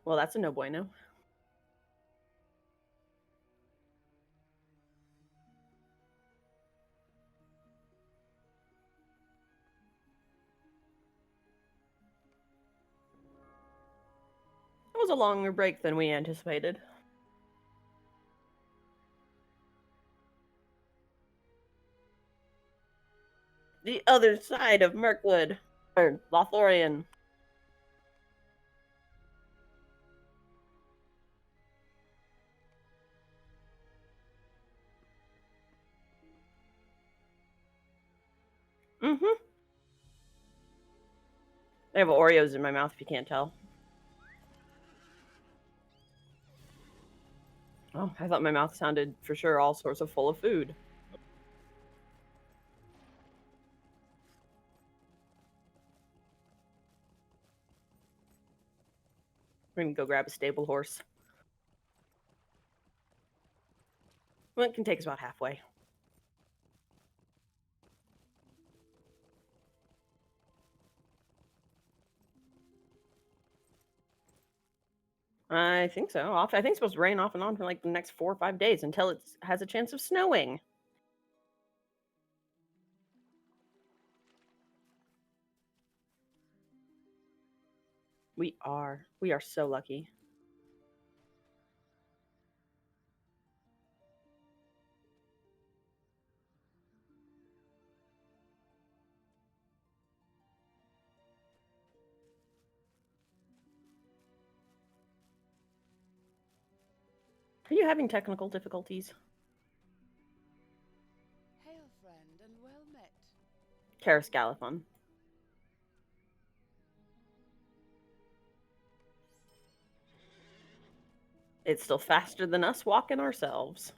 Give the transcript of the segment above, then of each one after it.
Well, that's a no bueno. It was a longer break than we anticipated. The other side of Mirkwood, or Lothlorien. Mm-hmm. I have Oreos in my mouth if you can't tell. Oh, I thought my mouth sounded for sure all sorts of full of food. We're gonna go grab a stable horse. Well, it can take us about halfway. I think so. I think it's supposed to rain off and on for like the next 4 or 5 days until it has a chance of snowing. We are. We are so lucky. Are you having technical difficulties? Hail, friend, and well met. Karis Galathon. It's still faster than us walking ourselves.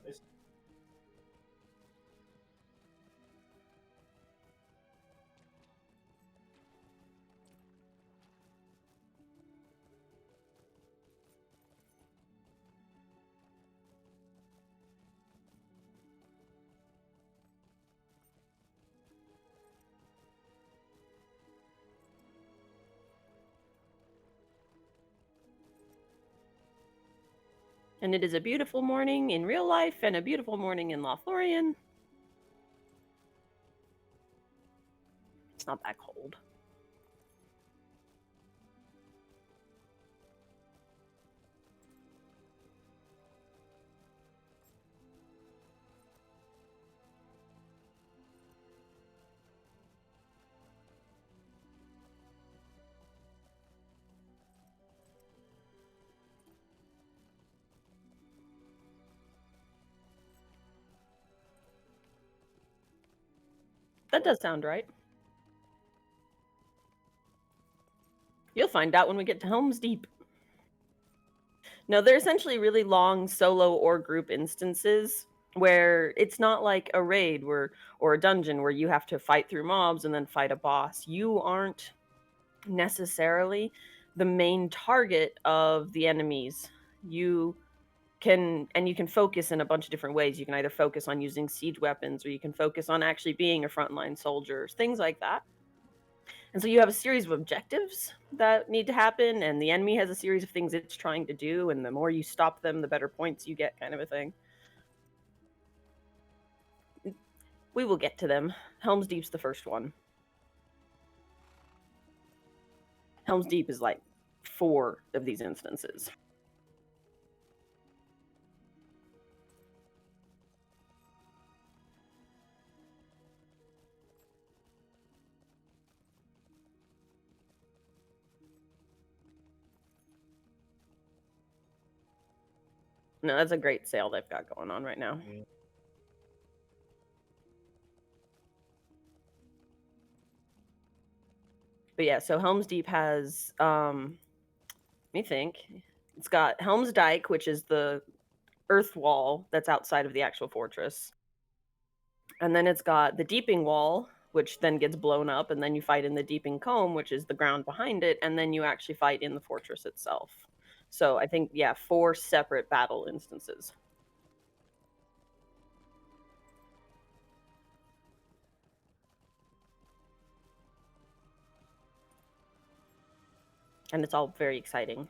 And it is a beautiful morning in real life and a beautiful morning in Lothlorien. It's not that cold. That does sound right. You'll find out when we get to Helms Deep. No, they're essentially really long solo or group instances where it's not like a raid or a dungeon where you have to fight through mobs and then fight a boss. You aren't necessarily the main target of the enemies. You can focus in a bunch of different ways. You can either focus on using siege weapons or you can focus on actually being a frontline soldier, things like that. And so you have a series of objectives that need to happen, and the enemy has a series of things it's trying to do, and the more you stop them, the better points you get, kind of a thing. We will get to them. Helms Deep's the first one. Helms Deep is like 4 of these instances. No, that's a great sale they've got going on right now. But yeah, so Helms Deep has let me think. It's got Helm's Dyke, which is the earth wall that's outside of the actual fortress. And then it's got the Deeping Wall, which then gets blown up, and then you fight in the Deeping Comb, which is the ground behind it, and then you actually fight in the fortress itself. So I think, yeah, 4 separate battle instances. And it's all very exciting.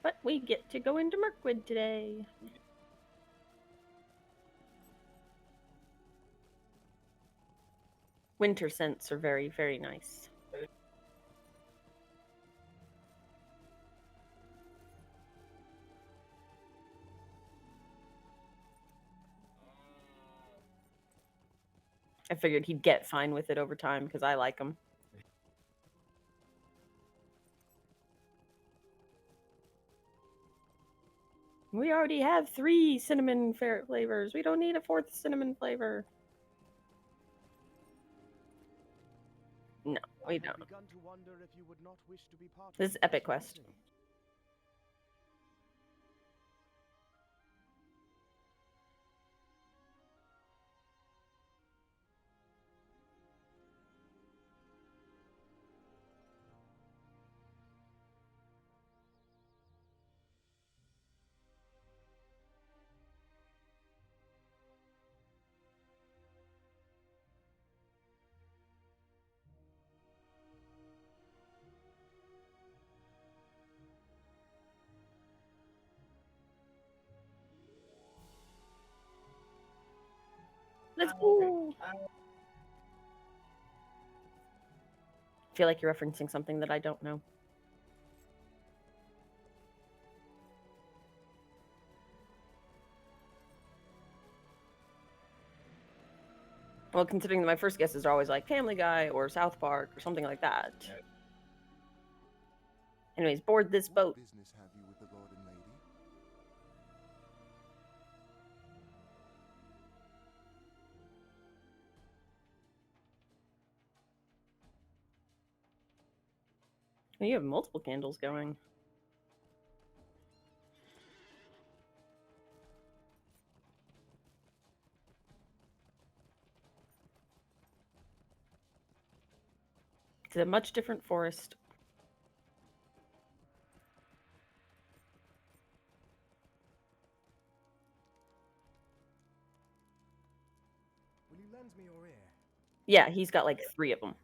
But we get to go into Mirkwood today. Winter scents are very, very nice. I figured he'd get fine with it over time because I like him. We already have 3 cinnamon flavors. We don't need a 4th cinnamon flavor. No, we don't. This is Epic Quest. Let's go! I feel like you're referencing something that I don't know. Well, considering that my first guesses are always like Family Guy or South Park or something like that. Anyways, board this boat. What business have you with the Lord and Lady? You have multiple candles going. It's a much different forest. Will you lend me your ear? Yeah, he's got like 3 of them.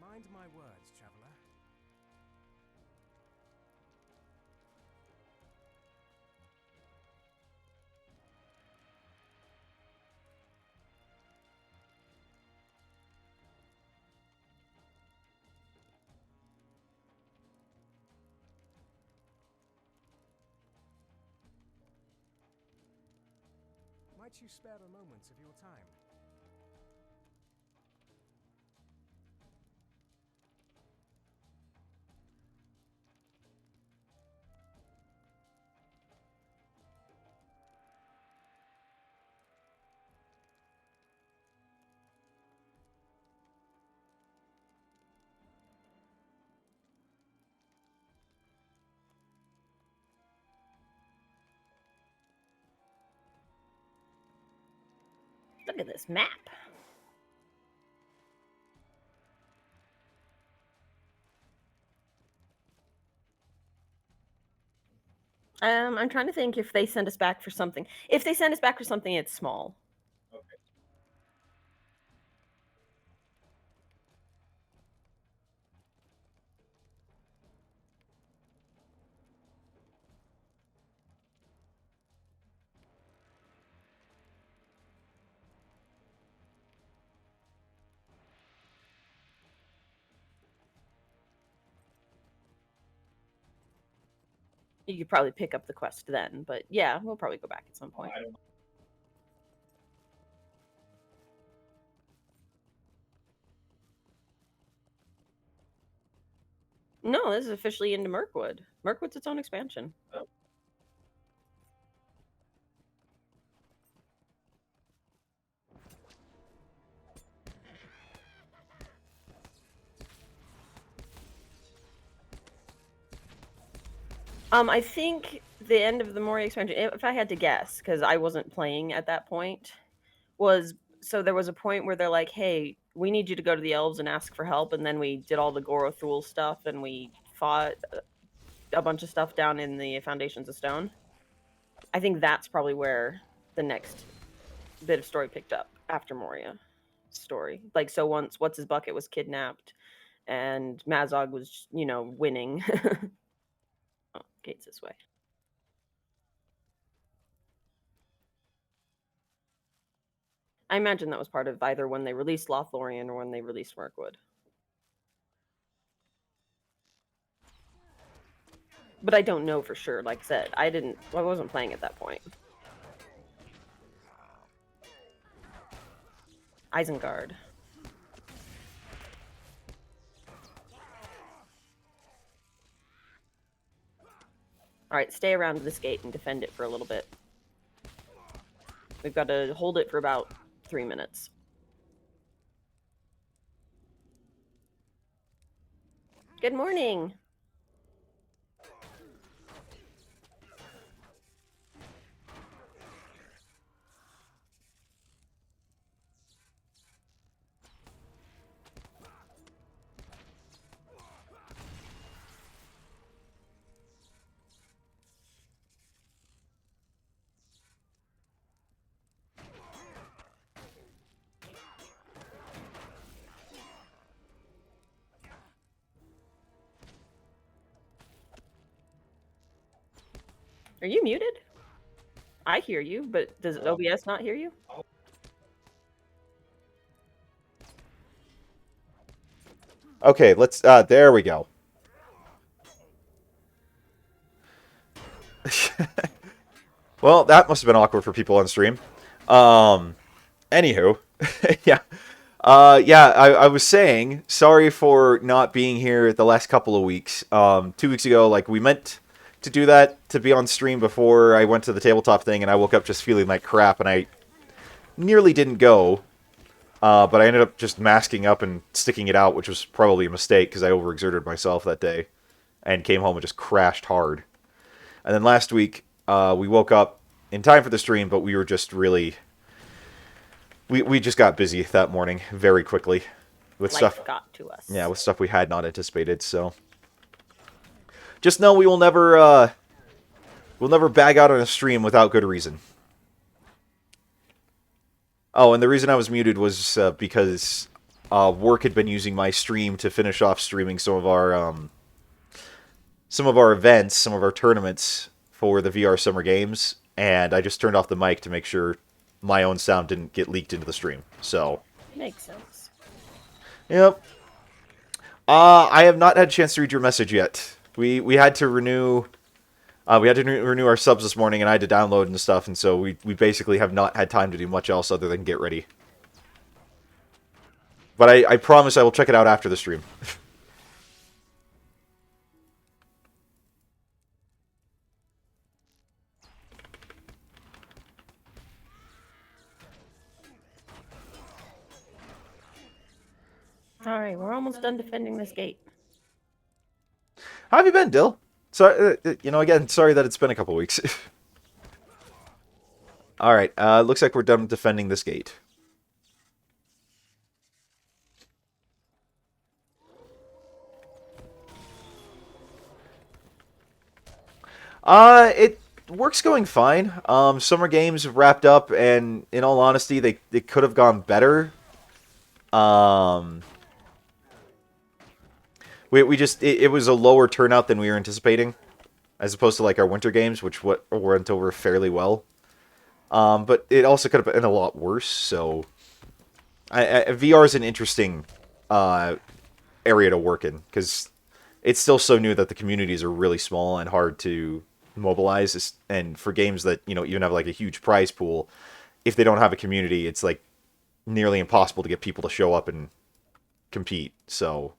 Mind my words, traveler. Might you spare a moment of your time? Look at this map. I'm trying to think if they send us back for something. If they send us back for something, it's small. You could probably pick up the quest then, but yeah, we'll probably go back at some point. No, this is officially into Mirkwood. Mirkwood's its own expansion. Oh. I think the end of the Moria expansion, if I had to guess, because I wasn't playing at that point, was so there was a point where they're like, "Hey, we need you to go to the Elves and ask for help," and then we did all the Gorothul stuff and we fought a bunch of stuff down in the Foundations of Stone. I think that's probably where the next bit of story picked up after Moria story. Like, so once What's His Bucket was kidnapped and Mazog was, winning. Oh, gates this way. I imagine that was part of either when they released Lothlorien or when they released Mirkwood. But I don't know for sure. Like I said, I wasn't playing at that point. Isengard. Alright, stay around this gate and defend it for a little bit. We've got to hold it for about 3 minutes. Good morning! Are you muted? I hear you, but does OBS not hear you? Okay, let's, there we go. Well, that must have been awkward for people on stream. Anywho, yeah. I was saying, sorry for not being here the last couple of weeks. 2 weeks ago, like, we meant to do that, to be on stream before I went to the tabletop thing, and I woke up just feeling like crap, and I nearly didn't go. But I ended up just masking up and sticking it out, which was probably a mistake, because I overexerted myself that day, and came home and just crashed hard. And then last week, we woke up in time for the stream, but we were just really... We just got busy that morning very quickly with Life stuff. got to us. Yeah, with stuff we had not anticipated. So just know we will never we'll never bag out on a stream without good reason. Oh, and the reason I was muted was because work had been using my stream to finish off streaming some of our events, some of our tournaments for the VR Summer Games, and I just turned off the mic to make sure my own sound didn't get leaked into the stream. So Makes sense. Yep. I have not had a chance to read your message yet. We had to renew renew our subs this morning, and I had to download and stuff, and so we basically have not had time to do much else other than get ready. But I promise I will check it out after the stream. Alright, we're almost done defending this gate. How have you been, Dill? So, again, sorry that it's been a couple weeks. Alright, looks like we're done defending this gate. It work's going fine. Summer games have wrapped up, and in all honesty, they could have gone better. It was a lower turnout than we were anticipating, as opposed to like our winter games, which went over fairly well. But it also could have been a lot worse. So, VR is an interesting area to work in because it's still so new that the communities are really small and hard to mobilize. And for games that even have like a huge prize pool, if they don't have a community, it's like nearly impossible to get people to show up and compete. So.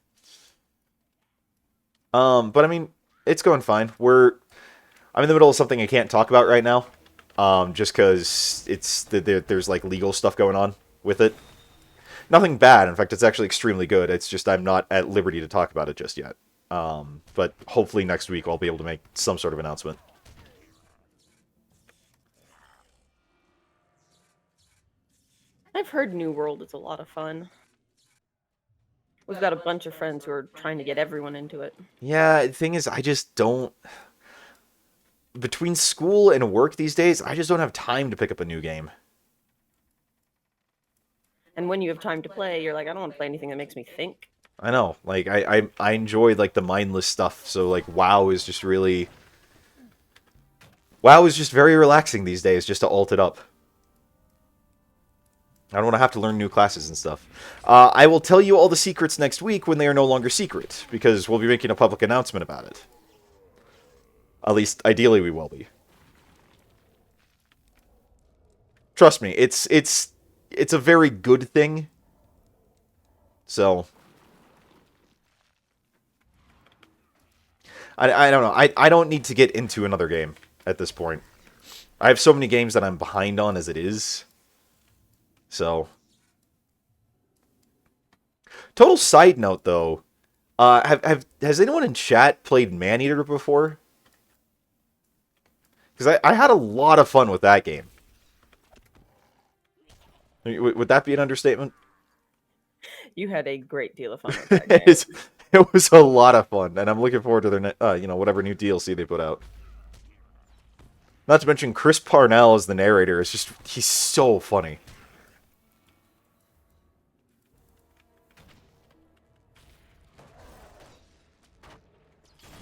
But I mean, it's going fine. I'm in the middle of something I can't talk about right now, just because there's like legal stuff going on with it. Nothing bad. In fact, it's actually extremely good. It's just I'm not at liberty to talk about it just yet. But hopefully next week I'll be able to make some sort of announcement. I've heard New World is a lot of fun. We've got a bunch of friends who are trying to get everyone into it. Yeah, the thing is, I just don't... Between school and work these days, I just don't have time to pick up a new game. And when you have time to play, you're like, I don't want to play anything that makes me think. I know, like, I enjoy, like, the mindless stuff, so, like, WoW is just really... WoW is just very relaxing these days, just to alt it up. I don't want to have to learn new classes and stuff. I will tell you all the secrets next week when they are no longer secret, because we'll be making a public announcement about it. At least, ideally, we will be. Trust me, it's a very good thing. So... I don't know. I don't need to get into another game at this point. I have so many games that I'm behind on as it is. So. Total side note, though. Has anyone in chat played Maneater before? Because I had a lot of fun with that game. Would that be an understatement? You had a great deal of fun with that game. It was a lot of fun, and I'm looking forward to their, whatever new DLC they put out. Not to mention Chris Parnell as the narrator. It's just, he's so funny.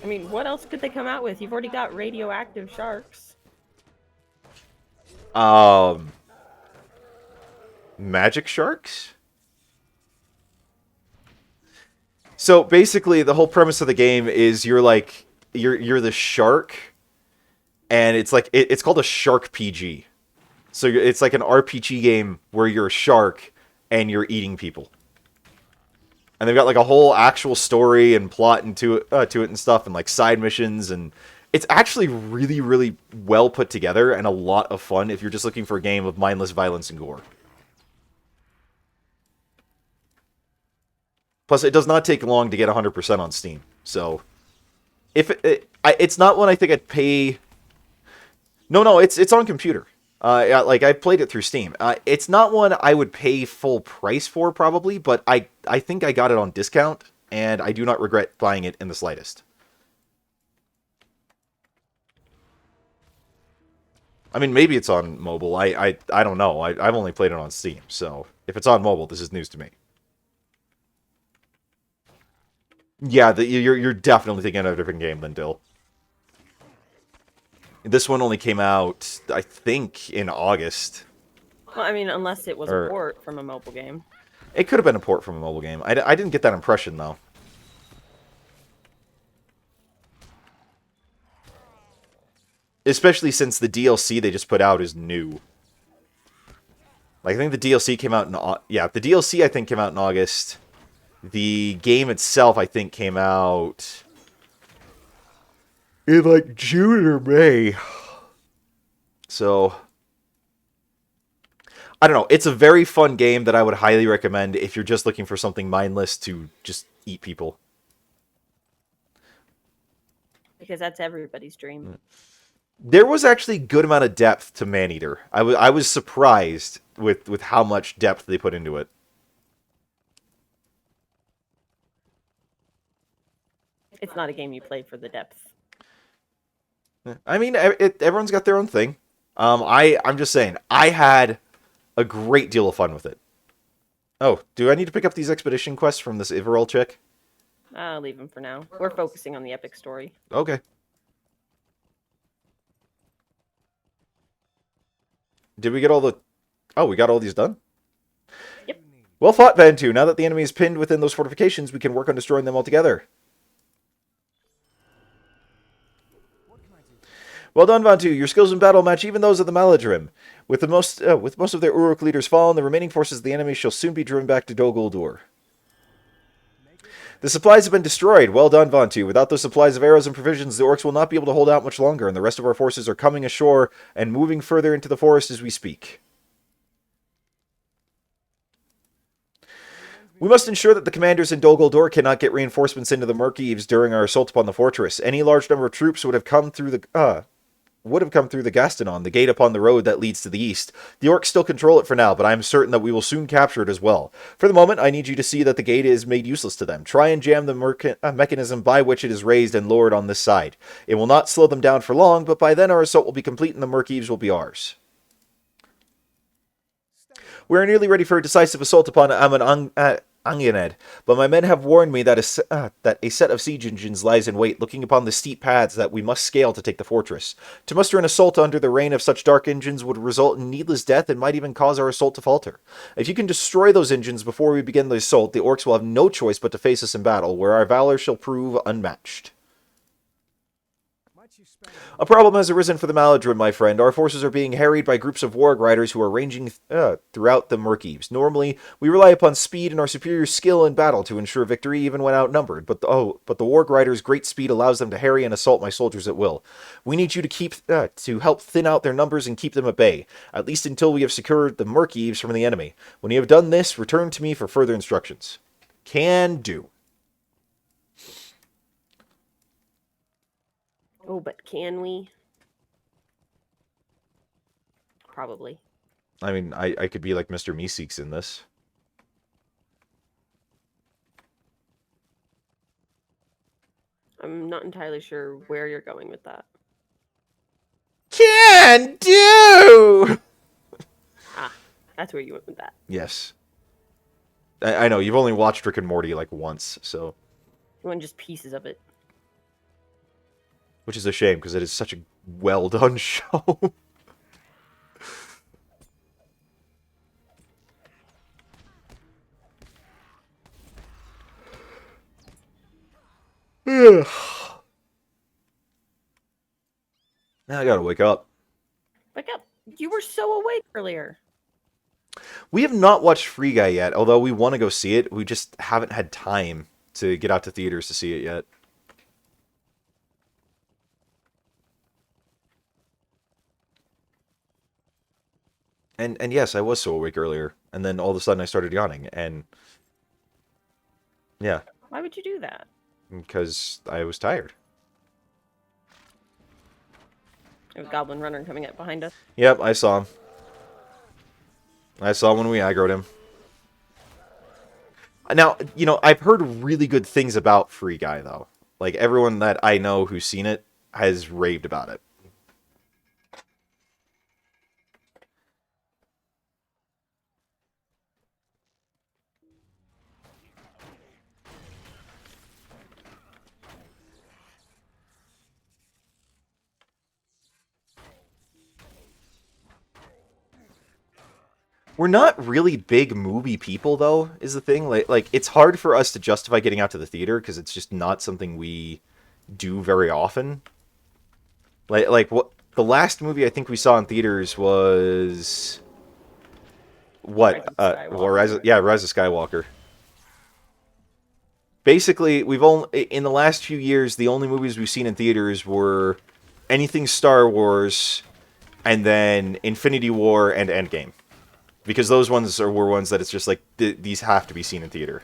I mean, what else could they come out with? You've already got radioactive sharks. Magic sharks? So basically, the whole premise of the game is you're the shark, and it's like it's called a shark PG. So it's like an RPG game where you're a shark and you're eating people. And they've got like a whole actual story and plot into it and stuff, and like side missions, and it's actually really, really well put together and a lot of fun if you're just looking for a game of mindless violence and gore. Plus, it does not take long to get 100% on Steam. So, if it's not one I think I'd pay. No, it's on computer. Like I played it through Steam. It's not one I would pay full price for probably, but I think I got it on discount, and I do not regret buying it in the slightest. I mean, maybe it's on mobile. I don't know. I've only played it on Steam, so if it's on mobile, this is news to me. Yeah, you're definitely thinking of a different game than Dill. This one only came out, I think, in August. Well, I mean, unless it was a port from a mobile game. It could have been a port from a mobile game. I didn't get that impression, though. Especially since the DLC they just put out is new. Like, I think the DLC came out in... Yeah, the DLC, I think, came out in August. The game itself, I think, came out... in, like, June or May. So... I don't know. It's a very fun game that I would highly recommend if you're just looking for something mindless to just eat people. Because that's everybody's dream. There was actually a good amount of depth to Maneater. I was surprised with how much depth they put into it. It's not a game you play for the depth. I mean, everyone's got their own thing. I'm just saying, I had a great deal of fun with it. Oh, do I need to pick up these expedition quests from this Iverell chick? I'll leave them for now. We're focusing on the epic story. Okay. Did we get all the... Oh, we got all these done? Yep. Well fought, Vantu. Now that the enemy is pinned within those fortifications, we can work on destroying them altogether. Well done, Vantu. Your skills in battle match even those of the Maladrim. With most of their Uruk leaders fallen, the remaining forces of the enemy shall soon be driven back to Dol Guldur. The supplies have been destroyed. Well done, Vantu. Without those supplies of arrows and provisions, the orcs will not be able to hold out much longer, and the rest of our forces are coming ashore and moving further into the forest as we speak. We must ensure that the commanders in Dol Guldur cannot get reinforcements into the Murkeeves during our assault upon the fortress. Any large number of troops would have come through the would have come through the Gastinon, the gate upon the road that leads to the east. The orcs still control it for now, but I am certain that we will soon capture it as well. For the moment, I need you to see that the gate is made useless to them. Try and jam the mechanism by which it is raised and lowered on this side. It will not slow them down for long, but by then our assault will be complete and the Merkeaves will be ours. We are nearly ready for a decisive assault upon Angened, but my men have warned me that a set of siege engines lies in wait, looking upon the steep paths that we must scale to take the fortress. To muster an assault under the reign of such dark engines would result in needless death and might even cause our assault to falter. If you can destroy those engines before we begin the assault, the orcs will have no choice but to face us in battle, where our valor shall prove unmatched. A problem has arisen for the Maladrim, my friend. Our forces are being harried by groups of warg riders who are ranging throughout the Merkeaves. Normally, we rely upon speed and our superior skill in battle to ensure victory even when outnumbered, but the warg riders' great speed allows them to harry and assault my soldiers at will. We need you to help thin out their numbers and keep them at bay, at least until we have secured the Merkeaves from the enemy. When you have done this, return to me for further instructions. Can do. Oh, but can we? Probably. I mean, I could be like Mr. Meeseeks in this. I'm not entirely sure where you're going with that. Can do! Ah, that's where you went with that. Yes. I know, you've only watched Rick and Morty like once, so... You want just pieces of it. Which is a shame, because it is such a well-done show. Now I gotta wake up. Wake up. You were so awake earlier. We have not watched Free Guy yet, although we want to go see it. We just haven't had time to get out to theaters to see it yet. And yes, I was so awake earlier, and then all of a sudden I started yawning, and yeah. Why would you do that? Because I was tired. There's a goblin runner coming up behind us. Yep, I saw him. I saw when we aggroed him. Now, you know, I've heard really good things about Free Guy, though. Like, everyone that I know who's seen it has raved about it. We're not really big movie people, though, is the thing. Like it's hard for us to justify getting out to the theater because it's just not something we do very often. Like what the last movie I think we saw in theaters was what? Rise of Skywalker. Basically, we've only in the last few years the only movies we've seen in theaters were anything Star Wars, and then Infinity War and Endgame. Because those ones were ones that it's just like, these have to be seen in theater.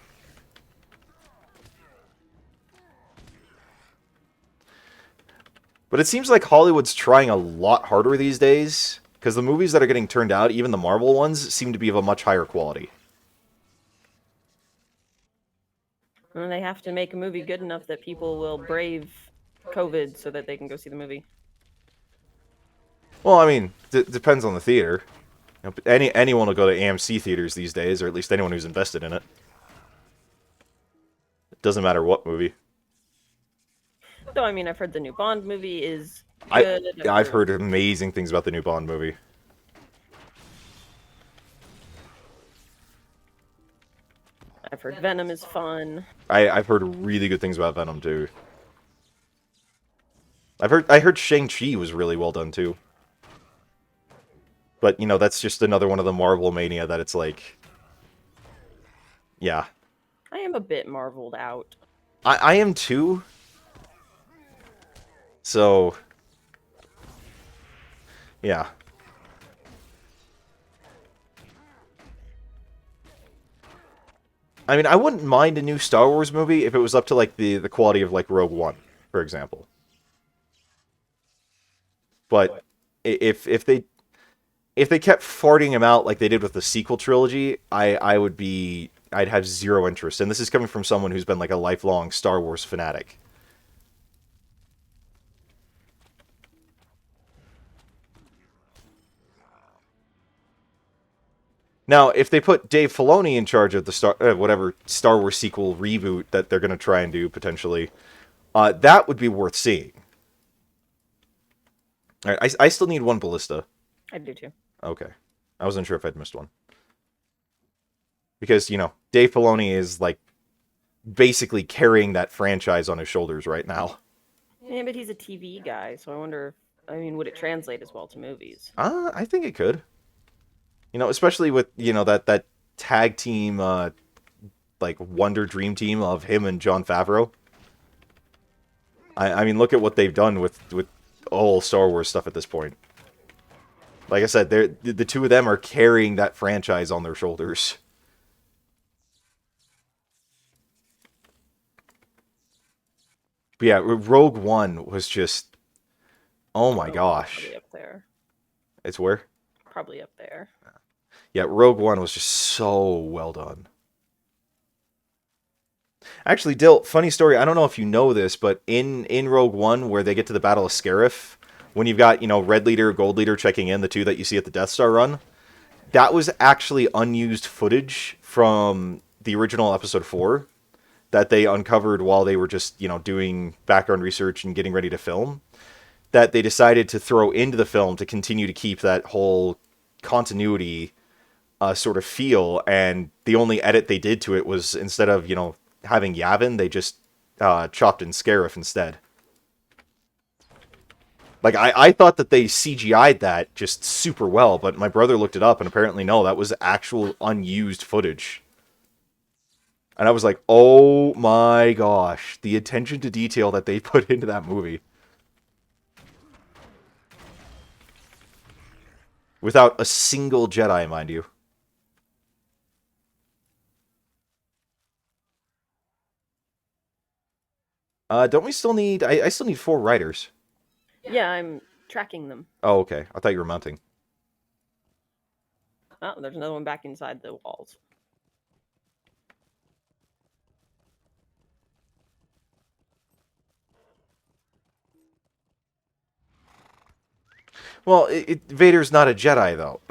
But it seems like Hollywood's trying a lot harder these days, because the movies that are getting turned out, even the Marvel ones, seem to be of a much higher quality. And they have to make a movie good enough that people will brave COVID so that they can go see the movie. Well, I mean, depends on the theater. You know, anyone will go to AMC theaters these days, or at least anyone who's invested in it. It doesn't matter what movie. So, I mean, I've heard the new Bond movie is good. I've heard amazing things about the new Bond movie. I've heard Venom is fun. I've heard really good things about Venom, too. I heard Shang-Chi was really well done, too. But, you know, that's just another one of the Marvel mania that it's like... Yeah. I am a bit marveled out. I am too. So... Yeah. I mean, I wouldn't mind a new Star Wars movie if it was up to, like, the quality of, like, Rogue One, for example. But if they kept farting him out like they did with the sequel trilogy, I'd have zero interest. And this is coming from someone who's been like a lifelong Star Wars fanatic. Now, if they put Dave Filoni in charge of the whatever Star Wars sequel reboot that they're going to try and do potentially, that would be worth seeing. All right, I still need one ballista. I do too. Okay, I wasn't sure if I'd missed one because Dave Filoni is like basically carrying that franchise on his shoulders right now. Yeah, but he's a TV guy, so I wonder. Would it translate as well to movies? I think it could. Especially with that tag team, like Wonder Dream team of him and Jon Favreau. I mean, look at what they've done with all Star Wars stuff at this point. Like I said, the two of them are carrying that franchise on their shoulders. But yeah, Rogue One was just, oh my gosh. Probably up there. It's where? Probably up there. Yeah, Rogue One was just so well done. Actually, Dill, funny story. I don't know if you know this, but in Rogue One, where they get to the Battle of Scarif, when you've got, Red Leader, Gold Leader checking in, the two that you see at the Death Star run, that was actually unused footage from the original Episode 4 that they uncovered while they were just, doing background research and getting ready to film, that they decided to throw into the film to continue to keep that whole continuity sort of feel, and the only edit they did to it was instead of, having Yavin, they just chopped in Scarif instead. Like, I thought that they CGI'd that just super well, but my brother looked it up, and apparently no, that was actual unused footage. And I was like, oh my gosh, the attention to detail that they put into that movie. Without a single Jedi, mind you. Don't we still need... I still need 4 riders. Yeah, I'm tracking them. Oh, okay. I thought you were mounting. Oh, there's another one back inside the walls. Well, Vader's not a Jedi, though.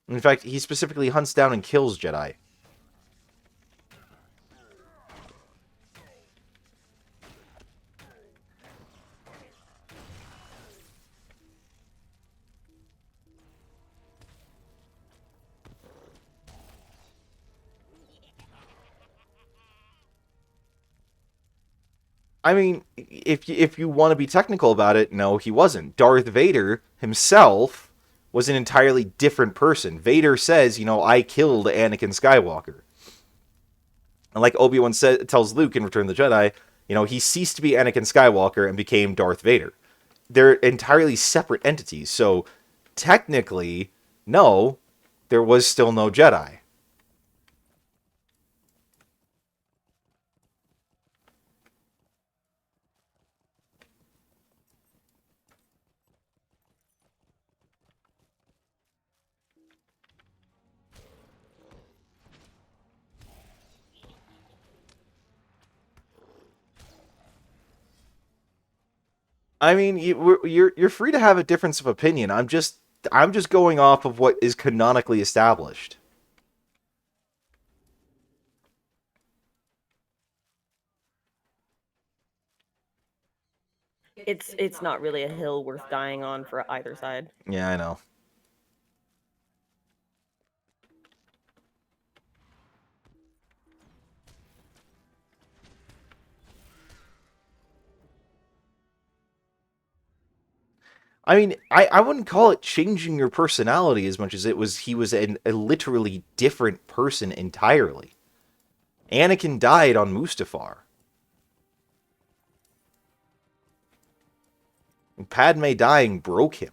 In fact, he specifically hunts down and kills Jedi. I mean, if you want to be technical about it, no, he wasn't. Darth Vader himself was an entirely different person. Vader says, I killed Anakin Skywalker. And like Obi-Wan tells Luke in Return of the Jedi, he ceased to be Anakin Skywalker and became Darth Vader. They're entirely separate entities. So technically, no, there was still no Jedi. I mean, you're free to have a difference of opinion. I'm just going off of what is canonically established. It's not really a hill worth dying on for either side. Yeah, I know. I mean, I wouldn't call it changing your personality as much as he was a literally different person entirely. Anakin died on Mustafar. And Padme dying broke him.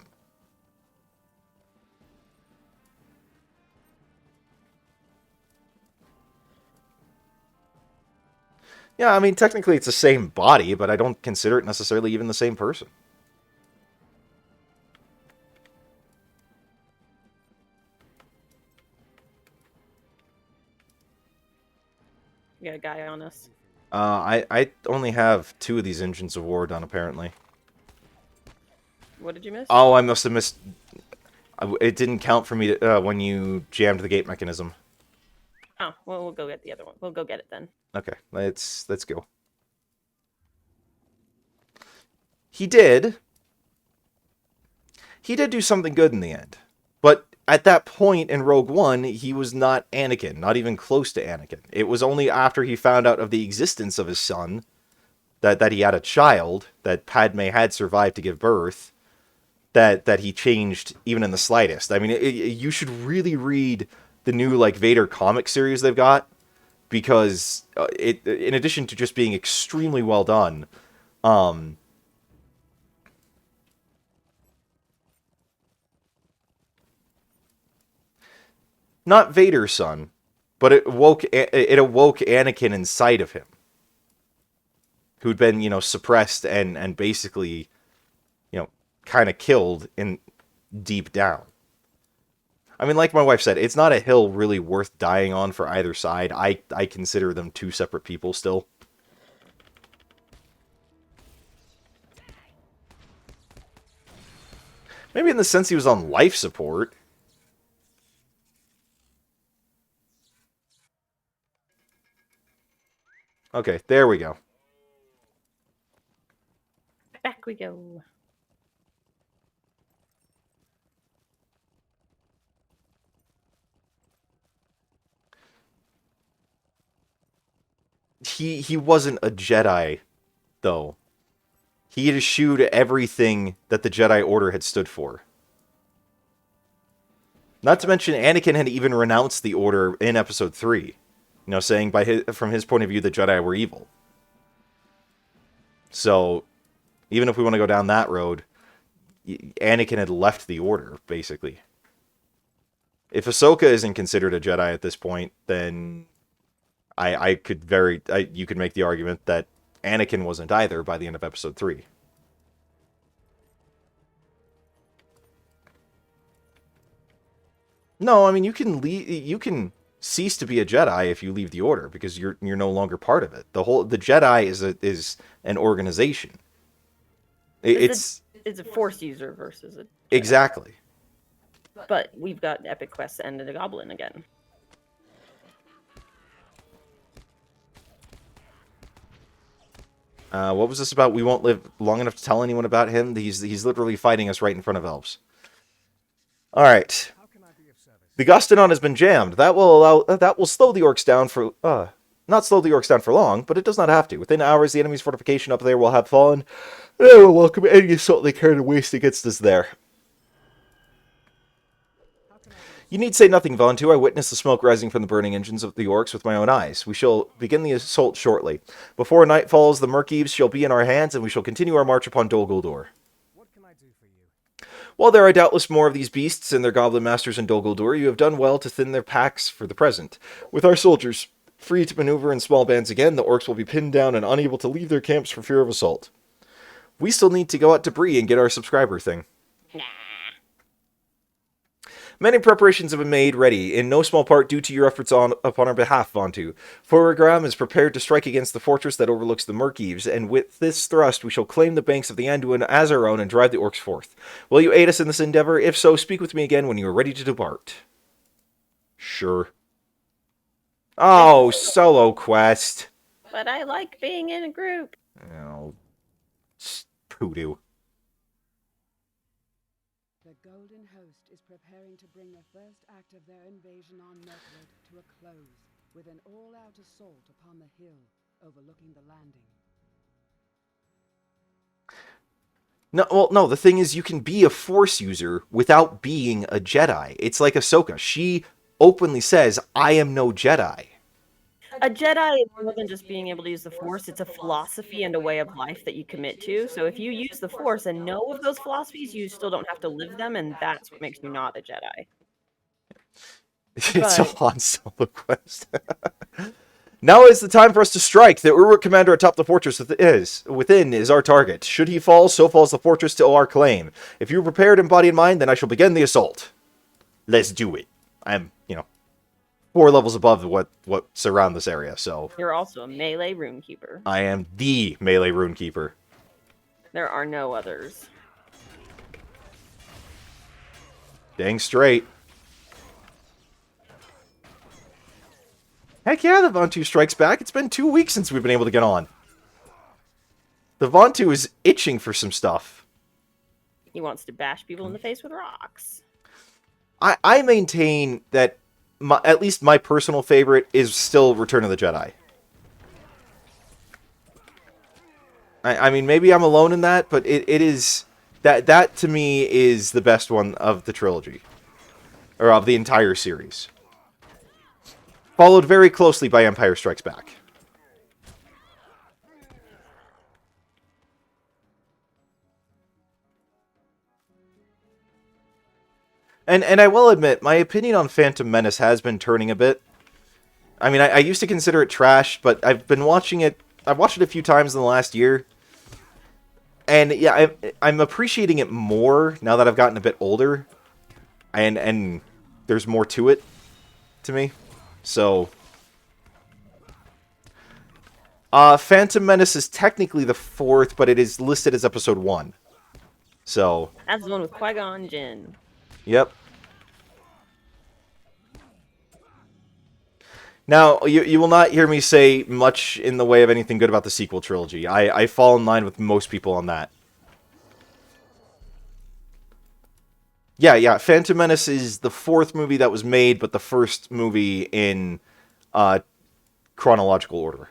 Yeah, I mean, technically it's the same body, but I don't consider it necessarily even the same person. We got a guy on us. I only have 2 of these engines of war done, apparently. What did you miss? Oh, I must have missed... It didn't count for me to, when you jammed the gate mechanism. Oh, well, we'll go get the other one. We'll go get it then. Okay, let's go. He did do something good in the end. But at that point in Rogue One, he was not Anakin, not even close to Anakin. It was only after he found out of the existence of his son, that he had a child, that Padme had survived to give birth, that he changed even in the slightest. I mean, you should really read the new like Vader comic series they've got, because it, in addition to just being extremely well done, not Vader's son, but it awoke Anakin inside of him, who'd been, you know, suppressed and basically, you know, kind of killed in deep down. I mean, like my wife said, it's not a hill really worth dying on for either side. I consider them 2 separate people still. Maybe in the sense he was on life support. Okay, there we go. Back we go. He wasn't a Jedi, though. He had eschewed everything that the Jedi Order had stood for. Not to mention, Anakin had even renounced the Order in Episode 3. You know, saying from his point of view, the Jedi were evil. So, even if we want to go down that road, Anakin had left the Order, basically. If Ahsoka isn't considered a Jedi at this point, then you could make the argument that Anakin wasn't either by the end of Episode 3. No, I mean, you can cease to be a Jedi if you leave the Order, because you're no longer part of it. The Jedi is an organization. It's a Force user versus a Jedi. Exactly. But we've got epic quests to end in a goblin again. What was this about? We won't live long enough to tell anyone about him. He's literally fighting us right in front of elves. All right. How can I be of service? The Gustinon has been jammed. That will slow the orcs down for not slow the orcs down for long, but it does not have to. Within hours, the enemy's fortification up there will have fallen. They will welcome any assault they care to waste against us there. You need say nothing, Vontu. I witnessed the smoke rising from the burning engines of the orcs with my own eyes. We shall begin the assault shortly. Before night falls, the Mirkwood shall be in our hands, and we shall continue our march upon Dol Guldur. What can I do for you? While there are doubtless more of these beasts and their goblin masters in Dol Guldur, you have done well to thin their packs for the present. With our soldiers free to maneuver in small bands again, the orcs will be pinned down and unable to leave their camps for fear of assault. We still need to go out to Bree and get our subscriber thing. Many preparations have been made ready, in no small part due to your efforts upon our behalf, Vontu. Foragram is prepared to strike against the fortress that overlooks the Mirkwood, and with this thrust we shall claim the banks of the Anduin as our own and drive the orcs forth. Will you aid us in this endeavor? If so, speak with me again when you are ready to depart. Sure. Oh, solo quest. But I like being in a group. Oh, poodoo. The Golden Host is preparing to bring the first act of their invasion on Mirkwood to a close, with an all-out assault upon the hill overlooking the landing. No, well, no, the thing is, you can be a Force user without being a Jedi. It's like Ahsoka. She openly says, I am no Jedi. A Jedi is more than just being able to use the Force. It's a philosophy and a way of life that you commit to. So if you use the Force and know of those philosophies, you still don't have to live them, and that's what makes you not a Jedi. It's a Han Solo quest. Now is the time for us to strike. The Uruk commander atop the fortress within is our target. Should he fall, so falls the fortress to our claim. If you are prepared in body and mind, then I shall begin the assault. Let's do it. I'm, 4 levels above what surround this area, so... You're also a melee runekeeper. I am the melee runekeeper. There are no others. Dang straight. Heck yeah, the Vontu strikes back. It's been 2 weeks since we've been able to get on. The Vontu is itching for some stuff. He wants to bash people in the face with rocks. I maintain that at least my personal favorite is still Return of the Jedi. I mean, maybe I'm alone in that, but it is... That to me is the best one of the trilogy. Or of the entire series. Followed very closely by Empire Strikes Back. And I will admit, my opinion on Phantom Menace has been turning a bit. I mean, I used to consider it trash, but I've been watching it... I've watched it a few times in the last year. And yeah, I'm appreciating it more now that I've gotten a bit older. And there's more to it, to me. So... Phantom Menace is technically the 4th, but it is listed as episode 1. So... That's the one with Qui-Gon Jinn. Yep. Now, you will not hear me say much in the way of anything good about the sequel trilogy. I fall in line with most people on that. Yeah, Phantom Menace is the 4th movie that was made, but the 1st movie in chronological order.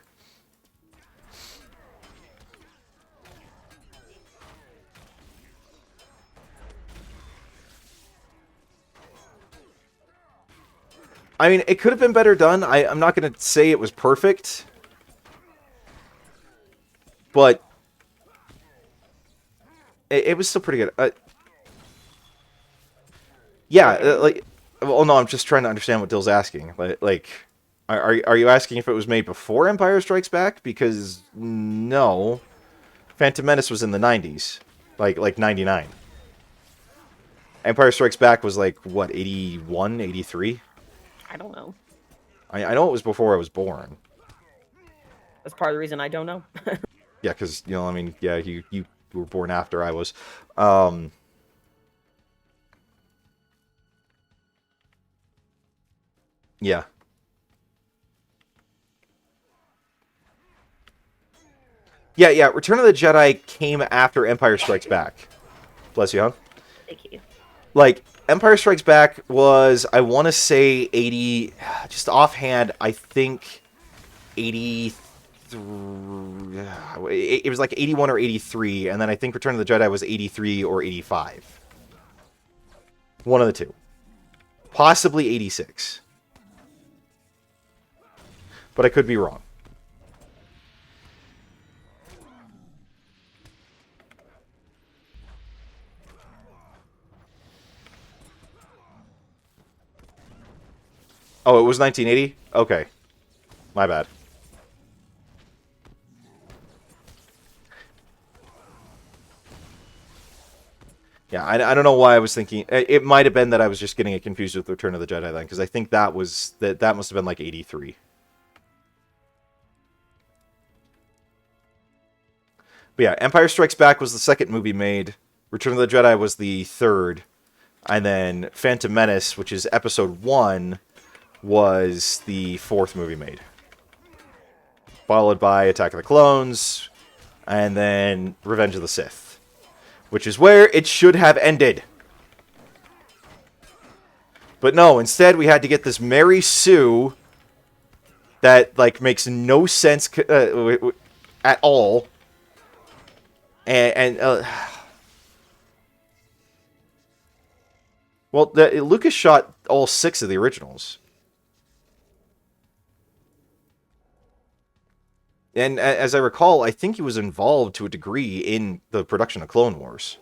I mean, it could have been better done. I'm not going to say it was perfect. But it was still pretty good. Well, no, I'm just trying to understand what Dill's asking. Are you asking if it was made before Empire Strikes Back? Because, no. Phantom Menace was in the 90s. Like 99. Empire Strikes Back was like, what, 81, 83? I don't know. I know it was before I was born. That's part of the reason I don't know. Yeah, because, I mean, yeah, you were born after I was. Yeah. Yeah, Return of the Jedi came after Empire Strikes Back. Bless you, huh? Thank you. Like, Empire Strikes Back was, I want to say 80, just offhand, I think 83, it was like 81 or 83, and then I think Return of the Jedi was 83 or 85. One of the two. Possibly 86. But I could be wrong. Oh, it was 1980? Okay. My bad. Yeah, I don't know why I was thinking... It might have been that I was just getting it confused with Return of the Jedi then, because I think that was... That must have been like 83. But yeah, Empire Strikes Back was the 2nd movie made. Return of the Jedi was the 3rd. And then Phantom Menace, which is episode 1... was the 4th movie made. Followed by Attack of the Clones, and then Revenge of the Sith. Which is where it should have ended. But no, instead we had to get this Mary Sue that, like, makes no sense at all. Well, Lucas shot all 6 of the originals. And as I recall, I think he was involved to a degree in the production of Clone Wars.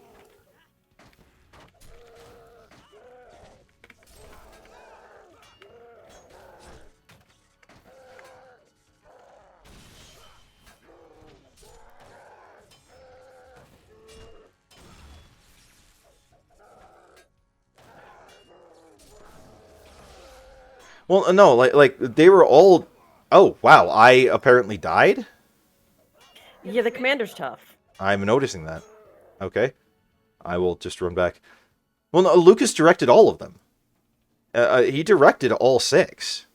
Well, no, like they were all. Oh wow! I apparently died. Yeah, the commander's tough. I'm noticing that. Okay, I will just run back. Well, no, Lucas directed all of them. He directed all 6.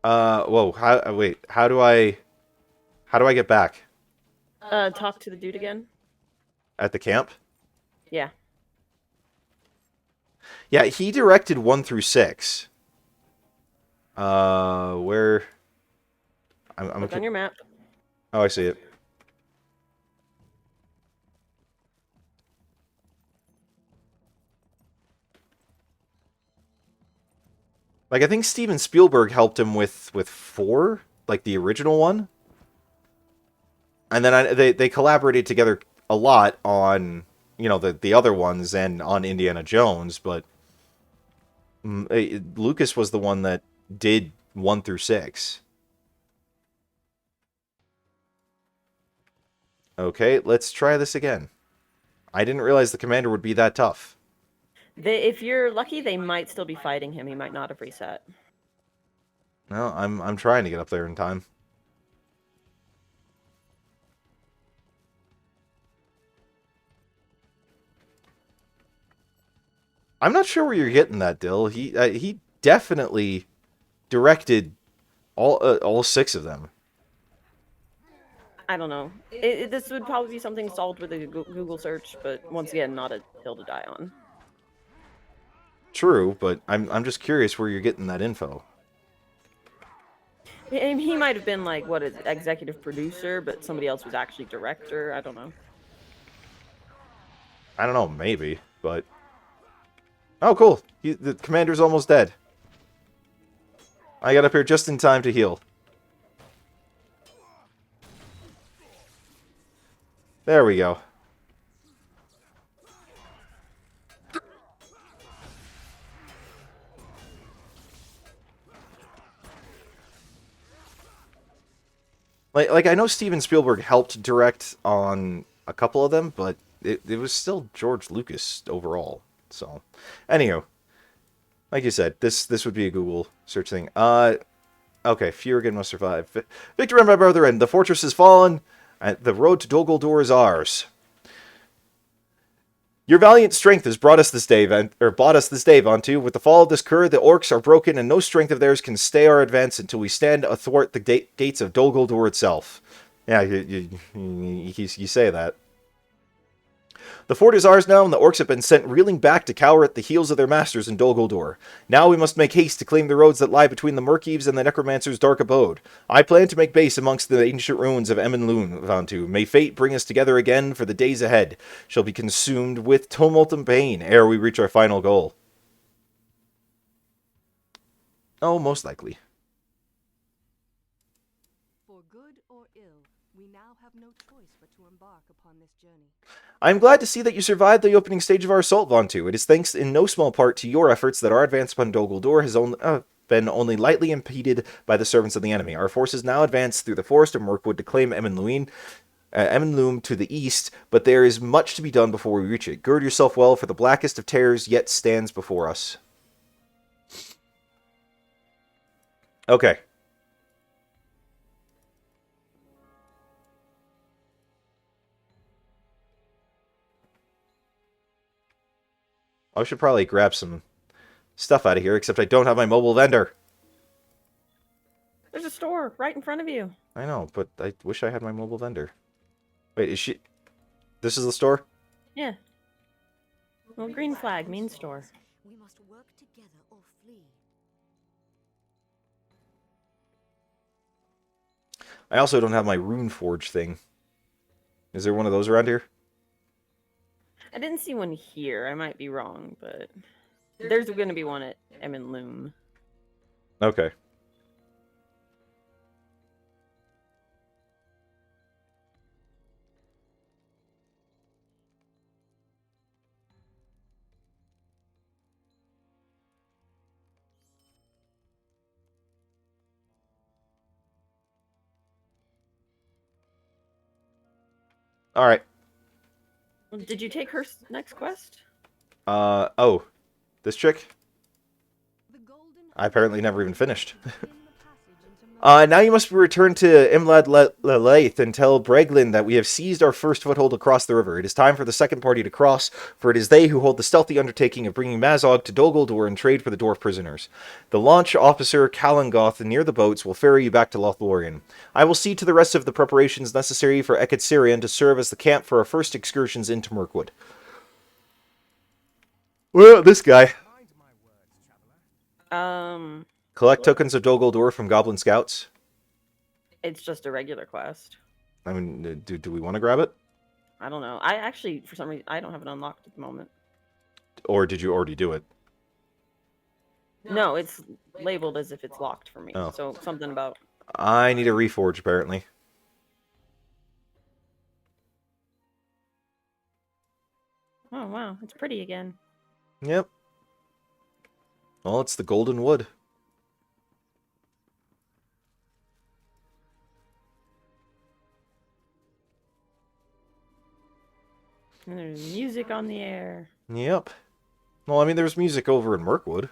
Whoa. Wait. How do I get back Talk to the dude again. at the camp? Yeah. Yeah, he directed 1 through 6. Where? I'm Look on your map. Oh, I see it. Like, I think Steven Spielberg helped him with 4, like the original one. And then they collaborated together a lot on, the other ones and on Indiana Jones, but Lucas was the one that did 1 through 6. Okay, let's try this again. I didn't realize the commander would be that tough. If you're lucky, they might still be fighting him. He might not have reset. No, I'm trying to get up there in time. I'm not sure where you're getting that, Dill. He definitely directed all 6 of them. I don't know. This would probably be something solved with a Google search, but once again, not a hill to die on. True, but I'm just curious where you're getting that info. He might have been like what is executive producer, but somebody else was actually director. I don't know. I don't know, maybe, but oh, cool. The commander's almost dead. I got up here just in time to heal. There we go. Like I know Steven Spielberg helped direct on a couple of them, but it was still George Lucas overall. So, anywho, like you said, this would be a Google search thing. Okay, few again must survive. Victor and my brother, and the fortress has fallen, and the road to Dol Guldur is ours. Your valiant strength has brought us this day, Vantu. With the fall of this Kur, the orcs are broken, and no strength of theirs can stay our advance until we stand athwart the gates of Dol Guldur itself. Yeah, you say that. The fort is ours now, and the orcs have been sent reeling back to cower at the heels of their masters in Dol Guldur. Now we must make haste to claim the roads that lie between the Murkeves and the Necromancer's dark abode. I plan to make base amongst the ancient ruins of Emenlun, Vantu. May fate bring us together again, for the days ahead shall be consumed with tumult and pain ere we reach our final goal. Oh, most likely. For good or ill, we now have no choice but to embark upon this journey. I am glad to see that you survived the opening stage of our assault, Vantu. It is thanks in no small part to your efforts that our advance upon Dol Guldur has been only lightly impeded by the servants of the enemy. Our forces now advance through the forest of Mirkwood to claim Emenlum to the east, but there is much to be done before we reach it. Gird yourself well, for the blackest of terrors yet stands before us. Okay. I should probably grab some stuff out of here, except I don't have my mobile vendor. There's a store right in front of you. I know, but I wish I had my mobile vendor. Wait, is she... This is the store? Yeah. Well, green flag means store. We must work together or flee. I also don't have my rune forge thing. Is there one of those around here? I didn't see one here. I might be wrong, but there's going to be one at Emenlum. Okay. Alright. Did you take her next quest? Oh. This chick? The golden I apparently never even finished. in the passage into Now you must return to Imlad Lelaith and tell Breglin that we have seized our first foothold across the river. It is time for the second party to cross, for it is they who hold the stealthy undertaking of bringing Mazog to Dol Guldur and trade for the dwarf prisoners. The launch officer Kalangoth near the boats will ferry you back to Lothlorien. I will see to the rest of the preparations necessary for Ekatsirian to serve as the camp for our first excursions into Mirkwood. Well, this guy. Mind my words, traveler. Collect tokens of Dol Guldur from Goblin Scouts. It's just a regular quest. I mean, do we want to grab it? I don't know. I actually, for some reason, I don't have it unlocked at the moment. Or did you already do it? No, it's labeled as if it's locked for me. Oh. So something about... I need a reforge, apparently. Oh, wow. It's pretty again. Yep. Well, it's the golden wood. And there's music on the air. Yep. Well, I mean, there's music over in Mirkwood.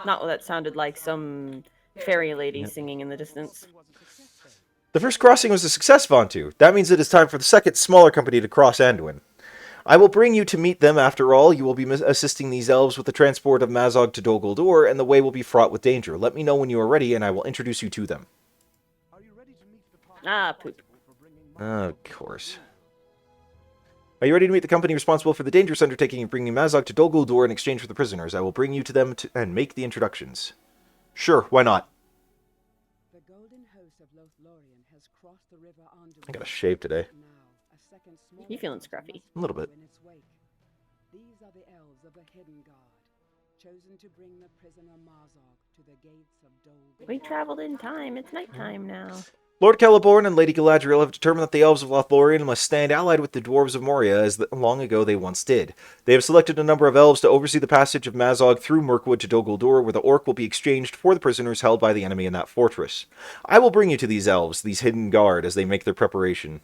Not what that sounded like some fairy lady singing in the distance. The first crossing was a success, Vontu. That means it is time for the second, smaller company to cross Anduin. I will bring you to meet them. After all, you will be assisting these elves with the transport of Mazog to Dol Guldur, and the way will be fraught with danger. Let me know when you are ready, and I will introduce you to them. Are you ready to meet the party Ah, poop. responsible for bringing Of course. Are you ready to meet the company responsible for the dangerous undertaking of bringing Mazog to Dol Guldur in exchange for the prisoners? I will bring you to them and make the introductions. Sure, why not? The golden host of Lothlorien has crossed the river Anduin. I gotta shave today. Now, a second smaller You feeling party scruffy? must A little bit. follow in its wake. These are the elves of the Hidden Guard, chosen to bring the prisoner Mazog to the gates of Dol Guldur. We traveled in time. It's nighttime now. Lord Celeborn and Lady Galadriel have determined that the elves of Lothlorien must stand allied with the dwarves of Moria as long ago they once did. They have selected a number of elves to oversee the passage of Mazog through Mirkwood to Dol Guldur, where the orc will be exchanged for the prisoners held by the enemy in that fortress. I will bring you to these elves, these hidden guard, as they make their preparation.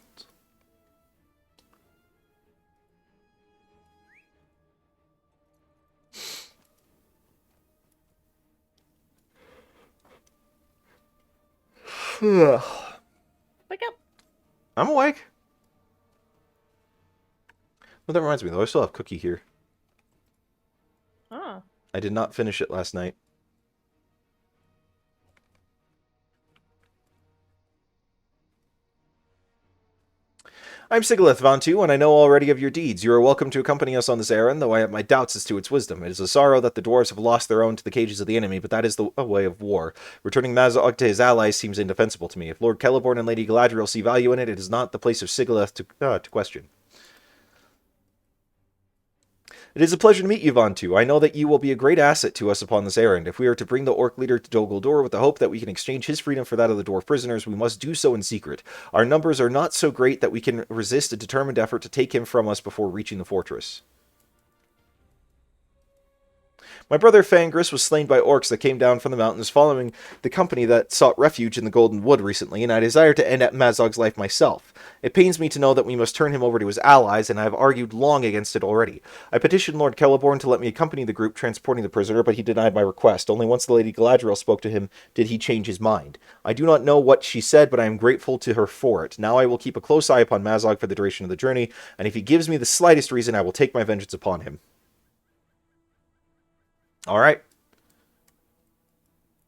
Wake up. I'm awake. Well, that reminds me, though. I still have Cookie here. Ah. I did not finish it last night. I'm Sigilith Vontu, and I know already of your deeds. You are welcome to accompany us on this errand, though I have my doubts as to its wisdom. It is a sorrow that the dwarves have lost their own to the cages of the enemy, but that is the way of war. Returning Mazog to his allies seems indefensible to me. If Lord Celeborn and Lady Galadriel see value in it, it is not the place of Sigilith to question. It is a pleasure to meet you, Vontu. I know that you will be a great asset to us upon this errand. If we are to bring the orc leader to Dol Guldur with the hope that we can exchange his freedom for that of the dwarf prisoners, we must do so in secret. Our numbers are not so great that we can resist a determined effort to take him from us before reaching the fortress. My brother Fangris was slain by orcs that came down from the mountains following the company that sought refuge in the Golden Wood recently, and I desire to end Mazog's life myself. It pains me to know that we must turn him over to his allies, and I have argued long against it already. I petitioned Lord Celeborn to let me accompany the group transporting the prisoner, but he denied my request. Only once the Lady Galadriel spoke to him did he change his mind. I do not know what she said, but I am grateful to her for it. Now I will keep a close eye upon Mazog for the duration of the journey, and if he gives me the slightest reason, I will take my vengeance upon him. All right.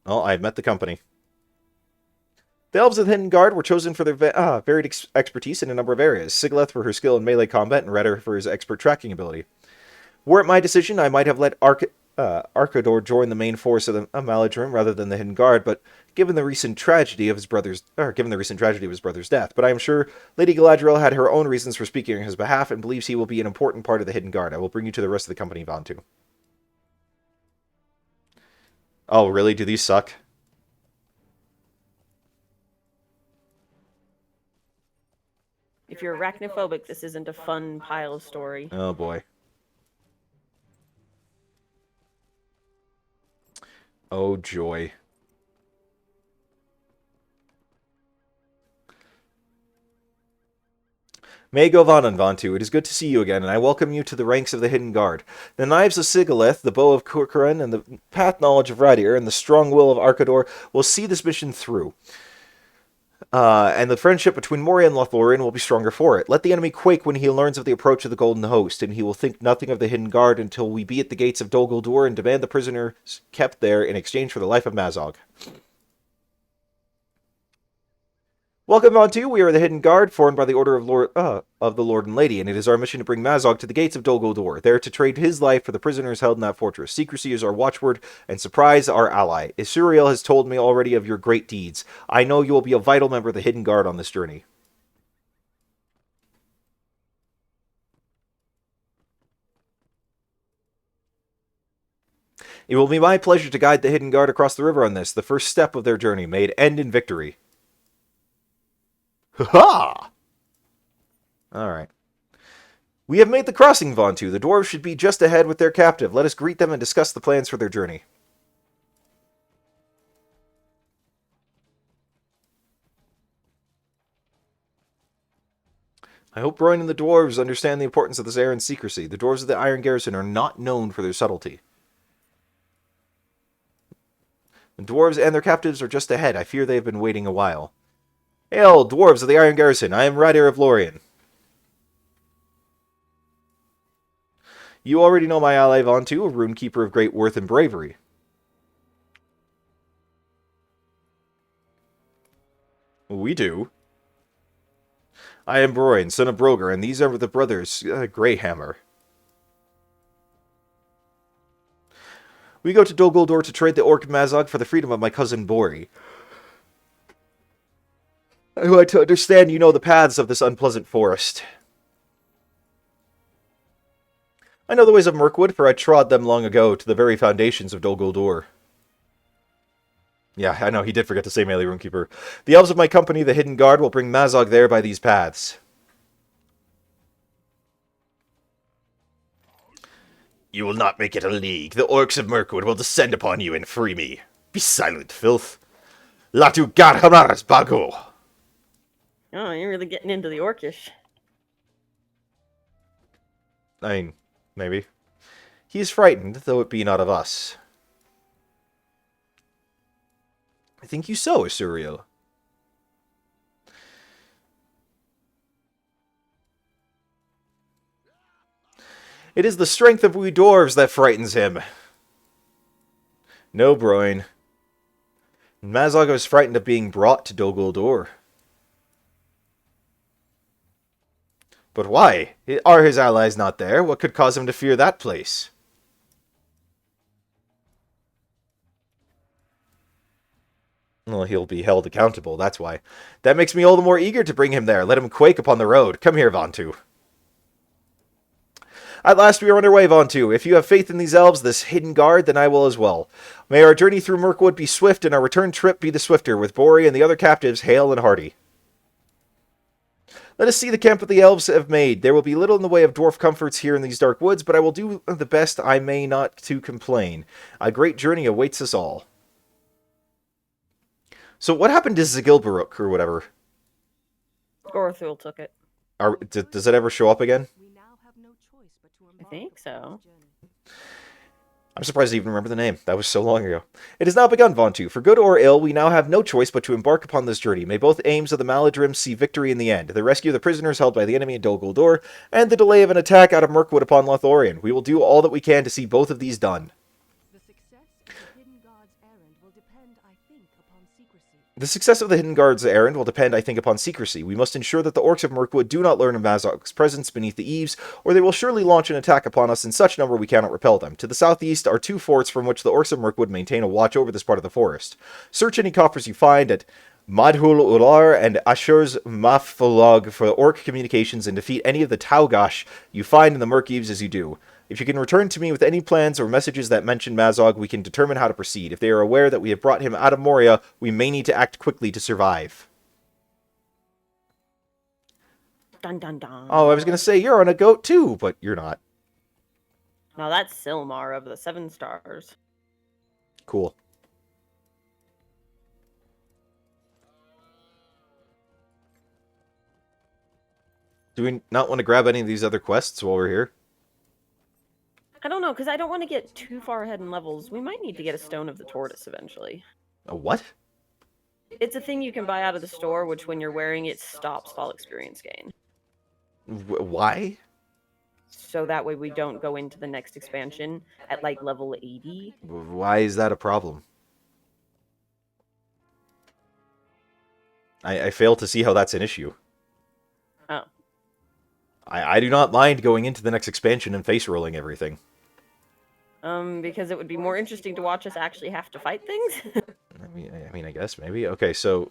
Well, I've met the company. The Elves of the Hidden Guard were chosen for their varied expertise in a number of areas. Sigilith for her skill in melee combat, and Redder for his expert tracking ability. Were it my decision, I might have let Arkador join the main force of the Maladrim rather than the Hidden Guard, but given the recent tragedy of his brother's death. But I am sure Lady Galadriel had her own reasons for speaking on his behalf and believes he will be an important part of the Hidden Guard. I will bring you to the rest of the company, Vontu. Oh, really? Do these suck? If you're arachnophobic, this isn't a fun pile of story. Oh, boy. Oh, joy. May go Vanan Vantu, it is good to see you again, and I welcome you to the ranks of the Hidden Guard. The knives of Sigileth, the bow of Kurkuran, and the path knowledge of Radir, and the strong will of Arkador will see this mission through. And the friendship between Moria and Lothlorien will be stronger for it. Let the enemy quake when he learns of the approach of the Golden Host, and he will think nothing of the Hidden Guard until we be at the gates of Dol Guldur and demand the prisoners kept there in exchange for the life of Mazog. Welcome on to. We are the Hidden Guard, formed by the order of the Lord and Lady, and it is our mission to bring Mazog to the gates of Dol Guldur, there to trade his life for the prisoners held in that fortress. Secrecy is our watchword, and surprise our ally. Isuriel has told me already of your great deeds. I know you will be a vital member of the Hidden Guard on this journey. It will be my pleasure to guide the Hidden Guard across the river on this, the first step of their journey, may it end in victory. Ha! Alright. We have made the crossing, Vontu. The dwarves should be just ahead with their captive. Let us greet them and discuss the plans for their journey. I hope Broin and the dwarves understand the importance of this errand's secrecy. The dwarves of the Iron Garrison are not known for their subtlety. The dwarves and their captives are just ahead. I fear they have been waiting a while. Hail, dwarves of the Iron Garrison. I am Radir of Lorien. You already know my ally Vontu, a runekeeper of great worth and bravery. We do. I am Broin, son of Broger, and these are the brothers Greyhammer. We go to Dol Guldur to trade the Orc Mazog for the freedom of my cousin Bori. I would like to understand you know the paths of this unpleasant forest. I know the ways of Mirkwood, for I trod them long ago to the very foundations of Dol Guldur. Yeah, I know, he did forget to say melee runekeeper. The elves of my company, the Hidden Guard, will bring Mazog there by these paths. You will not make it a league. The orcs of Mirkwood will descend upon you and free me. Be silent, filth. Latu Garhamaras Bago. Oh, you're really getting into the Orcish. I mean, maybe. He is frightened, though it be not of us. I think you so, Isuriel. It is the strength of we dwarves that frightens him. No, Broin. Mazog was frightened of being brought to Dol Guldur. But why? Are his allies not there? What could cause him to fear that place? Well, he'll be held accountable, that's why. That makes me all the more eager to bring him there. Let him quake upon the road. Come here, Vontu. At last we are underway, Vontu. If you have faith in these elves, this Hidden Guard, then I will as well. May our journey through Mirkwood be swift, and our return trip be the swifter, with Bori and the other captives hale and hearty. Let us see the camp that the elves have made. There will be little in the way of dwarf comforts here in these dark woods, but I will do the best I may not to complain. A great journey awaits us all. So what happened to Zagilbaruk, or whatever? Gorthul took it. Does it ever show up again? I think so. I'm surprised I even remember the name. That was so long ago. It has now begun, Vontu. For good or ill, we now have no choice but to embark upon this journey. May both aims of the Maladrim see victory in the end. The rescue of the prisoners held by the enemy in Dol Guldur, and the delay of an attack out of Mirkwood upon Lothlorien. We will do all that we can to see both of these done. The success of the Hidden Guard's errand will depend, I think, upon secrecy. We must ensure that the orcs of Mirkwood do not learn of Mazog's presence beneath the eaves, or they will surely launch an attack upon us in such number we cannot repel them. To the southeast are two forts from which the orcs of Mirkwood maintain a watch over this part of the forest. Search any coffers you find at Madhul Ular and Ashur's Maffolog for orc communications, and defeat any of the Taugash you find in the Mirkeeves as you do. If you can return to me with any plans or messages that mention Mazog, we can determine how to proceed. If they are aware that we have brought him out of Moria, we may need to act quickly to survive. Dun dun dun. Oh, I was going to say, you're on a goat too, but you're not. Now that's Silmar of the Seven Stars. Cool. Do we not want to grab any of these other quests while we're here? I don't know, because I don't want to get too far ahead in levels. We might need to get a Stone of the Tortoise eventually. A what? It's a thing you can buy out of the store, which when you're wearing it stops fall experience gain. Why? So that way we don't go into the next expansion at like level 80. Why is that a problem? I fail to see how that's an issue. Oh. I do not mind going into the next expansion and face rolling everything. Because it would be more interesting to watch us actually have to fight things. I mean, I guess maybe. Okay, so,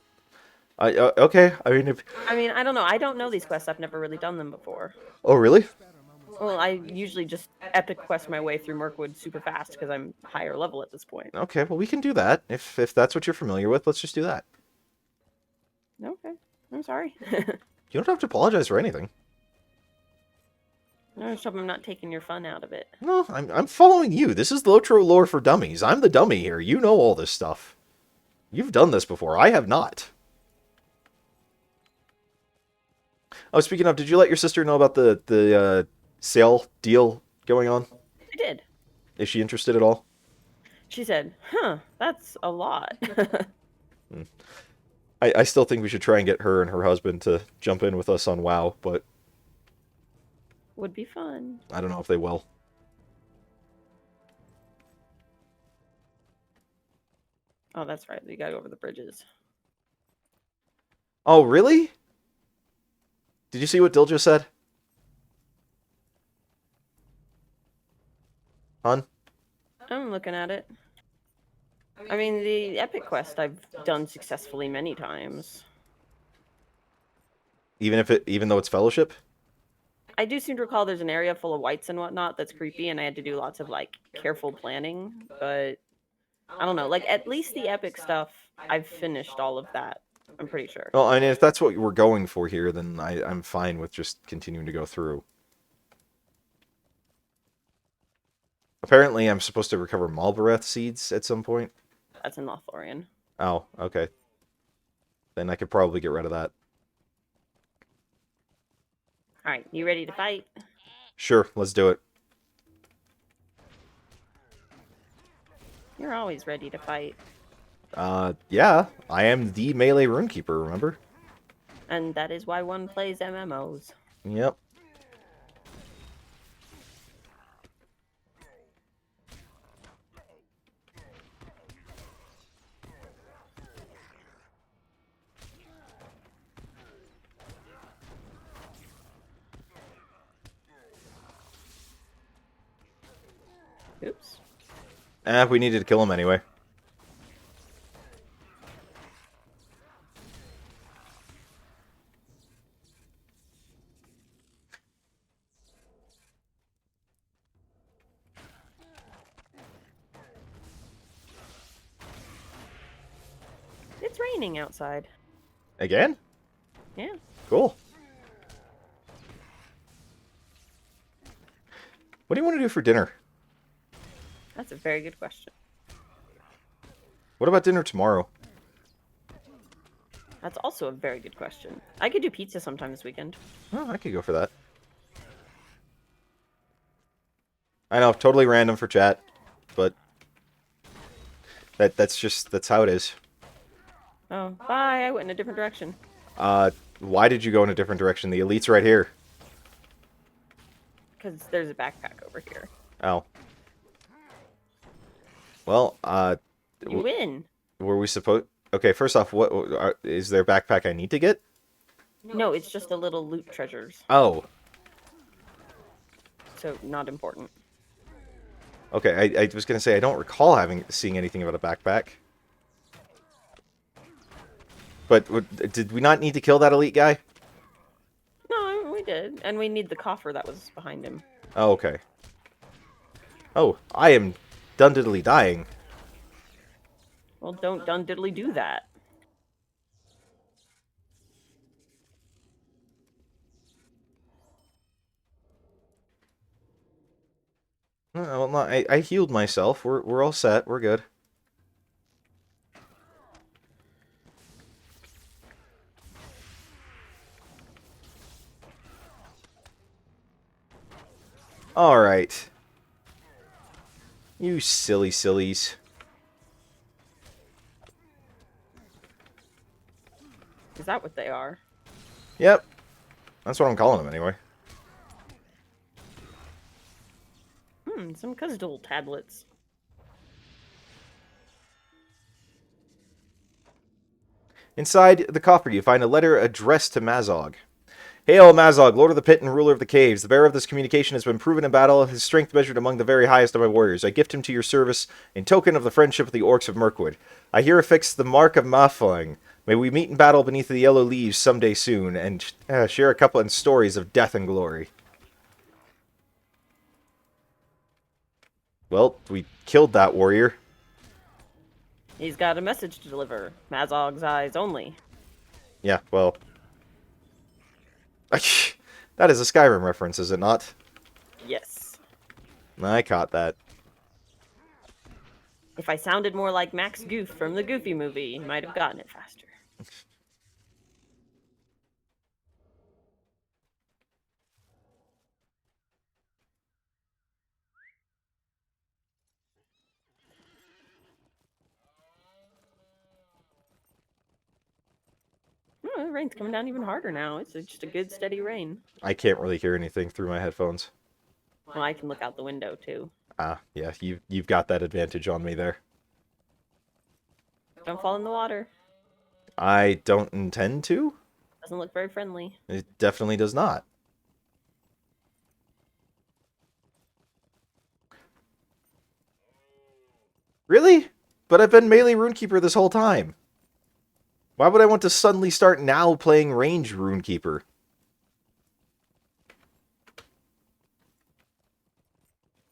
okay. I mean, if... I mean, I don't know. I don't know these quests. I've never really done them before. Oh, really? Well, I usually just epic quest my way through Mirkwood super fast because I'm higher level at this point. Okay, well, we can do that. If that's what you're familiar with, let's just do that. Okay, I'm sorry. You don't have to apologize for anything. No, I'm not taking your fun out of it. No, I'm following you. This is LOTRO Lore for Dummies. I'm the dummy here. You know all this stuff. You've done this before. I have not. Oh, speaking of, did you let your sister know about the sale deal going on? I did. Is she interested at all? She said, huh, that's a lot. I still think we should try and get her and her husband to jump in with us on WoW, but... Would be fun. I don't know if they will. Oh, that's right. You gotta go over the bridges. Oh, really? Did you see what Dilja said? Hun? I'm looking at it. I mean, the epic quest I've done successfully many times. Even though it's fellowship? I do seem to recall there's an area full of whites and whatnot that's creepy, and I had to do lots of, like, careful planning, but I don't know. Like, at least the epic stuff, I've finished all of that. I'm pretty sure. Well, I mean, if that's what we're going for here, then I'm fine with just continuing to go through. Apparently, I'm supposed to recover Malboreth seeds at some point. That's in Lothlorien. Oh, okay. Then I could probably get rid of that. Alright, you ready to fight? Sure, let's do it. You're always ready to fight. Yeah. I am the melee runekeeper, remember? And that is why one plays MMOs. Yep. Oops. We needed to kill him anyway. It's raining outside. Again? Yeah. Cool. What do you want to do for dinner? That's a very good question. What about dinner tomorrow? That's also a very good question. I could do pizza sometime this weekend. Oh, I could go for that. I know, totally random for chat, but that's how it is. Oh, bye. I went in a different direction. Why did you go in a different direction? The elite's right here. Because there's a backpack over here. Oh. Well, You win. were we supposed... Okay, first off, what is there a backpack I need to get? No, it's just a little loot treasures. Oh. So, not important. Okay, I was gonna say, I don't recall seeing anything about a backpack. But did we not need to kill that elite guy? No, we did. And we need the coffer that was behind him. Oh, okay. Oh, I am dun-diddly dying. Well, don't dun diddly do that. Well, no, I healed myself. We're all set. We're good. Alright. You silly sillies. Is that what they are? Yep. That's what I'm calling them anyway. Some Cuzdle tablets. Inside the coffer, you find a letter addressed to Mazog. Hail, Mazog, Lord of the Pit and ruler of the caves. The bearer of this communication has been proven in battle, his strength measured among the very highest of my warriors. I gift him to your service in token of the friendship of the orcs of Mirkwood. I here affix the mark of Maflang. May we meet in battle beneath the yellow leaves someday soon, and share a couple of stories of death and glory. Well, we killed that warrior. He's got a message to deliver. Mazog's eyes only. Yeah, well... that is a Skyrim reference, is it not? Yes. I caught that. If I sounded more like Max Goof from the Goofy movie, you might have gotten it faster. Oh, the rain's coming down even harder now. It's just a good steady rain. I can't really hear anything through my headphones. Well, I can look out the window too. Ah, yeah, you've got that advantage on me there. Don't fall in the water. I don't intend to? Doesn't look very friendly. It definitely does not. Really? But I've been melee runekeeper this whole time. Why would I want to suddenly start now playing range runekeeper?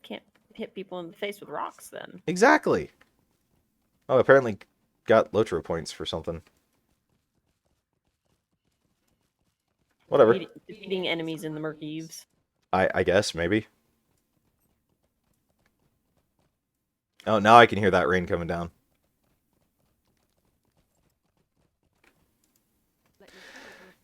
Can't hit people in the face with rocks then. Exactly. Oh, apparently got LOTRO points for something. Whatever. Defeating enemies in the Murkeeves. I guess, maybe. Oh, now I can hear that rain coming down.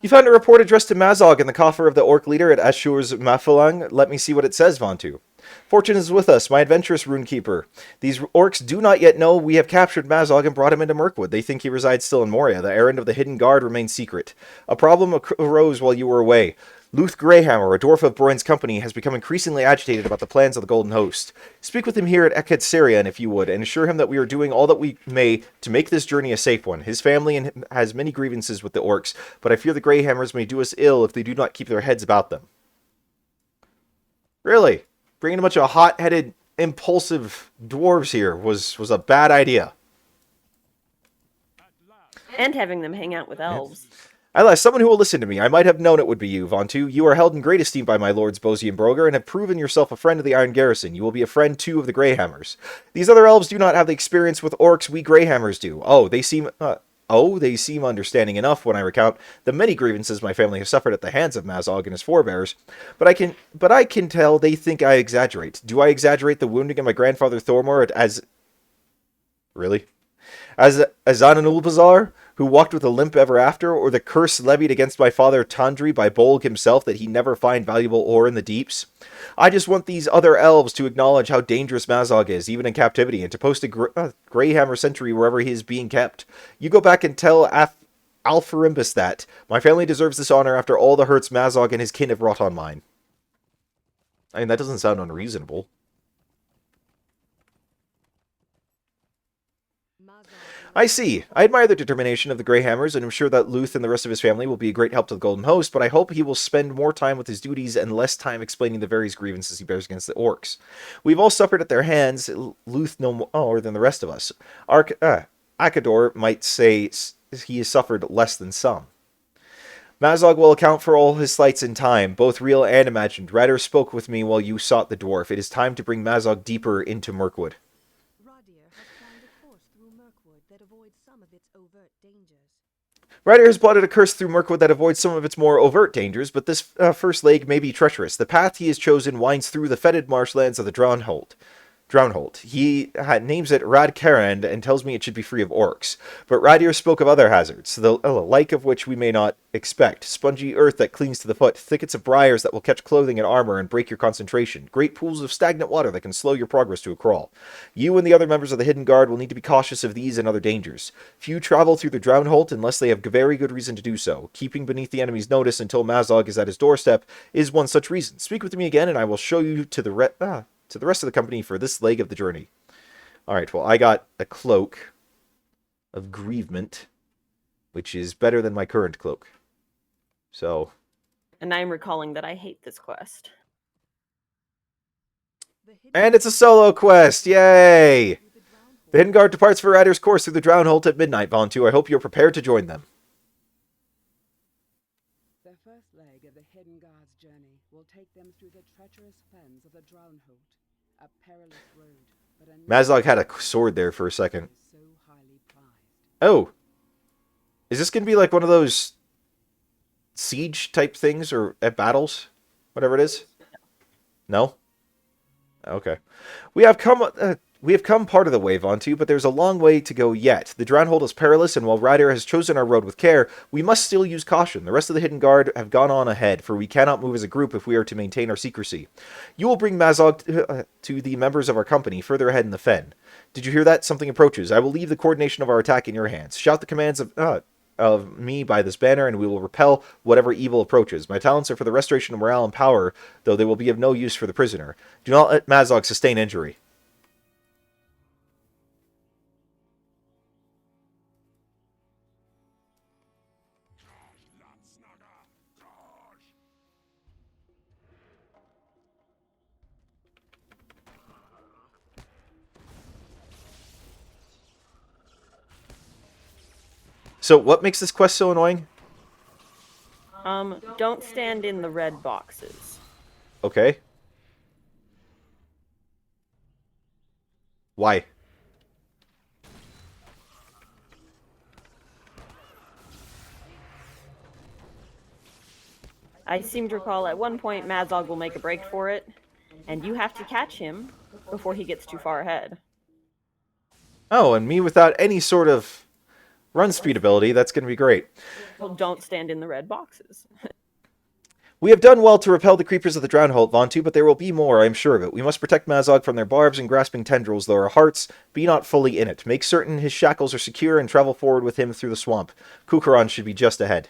You found a report addressed to Mazog in the coffer of the orc leader at Ashur's Mafalang. Let me see what it says, Vontu. Fortune is with us, my adventurous runekeeper. These orcs do not yet know we have captured Mazog and brought him into Mirkwood. They think he resides still in Moria. The errand of the hidden guard remains secret. A problem arose while you were away. Luth Greyhammer, a dwarf of Broin's company, has become increasingly agitated about the plans of the Golden Host. Speak with him here at Ekhet Sirian, if you would, and assure him that we are doing all that we may to make this journey a safe one. His family has many grievances with the orcs, but I fear the Greyhammers may do us ill if they do not keep their heads about them. Really? Bringing a bunch of hot-headed, impulsive dwarves here was a bad idea. And having them hang out with elves. Alas, someone who will listen to me. I might have known it would be you, Vontu. You are held in great esteem by my lords Bosie and Broger, and have proven yourself a friend of the Iron Garrison. You will be a friend, too, of the Greyhammers. These other elves do not have the experience with orcs we Greyhammers do. They seem understanding enough when I recount the many grievances my family has suffered at the hands of Mazog and his forebears. But I can tell they think I exaggerate. Do I exaggerate the wounding of my grandfather Thormor as... Really? As Azanulbazar, who walked with a limp ever after, or the curse levied against my father Tandri by Bolg himself that he never find valuable ore in the deeps? I just want these other elves to acknowledge how dangerous Mazog is, even in captivity, and to post a Greyhammer sentry wherever he is being kept. You go back and tell Alpharimbus that. My family deserves this honor after all the hurts Mazog and his kin have wrought on mine. I mean, that doesn't sound unreasonable. I see. I admire the determination of the Greyhammers, and am sure that Luth and the rest of his family will be a great help to the Golden Host, but I hope he will spend more time with his duties and less time explaining the various grievances he bears against the orcs. We've all suffered at their hands, Luth no more than the rest of us. Akador might say he has suffered less than some. Mazog will account for all his slights in time, both real and imagined. Radar spoke with me while you sought the dwarf. It is time to bring Mazog deeper into Mirkwood. Ryder has plotted a curse through Mirkwood that avoids some of its more overt dangers, but this first leg may be treacherous. The path he has chosen winds through the fetid marshlands of the Drawnhold. Drownholt. He names it Radkarand and tells me it should be free of orcs. But Radir spoke of other hazards, the like of which we may not expect. Spongy earth that clings to the foot, thickets of briars that will catch clothing and armor and break your concentration, great pools of stagnant water that can slow your progress to a crawl. You and the other members of the Hidden Guard will need to be cautious of these and other dangers. Few travel through the Drownholt unless they have very good reason to do so. Keeping beneath the enemy's notice until Mazog is at his doorstep is one such reason. Speak with me again and I will show you to the rest of the company for this leg of the journey. Alright, well, I got a cloak of grievement, which is better than my current cloak. So... And I'm recalling that I hate this quest. And it's a solo quest! Yay! The Hidden Guard departs for Radir's course through the Drownholt at midnight, Vontu. I hope you're prepared to join them. The first leg of the Hidden Guard's journey will take them through the treacherous fens of the Drownholt, a perilous road, but a Mazog had a sword there for a second. so highly prized. Oh! Is this going to be like one of those siege type things or at battles? Whatever it is? No? Okay. We have come part of the way, Vontu, but there's a long way to go yet. The Drownholt is perilous, and while Radir has chosen our road with care, we must still use caution. The rest of the Hidden Guard have gone on ahead, for we cannot move as a group if we are to maintain our secrecy. You will bring Mazog to the members of our company further ahead in the fen. Did you hear that? Something approaches. I will leave the coordination of our attack in your hands. Shout the commands of me by this banner, and we will repel whatever evil approaches. My talents are for the restoration of morale and power, though they will be of no use for the prisoner. Do not let Mazog sustain injury. So, what makes this quest so annoying? Don't stand in the red boxes. Okay. Why? I seem to recall at one point Mazog will make a break for it, and you have to catch him before he gets too far ahead. Oh, and me without any sort of run speed ability, that's going to be great. Well, don't stand in the red boxes. We have done well to repel the creepers of the Drownholt, Vontu, but there will be more, I am sure of it. We must protect Mazog from their barbs and grasping tendrils, though our hearts be not fully in it. Make certain his shackles are secure and travel forward with him through the swamp. Kukaran should be just ahead.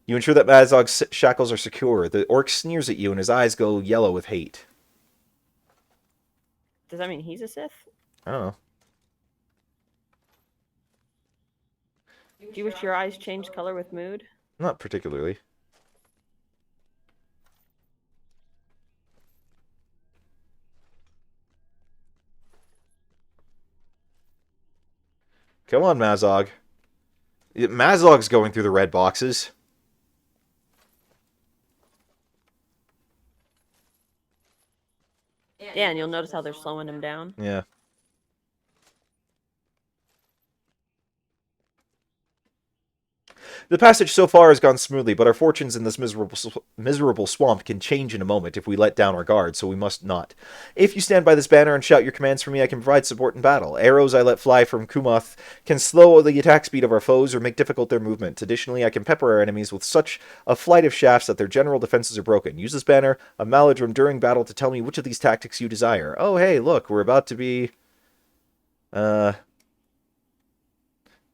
You ensure that Mazog's shackles are secure. The orc sneers at you and his eyes go yellow with hate. Does that mean he's a Sith? I don't know. Do you wish your eyes changed color with mood? Not particularly. Come on, Mazog. Mazog's going through the red boxes. Yeah, and you'll notice how they're slowing him down. Yeah. The passage so far has gone smoothly, but our fortunes in this miserable swamp can change in a moment if we let down our guard, so we must not. If you stand by this banner and shout your commands for me, I can provide support in battle. Arrows I let fly from Kumoth can slow the attack speed of our foes or make difficult their movement. Additionally, I can pepper our enemies with such a flight of shafts that their general defenses are broken. Use this banner, a maladrim, during battle to tell me which of these tactics you desire. Oh, hey, look, we're about to be... we're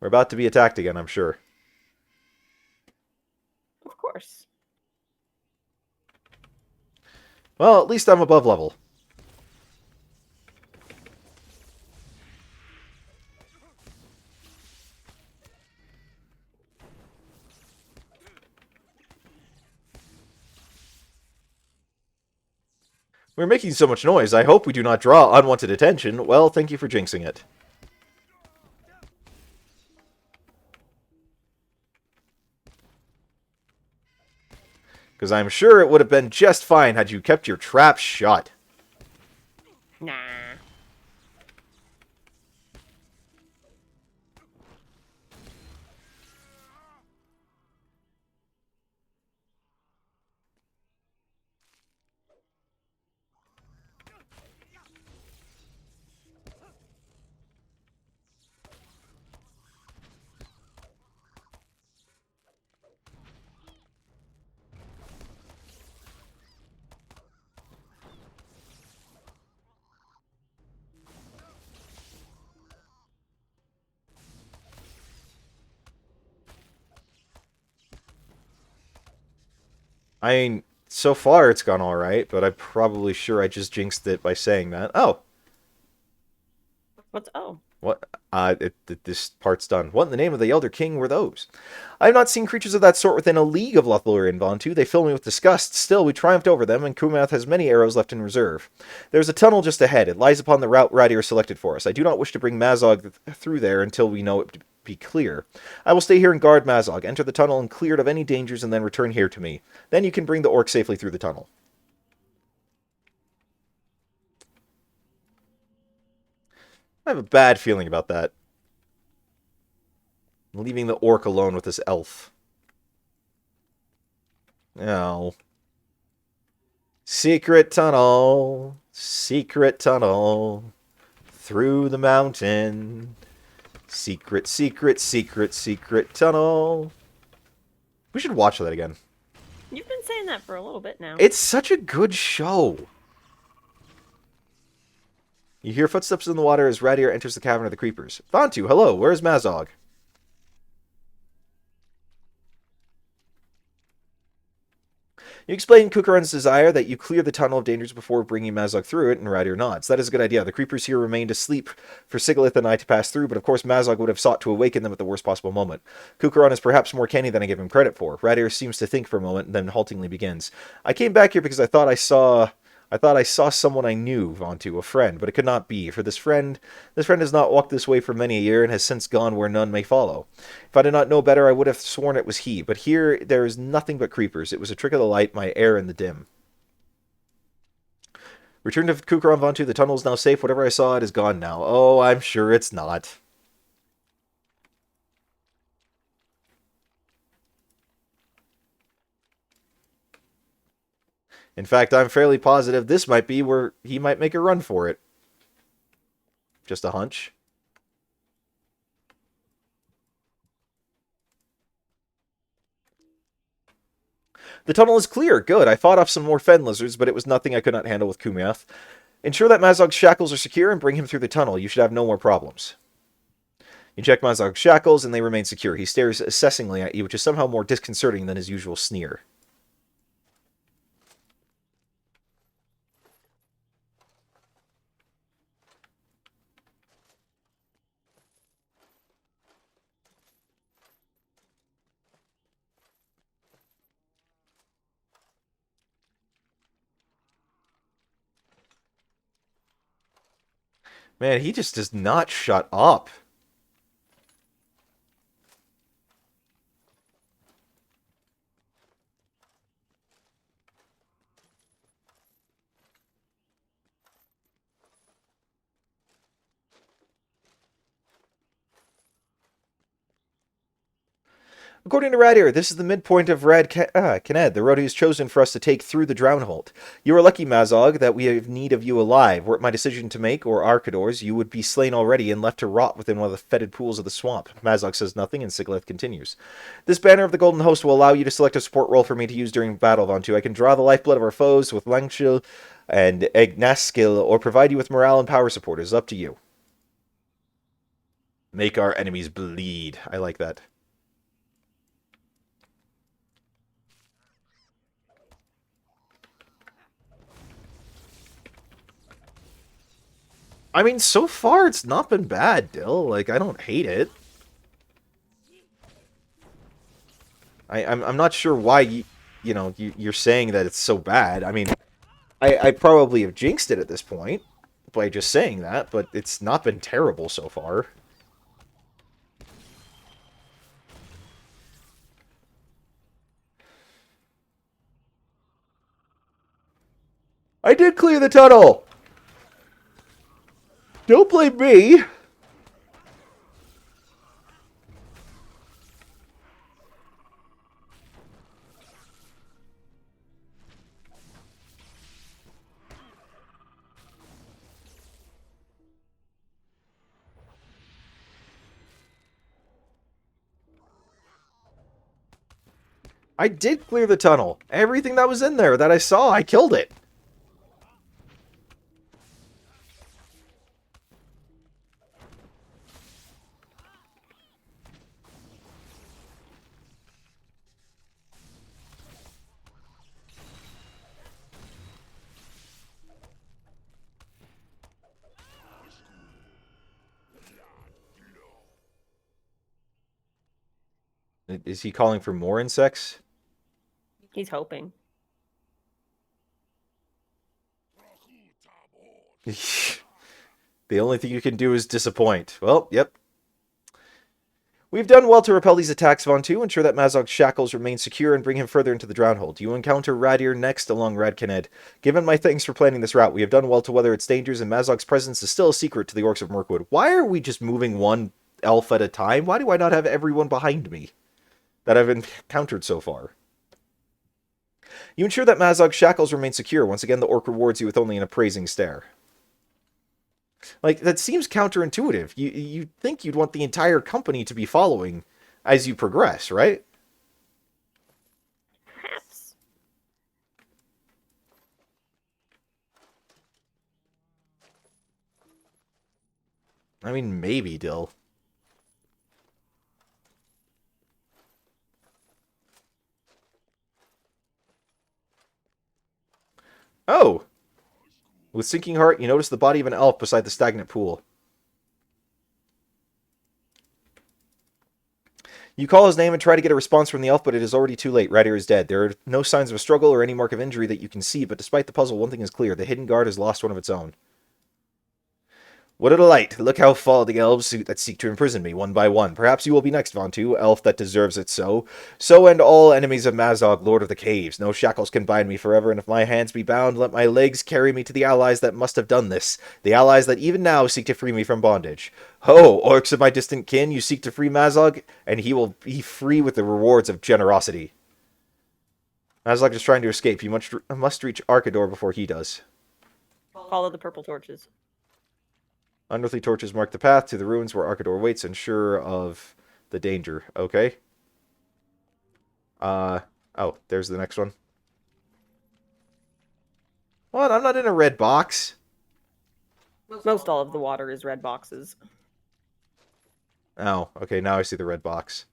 about to be attacked again, I'm sure. Of course. Well, at least I'm above level. We're making so much noise. I hope we do not draw unwanted attention. Well, thank you for jinxing it. Because I'm sure it would have been just fine had you kept your trap shut. Nah. I mean, so far it's gone alright, but I'm probably sure I just jinxed it by saying that. Oh, What's oh? what? This part's done. What in the name of the Elder King were those? I have not seen creatures of that sort within a league of Lothlorien Vontu. They fill me with disgust. Still, we triumphed over them, and Kumath has many arrows left in reserve. There is a tunnel just ahead. It lies upon the route Radir selected for us. I do not wish to bring Mazog through there until we know it to be clear. I will stay here and guard Mazog. Enter the tunnel and clear it of any dangers, and then return here to me. Then you can bring the orc safely through the tunnel. I have a bad feeling about that. I'm leaving the orc alone with this elf. No. Secret tunnel. Secret tunnel. Through the mountain. Secret, secret, secret, secret tunnel. We should watch that again. You've been saying that for a little bit now. It's such a good show. You hear footsteps in the water as Radir enters the cavern of the creepers. Vontu, hello, where's Mazog? You explain Kukaran's desire that you clear the tunnel of dangers before bringing Mazog through it, and Radir nods. That is a good idea. The creepers here remained asleep for Sigilith and I to pass through, but of course Mazog would have sought to awaken them at the worst possible moment. Kukaran is perhaps more canny than I give him credit for. Radir seems to think for a moment, and then haltingly begins. I came back here because I thought I saw someone I knew, Vontu, a friend, but it could not be, for this friend has not walked this way for many a year, and has since gone where none may follow. If I did not know better, I would have sworn it was he, but here there is nothing but creepers. It was a trick of the light, my air in the dim. Return to Kukaran, Vontu, the tunnel is now safe. Whatever I saw, it is gone now. Oh, I'm sure it's not. In fact, I'm fairly positive this might be where he might make a run for it. Just a hunch. The tunnel is clear. Good. I fought off some more fen lizards, but it was nothing I could not handle with Kumiath. Ensure that Mazog's shackles are secure and bring him through the tunnel. You should have no more problems. You check Mazog's shackles, and they remain secure. He stares assessingly at you, which is somehow more disconcerting than his usual sneer. Man, he just does not shut up. According to Radir, this is the midpoint of Kaned, the road he has chosen for us to take through the Drownhold. You are lucky, Mazog, that we have need of you alive. Were it my decision to make, or Arkador's, you would be slain already and left to rot within one of the fetid pools of the swamp. Mazog says nothing, and Sigilith continues. This banner of the Golden Host will allow you to select a support role for me to use during battle, Vontu. I can draw the lifeblood of our foes with Langshil and Egnaskil, or provide you with morale and power support. It is up to you. Make our enemies bleed. I like that. I mean, so far it's not been bad, Dill. Like, I don't hate it. I'm not sure why you're saying that it's so bad. I mean, I probably have jinxed it at this point by just saying that, but it's not been terrible so far. I did clear the tunnel! Don't blame me! I did clear the tunnel. Everything that was in there that I saw, I killed it. Is he calling for more insects? He's hoping. The only thing you can do is disappoint. Well, yep. We've done well to repel these attacks, Vontu, ensure that Mazog's shackles remain secure, and bring him further into the Drownhold. You encounter Radir next along Radkined. Given my thanks for planning this route, we have done well to weather its dangers, and Mazog's presence is still a secret to the Orcs of Mirkwood. Why are we just moving one elf at a time? Why do I not have everyone behind me that I've encountered so far? You ensure that Mazog's shackles remain secure. Once again, the Orc rewards you with only an appraising stare. Like, that seems counterintuitive. You'd think you'd want the entire company to be following as you progress, right? Perhaps. I mean, maybe, Dill. Oh! With sinking heart, you notice the body of an elf beside the stagnant pool. You call his name and try to get a response from the elf, but it is already too late. Radir is dead. There are no signs of a struggle or any mark of injury that you can see, but despite the puzzle, one thing is clear. The hidden guard has lost one of its own. What a delight! Look how fall the elves that seek to imprison me, one by one. Perhaps you will be next, Vontu, elf that deserves it so. So end all enemies of Mazog, Lord of the Caves. No shackles can bind me forever, and if my hands be bound, let my legs carry me to the allies that must have done this. The allies that even now seek to free me from bondage. Ho, orcs of my distant kin, you seek to free Mazog, and he will be free with the rewards of generosity. Mazog is trying to escape. You must reach Arkador before he does. Follow the purple torches. Unearthly torches mark the path to the ruins where Arkador waits, unsure of the danger. Okay. Oh, there's the next one. What? I'm not in a red box. Most all of the water is red boxes. Oh, okay, now I see the red box.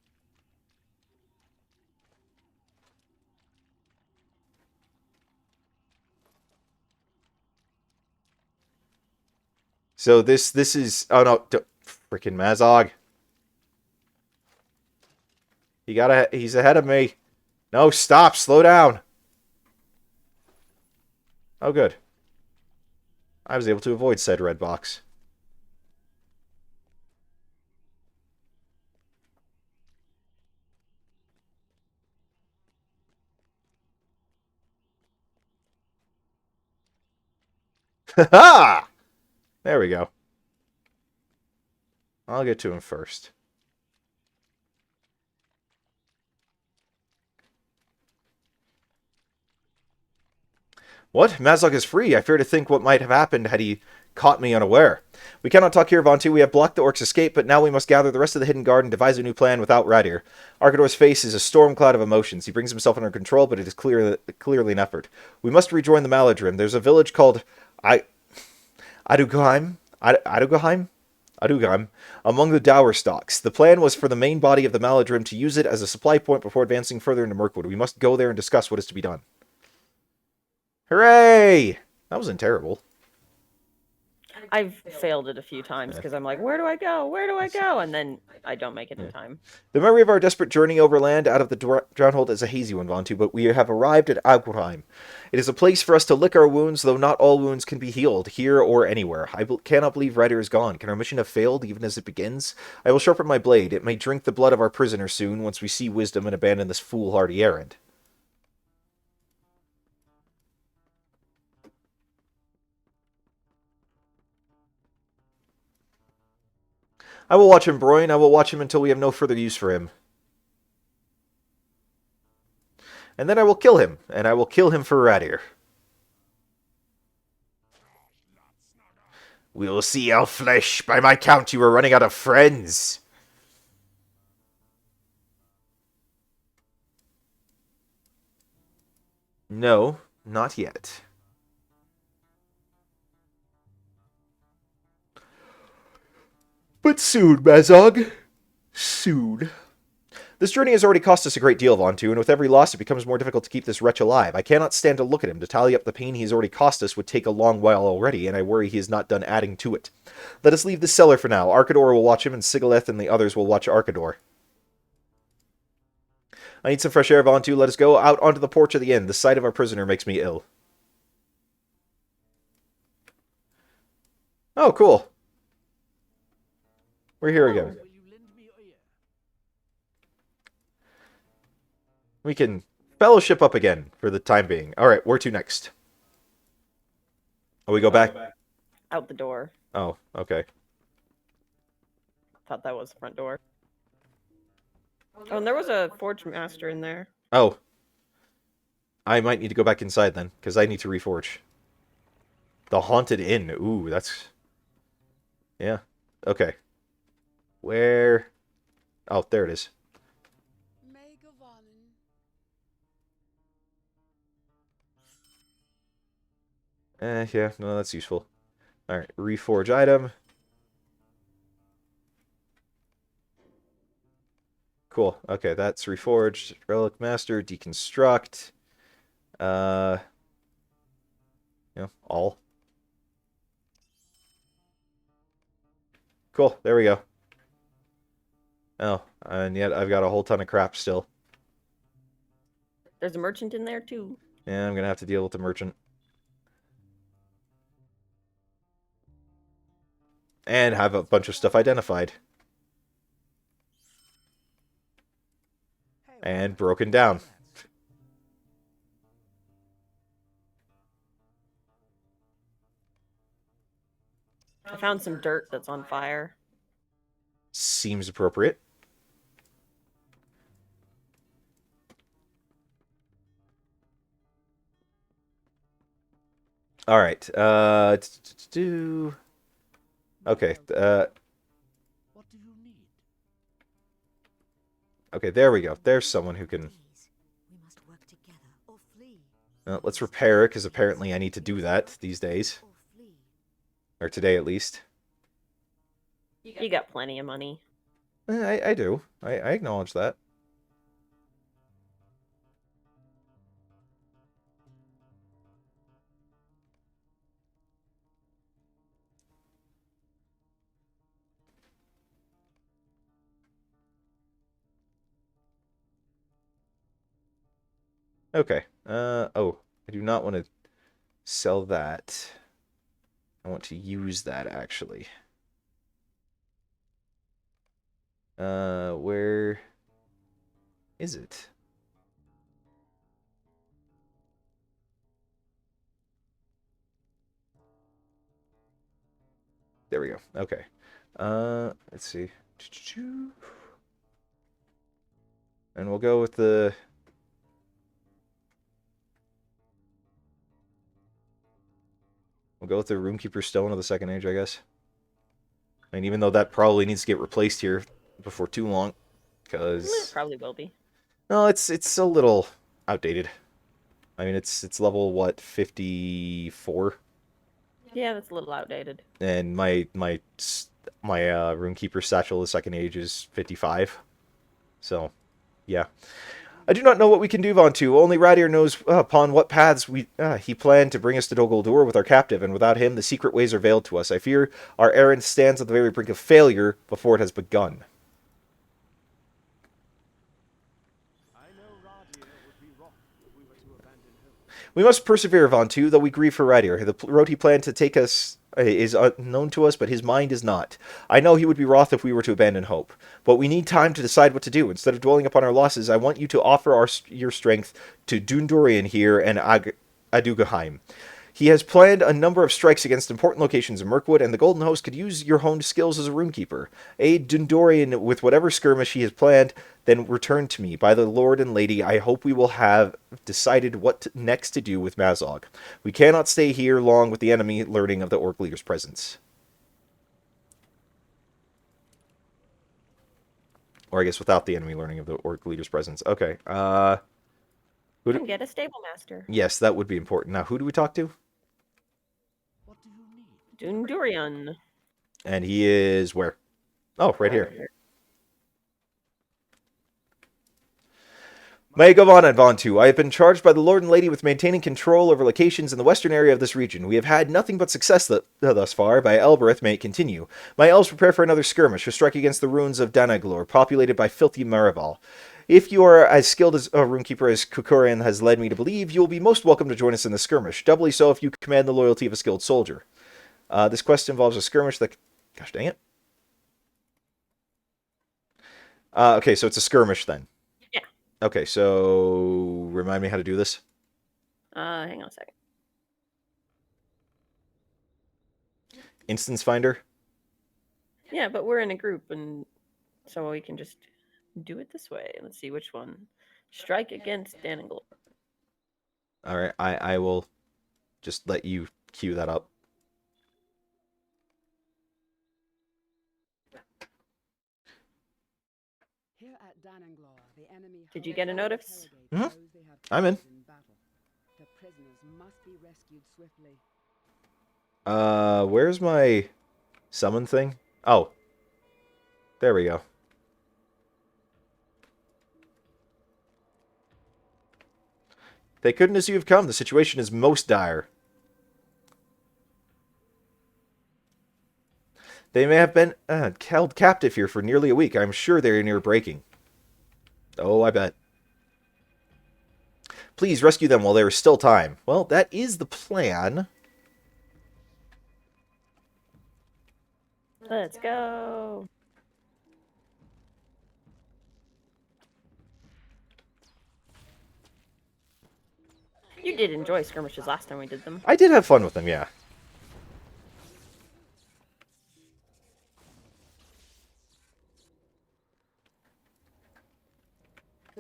So this is... Oh, no. Freaking Mazog. He's ahead of me. No, stop. Slow down. Oh, good. I was able to avoid said red box. Ha! There we go. I'll get to him first. What? Mazog is free. I fear to think what might have happened had he caught me unaware. We cannot talk here, Vontu. We have blocked the orc's escape, but now we must gather the rest of the hidden guard and devise a new plan without Radir. Arkador's face is a storm cloud of emotions. He brings himself under control, but it is clearly an effort. We must rejoin the Maladrim. There's a village called Adugheim, among the dower stocks. The plan was for the main body of the Maladrim to use it as a supply point before advancing further into Mirkwood. We must go there and discuss what is to be done. Hooray! That wasn't terrible. I've failed it a few times because I'm like, where do I go? Where do I go? And then I don't make it in time. The memory of our desperate journey overland out of the Drownhold is a hazy one, Vontu, but we have arrived at Agurheim. It is a place for us to lick our wounds, though not all wounds can be healed, here or anywhere. I cannot believe Radir is gone. Can our mission have failed, even as it begins? I will sharpen my blade. It may drink the blood of our prisoner soon, once we see wisdom and abandon this foolhardy errand. I will watch him, Broin. I will watch him until we have no further use for him. And then I will kill him, and I will kill him for Radir. We will see, elf flesh. By my count, you are running out of friends. No, not yet. But soon, Mazog. Soon. This journey has already cost us a great deal, Vontu, and with every loss it becomes more difficult to keep this wretch alive. I cannot stand to look at him. To tally up the pain he has already cost us would take a long while already, and I worry he has not done adding to it. Let us leave the cellar for now. Arkador will watch him, and Sigileth and the others will watch Arkador. I need some fresh air, Von 2. Let us go out onto the porch of the inn. The sight of our prisoner makes me ill. Oh, cool. We're here again. Will you lend me your ear? We can fellowship up again for the time being. Alright, where to next? Oh, we go back? Out the door. Oh, okay. Thought that was the front door. Oh, and there was a forge master in there. Oh. I might need to go back inside then, because I need to reforge. The Haunted Inn. Ooh, that's... Yeah. Okay. Where... Oh, there it is. Yeah, no, that's useful. Alright, reforge item. Cool. Okay, that's reforged. Relic Master, deconstruct. All. Cool, there we go. Oh, and yet I've got a whole ton of crap still. There's a merchant in there too. Yeah, I'm gonna have to deal with the merchant. And have a bunch of stuff identified. And broken down. I found some dirt that's on fire. Seems appropriate. Alright, okay, What do you need? okay, there we go. There's someone who can... We must work together or flee. let's repair it, because apparently I need to do that these days. Or flee. Or today, at least. You got plenty of money. I do. I acknowledge that. Okay. Oh, I do not want to sell that. I want to use that, actually. Where is it? There we go. Okay. Let's see. And we'll go with the... We'll go with the Roomkeeper Stone of the Second Age, I guess. I mean, even though that probably needs to get replaced here before too long, because... It probably will be. No, it's a little outdated. I mean, it's level, what, 54? Yeah, that's a little outdated. And my Runekeeper Satchel of the Second Age is 55. So, yeah. I do not know what we can do, Von 2. Only Radir knows upon what paths he planned to bring us to Dol Guldur with our captive, and without him, the secret ways are veiled to us. I fear our errand stands at the very brink of failure before it has begun. I know Radir would be wroth if we were to abandon him. We must persevere, Von 2, though we grieve for Radir. The road he planned to take us is unknown to us, but his mind is not. I know he would be wroth if we were to abandon hope. But we need time to decide what to do. Instead of dwelling upon our losses, I want you to offer your strength to Dundorian here and Adugaheim. He has planned a number of strikes against important locations in Mirkwood, and the Golden Host could use your honed skills as a runekeeper. Aid Dundorian with whatever skirmish he has planned, then return to me. By the Lord and Lady, I hope we will have decided what next to do with Mazog. We cannot stay here long with the enemy learning of the Orc Leader's presence. Or I guess without the enemy learning of the Orc Leader's presence. Okay, You can get a stable master. yes, that would be important. Now, who do we talk to? What do you need? Dundurian. And he is where? Oh, right here. May I go on, Von 2. I have been charged by the Lord and Lady with maintaining control over locations in the western area of this region. We have had nothing but success thus far. By Elbereth, may it continue. My elves prepare for another skirmish, a strike against the ruins of Danaglor, populated by filthy Marival. If you are as skilled as a runekeeper as Kukurian has led me to believe, you will be most welcome to join us in the skirmish. Doubly so if you command the loyalty of a skilled soldier. This quest involves a skirmish that... Gosh dang it. Okay, so it's a skirmish then. Yeah. Okay, so remind me how to do this. Hang on a second. Instance finder. Yeah, but we're in a group, and so we can just do it this way. Let's see which one. Strike against Danangle. All right, I will just let you cue that up. Here at Dananglor, the enemy Did you get a notice? Mhm. I'm in. The prisoners must be rescued swiftly. Where's my summon thing? Oh. There we go. Thank goodness you have come. The situation is most dire. They may have been held captive here for nearly a week. I'm sure they are near breaking. Oh, I bet. Please rescue them while there is still time. Well, that is the plan. Let's go. You did enjoy skirmishes last time we did them. I did have fun with them, yeah.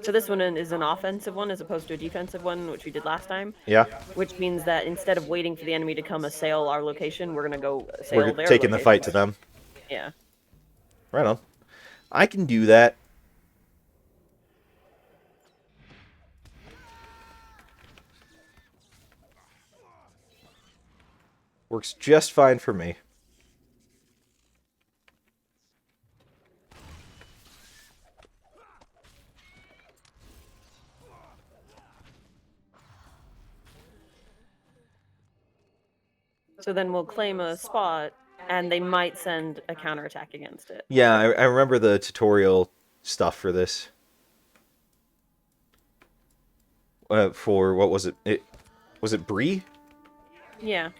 So this one is an offensive one as opposed to a defensive one, which we did last time. Yeah. Which means that instead of waiting for the enemy to come assail our location, we're gonna go assail We're their taking the location. fight to them. Yeah. Right on. I can do that. Works just fine for me. So then we'll claim a spot, and they might send a counterattack against it. Yeah, I remember the tutorial stuff for this. For, what was it? Was it Bree? Yeah.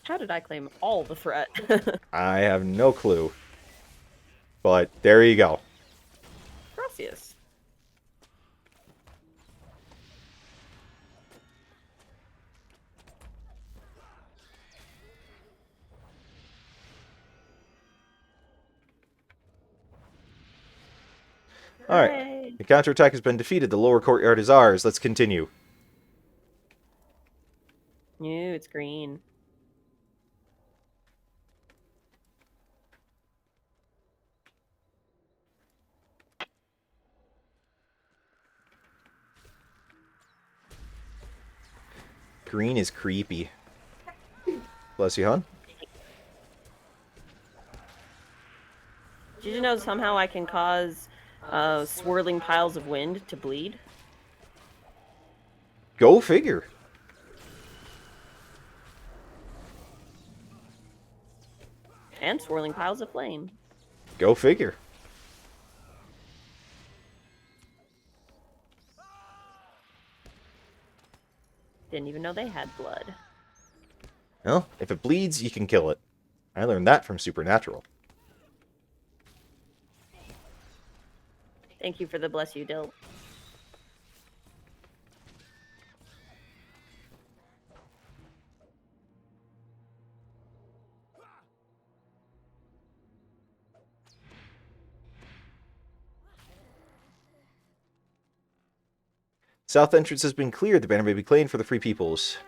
How did I claim all the threat? I have no clue. But there you go. Gracias. Alright. Hooray. The counterattack has been defeated. The lower courtyard is ours. Let's continue. Ew, it's green. Green is creepy. Bless you, hon. Did you know somehow I can cause swirling piles of wind to bleed? Go figure. And swirling piles of flame. Go figure. Didn't even know they had blood. Well, if it bleeds, you can kill it. I learned that from Supernatural. Thank you for the bless you, Dill. South entrance has been cleared. The banner may be claimed for the Free Peoples.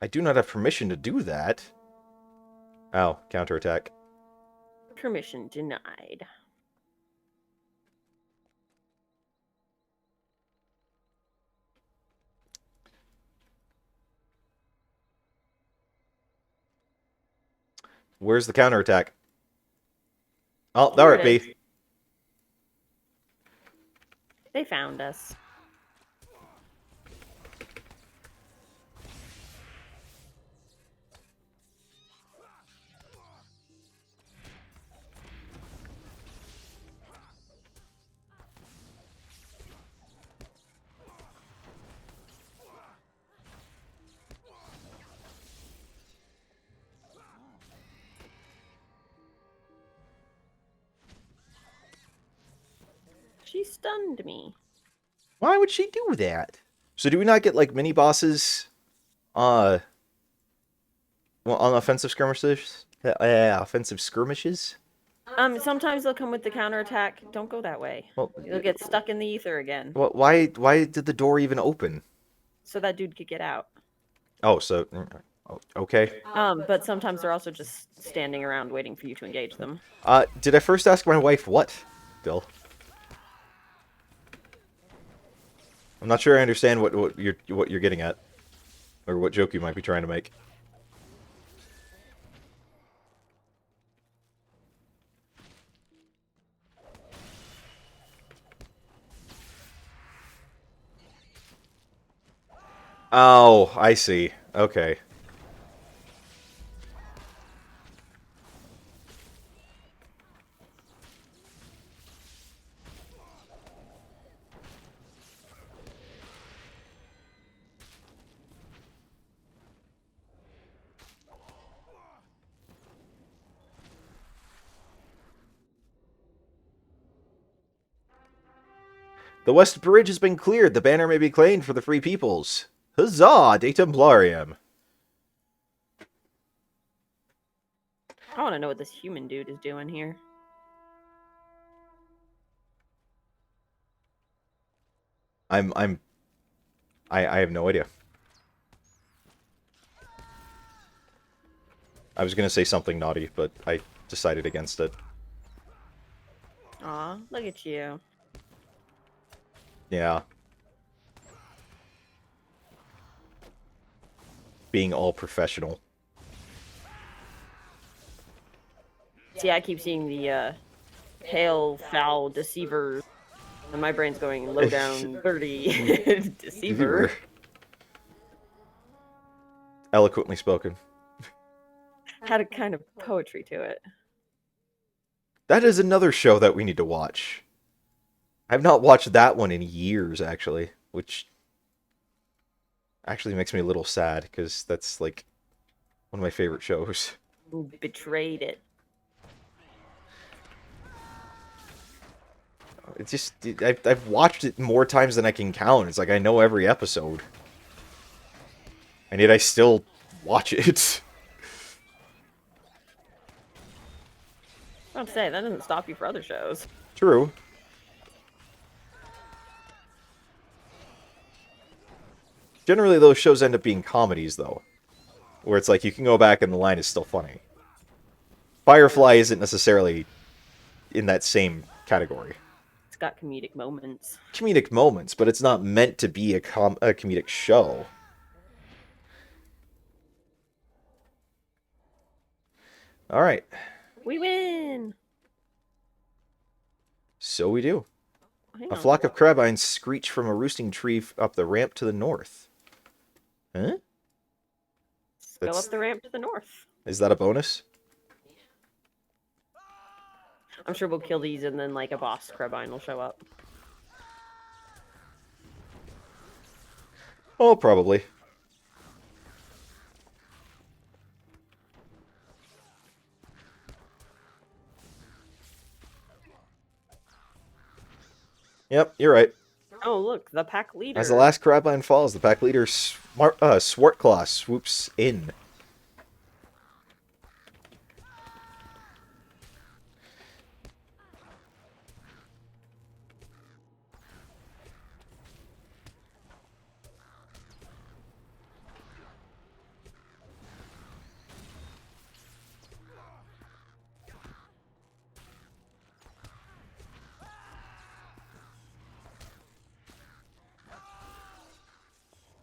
I do not have permission to do that. Ow, counterattack. Permission denied. Where's the counterattack? Oh, all There right, it is. B. They found us. She stunned me. Why would she do that? So do we not get like mini bosses well, on offensive skirmishes? Offensive skirmishes? Sometimes they'll come with the counterattack. Don't go that way. Well, You'll get stuck in the ether again. why did the door even open? So that dude could get out. Oh, so okay. But sometimes they're also just standing around waiting for you to engage them. Did I first ask my wife what, Bill? I'm not sure I understand what you're getting at, or what joke you might be trying to make. Oh, I see. Okay. The West Bridge has been cleared. The banner may be claimed for the Free Peoples. Huzzah, De Templarium. I want to know what this human dude is doing here. I have no idea. I was gonna say something naughty, but I decided against it. Aw, look at you. Yeah. Being all professional. See, I keep seeing the pale, foul deceiver, and my brain's going low down, dirty deceiver. Eloquently spoken. Had a kind of poetry to it. That is another show that we need to watch. I've not watched that one in years, actually, which actually makes me a little sad, because that's, like, one of my favorite shows. Who betrayed it. It's just, I've watched it more times than I can count. It's like I know every episode. And yet I still watch it. I was about to say, that doesn't stop you for other shows. True. Generally, those shows end up being comedies, though. Where it's like, you can go back and the line is still funny. Firefly isn't necessarily in that same category. It's got comedic moments. Comedic moments, but it's not meant to be a comedic show. Alright. We win! So we do. Hang A on. flock of crabines screech from a roosting tree up the ramp to the north. Huh? Go That's- up the ramp to the north. Is that a bonus? I'm sure we'll kill these and then, like, a boss crabine will show up. Oh, probably. Yep, you're right. Oh, look, the pack leader. As the last crabine falls, the pack leader Swartclaw swoops in.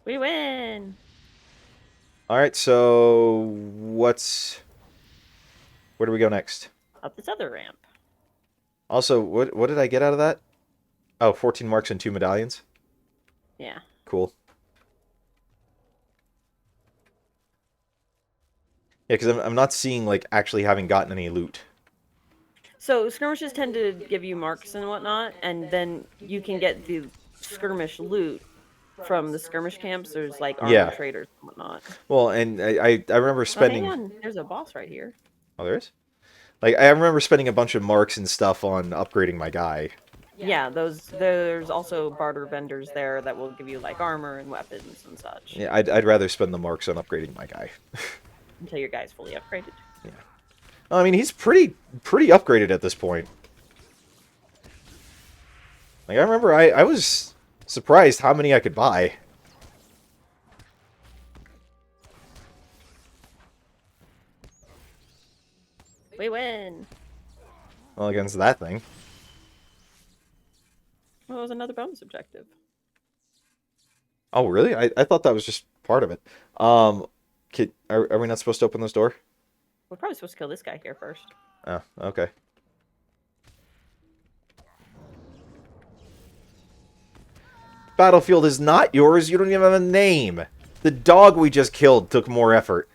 We win! Alright, so where do we go next? Up this other ramp. Also, what did I get out of that? Oh, 14 marks and 2 medallions. Yeah. Cool. Yeah, because I'm not seeing, like, actually having gotten any loot. So skirmishes tend to give you marks and whatnot, and then you can get the skirmish loot from the skirmish camps. There's like armor Yeah. traders and whatnot. Well, and I remember Oh, spending... hang on. There's a boss right here. Oh, there is? Like, I remember spending a bunch of marks and stuff on upgrading my guy. Yeah, there's also barter vendors there that will give you like armor and weapons and such. Yeah, I'd rather spend the marks on upgrading my guy. Until your guy's fully upgraded. Yeah. I mean, he's pretty upgraded at this point. Like, I remember I was surprised how many I could buy. We win! Well, against that thing. Well, it was another bonus objective. Oh, really? I thought that was just part of it. Are we not supposed to open this door? We're probably supposed to kill this guy here first. Oh, okay. Battlefield is not yours. You don't even have a name. The dog we just killed took more effort.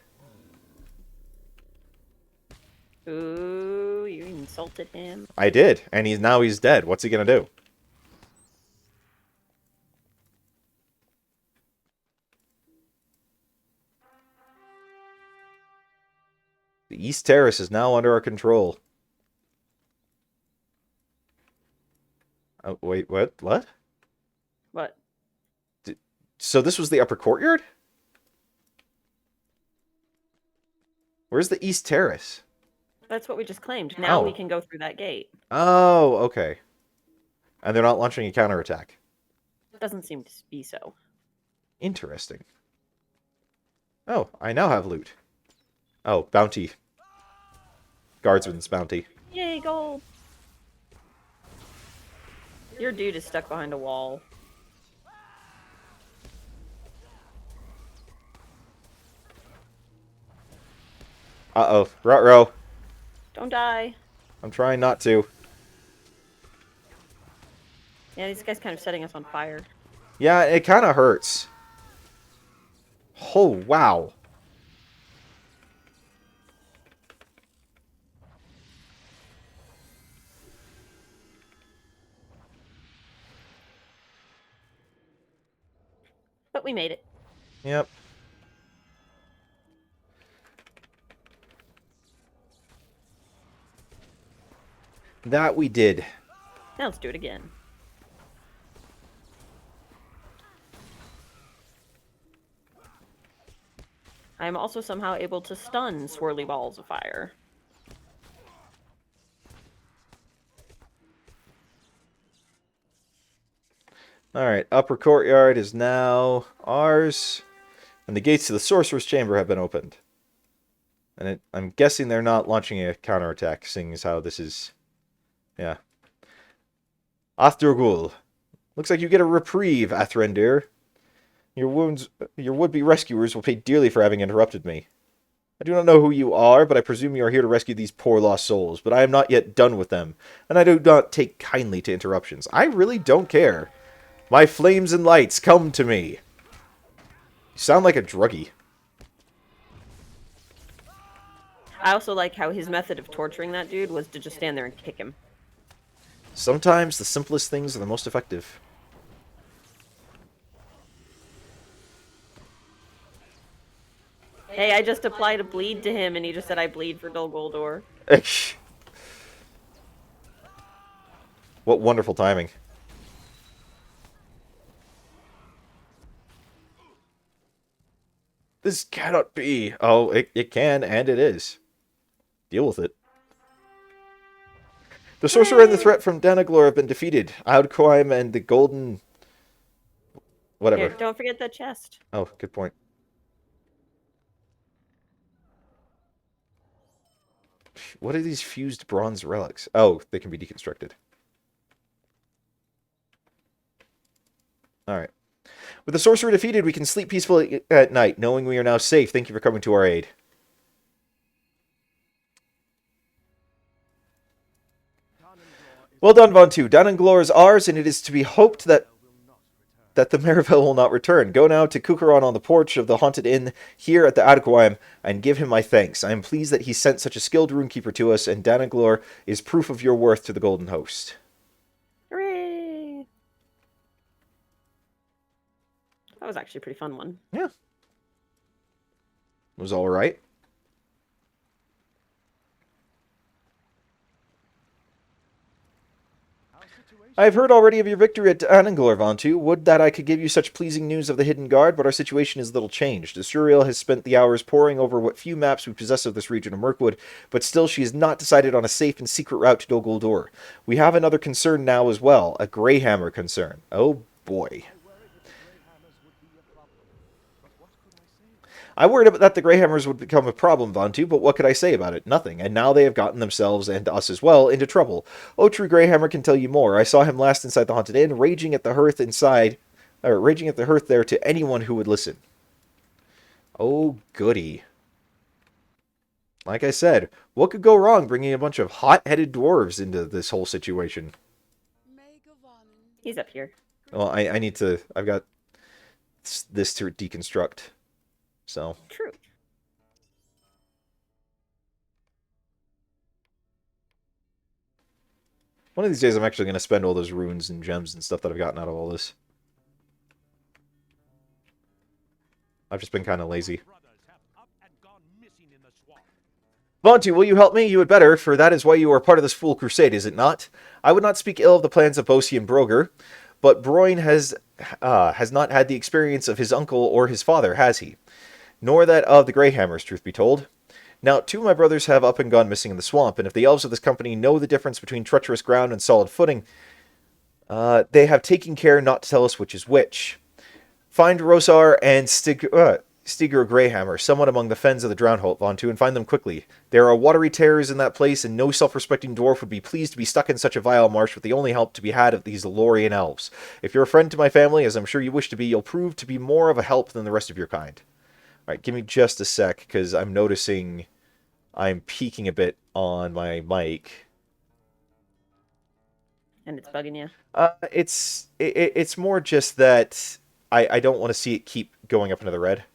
Ooh, you insulted him. I did, and now he's dead. What's he gonna do? The East Terrace is now under our control. Oh, wait, what? What? What? So this was the upper courtyard? Where's the East Terrace? That's what we just claimed. Now Oh. we can go through that gate. Oh, okay. And they're not launching a counterattack. Doesn't seem to be so. Interesting. Oh, I now have loot. Oh, bounty. Guardsman's bounty. Yay, gold! Your dude is stuck behind a wall. Uh-oh. Ruh-roh. Don't die. I'm trying not to. Yeah, this guy's kind of setting us on fire. Yeah, it kind of hurts. Oh, wow. But we made it. Yep. That we did. Now let's do it again. I am also somehow able to stun swirly balls of fire. Alright, upper courtyard is now ours. And the gates to the sorcerer's chamber have been opened. And I'm guessing they're not launching a counterattack, seeing as how this is... Yeah. Athrogul. Looks like you get a reprieve, Athrendir. Your would-be rescuers will pay dearly for having interrupted me. I do not know who you are, but I presume you are here to rescue these poor lost souls. But I am not yet done with them, and I do not take kindly to interruptions. I really don't care. My flames and lights, come to me. You sound like a druggie. I also like how his method of torturing that dude was to just stand there and kick him. Sometimes the simplest things are the most effective. Hey, I just applied a bleed to him, and he just said I bleed for Dol Guldur. What wonderful timing. This cannot be. Oh, it can, and it is. Deal with it. The sorcerer and the threat from Danaglor have been defeated. Audquime and the golden... Whatever. Here, don't forget that chest. Oh, good point. What are these fused bronze relics? Oh, they can be deconstructed. Alright. With the sorcerer defeated, we can sleep peacefully at night, knowing we are now safe. Thank you for coming to our aid. Well done, Von Tu. Dananglor is ours, and it is to be hoped that the Marivelle will not return. Go now to Kukaron on the porch of the Haunted Inn here at the Adquime and give him my thanks. I am pleased that he sent such a skilled runekeeper to us, and Dananglor is proof of your worth to the Golden Host. Hooray! That was actually a pretty fun one. Yeah. It was all right. I have heard already of your victory at Ananglor, Vantu. Would that I could give you such pleasing news of the Hidden Guard, but our situation is little changed. Asuriel has spent the hours poring over what few maps we possess of this region of Mirkwood, but still she has not decided on a safe and secret route to Dol Guldur. We have another concern now as well, a Greyhammer concern. Oh boy. I worried about that the Greyhammers would become a problem, Vantu, but what could I say about it? Nothing. And now they have gotten themselves, and us as well, into trouble. True Greyhammer can tell you more. I saw him last inside the Haunted Inn, raging at the hearth there to anyone who would listen. Oh, goody. Like I said, what could go wrong bringing a bunch of hot-headed dwarves into this whole situation? He's up here. Well, I need to... I've got this to deconstruct. So. True. One of these days I'm actually going to spend all those runes and gems and stuff that I've gotten out of all this. I've just been kind of lazy. Vontu, will you help me? You had better, for that is why you are part of this fool crusade, is it not? I would not speak ill of the plans of Bosi and Broger, but Broin has not had the experience of his uncle or his father, has he? Nor that of the Greyhammers, truth be told. Now, 2 of my brothers have up and gone missing in the swamp, and if the elves of this company know the difference between treacherous ground and solid footing, they have taken care not to tell us which is which. Find Rosar and Stiger Greyhammer, somewhat among the fens of the Drownholt, Vontu, and find them quickly. There are watery terrors in that place, and no self-respecting dwarf would be pleased to be stuck in such a vile marsh with the only help to be had of these Lorian elves. If you're a friend to my family, as I'm sure you wish to be, you'll prove to be more of a help than the rest of your kind. Alright, give me just a sec, because I'm noticing I'm peaking a bit on my mic. And it's bugging you? It's more just that I don't want to see it keep going up into the red.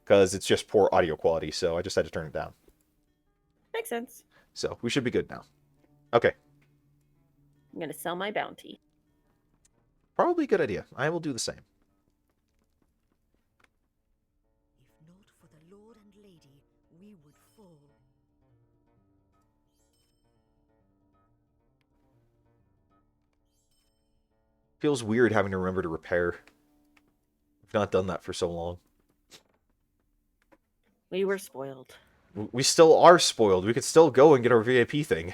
Because it's just poor audio quality, so I just had to turn it down. Makes sense. So, we should be good now. Okay. I'm going to sell my bounty. Probably a good idea. I will do the same. Feels weird having to remember to repair. I've not done that for so long. We were spoiled. We still are spoiled. We could still go and get our VIP thing.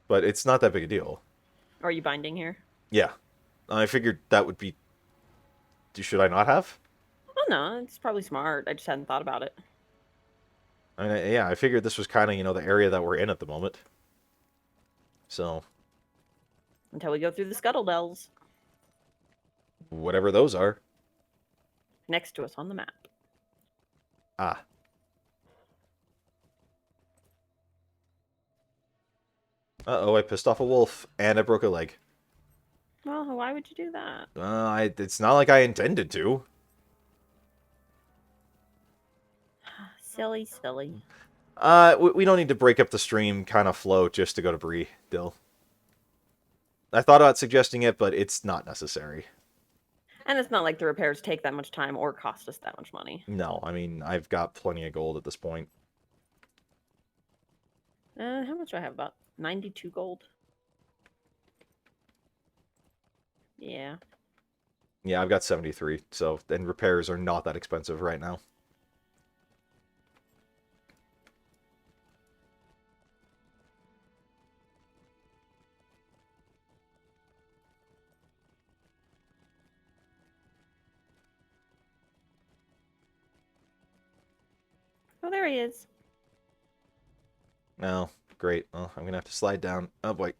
But it's not that big a deal. Are you binding here? Yeah. I figured that would be... Should I not have? Oh no, it's probably smart. I just hadn't thought about it. I mean, yeah, I figured this was kind of, the area that we're in at the moment. So. Until we go through the Scuttle Dells. Whatever those are. Next to us on the map. Ah. Uh-oh, I pissed off a wolf, and I broke a leg. Well, why would you do that? It's not like I intended to. Silly, silly. We don't need to break up the stream kind of flow just to go to Bree, Dill. I thought about suggesting it, but it's not necessary. And it's not like the repairs take that much time or cost us that much money. No, I mean, I've got plenty of gold at this point. How much do I have? About 92 gold? Yeah. Yeah, I've got 73, so, and repairs are not that expensive right now. Oh, there he is. No, great. Oh, I'm gonna have to slide down. Oh boy.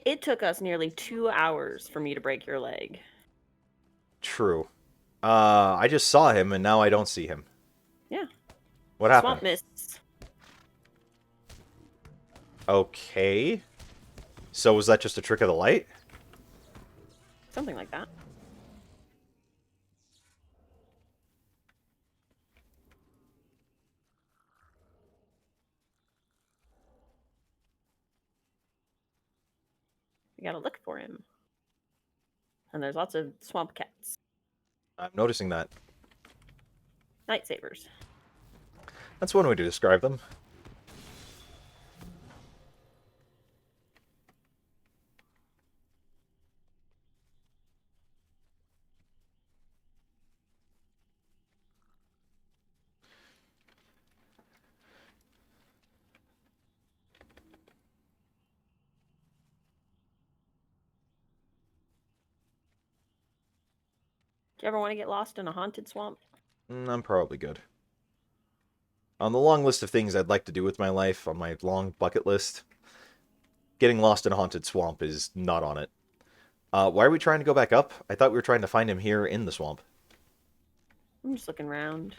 It took us nearly 2 hours for me to break your leg. True. I just saw him, and now I don't see him. Yeah. What happened? Swamp mists. Okay. So was that just a trick of the light? Something like that. We gotta look for him. And there's lots of swamp cats. I'm noticing that. Night savers. That's one way to describe them. Do you ever want to get lost in a haunted swamp? I'm probably good. On the long list of things I'd like to do with my life, on my long bucket list, getting lost in a haunted swamp is not on it. Why are we trying to go back up? I thought we were trying to find him here in the swamp. I'm just looking around.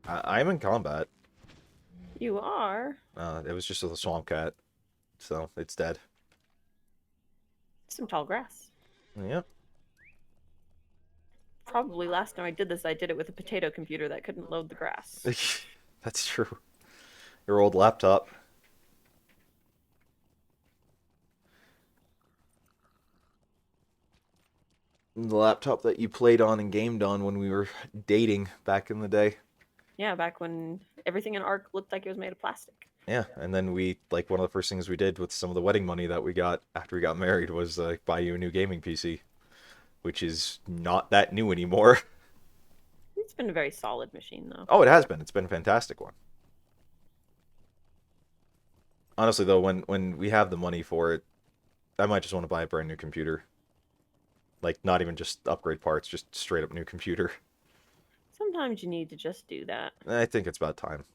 I'm in combat. You are? It was just with a swamp cat, so it's dead. Some tall grass. Yep. Probably last time I did this, I did it with a potato computer that couldn't load the grass. That's true. Your old laptop. The laptop that you played on and gamed on when we were dating back in the day. Yeah, back when everything in Ark looked like it was made of plastic. Yeah, and then we, like, one of the first things we did with some of the wedding money that we got after we got married was buy you a new gaming PC, which is not that new anymore. It's been a very solid machine, though. Oh, it has been. It's been a fantastic one. Honestly, though, when we have the money for it, I might just want to buy a brand new computer. Like, not even just upgrade parts, just straight up new computer. Sometimes you need to just do that. I think it's about time.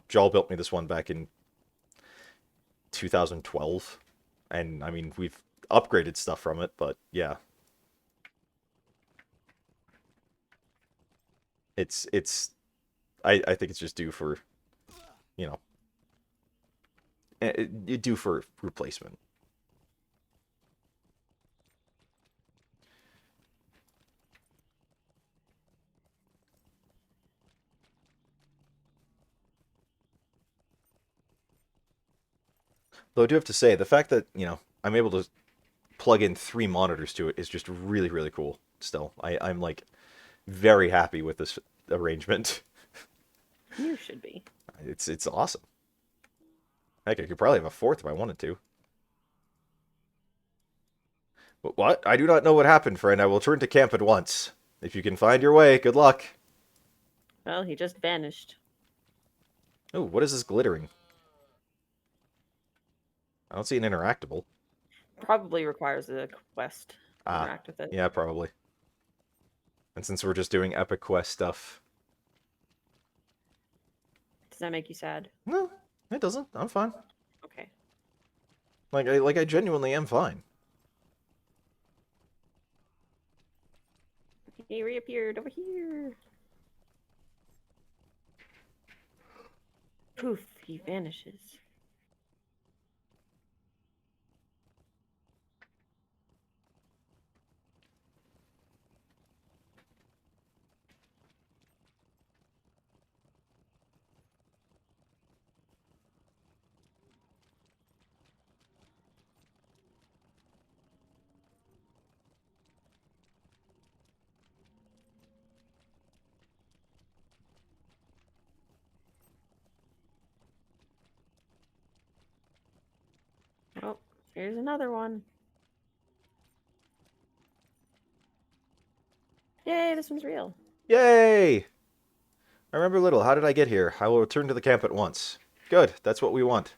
Joel built me this one back in 2012. And, I mean, we've upgraded stuff from it, but, yeah. I think it's just due for, due for replacement. Though I do have to say, the fact that, I'm able to plug in 3 monitors to it is just really, really cool still. I'm, like, very happy with this arrangement. You should be. It's awesome. Heck, I could probably have a 4th if I wanted to. But what? I do not know what happened, friend. I will turn to camp at once. If you can find your way, good luck. Well, he just vanished. Oh, what is this glittering? I don't see an interactable. Probably requires a quest to interact with it. Yeah, probably. And since we're just doing epic quest stuff... Does that make you sad? No, it doesn't. I'm fine. Okay. I genuinely am fine. He reappeared over here. Poof, he vanishes. Oh, here's another one. Yay, this one's real. Yay! I remember little. How did I get here? I will return to the camp at once. Good, that's what we want.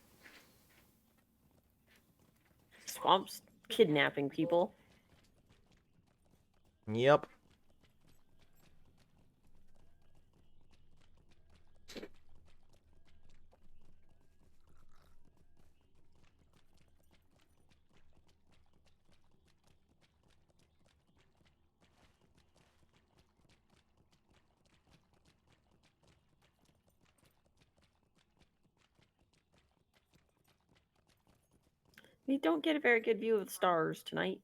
Swamps kidnapping people. Yep. We don't get a very good view of the stars tonight.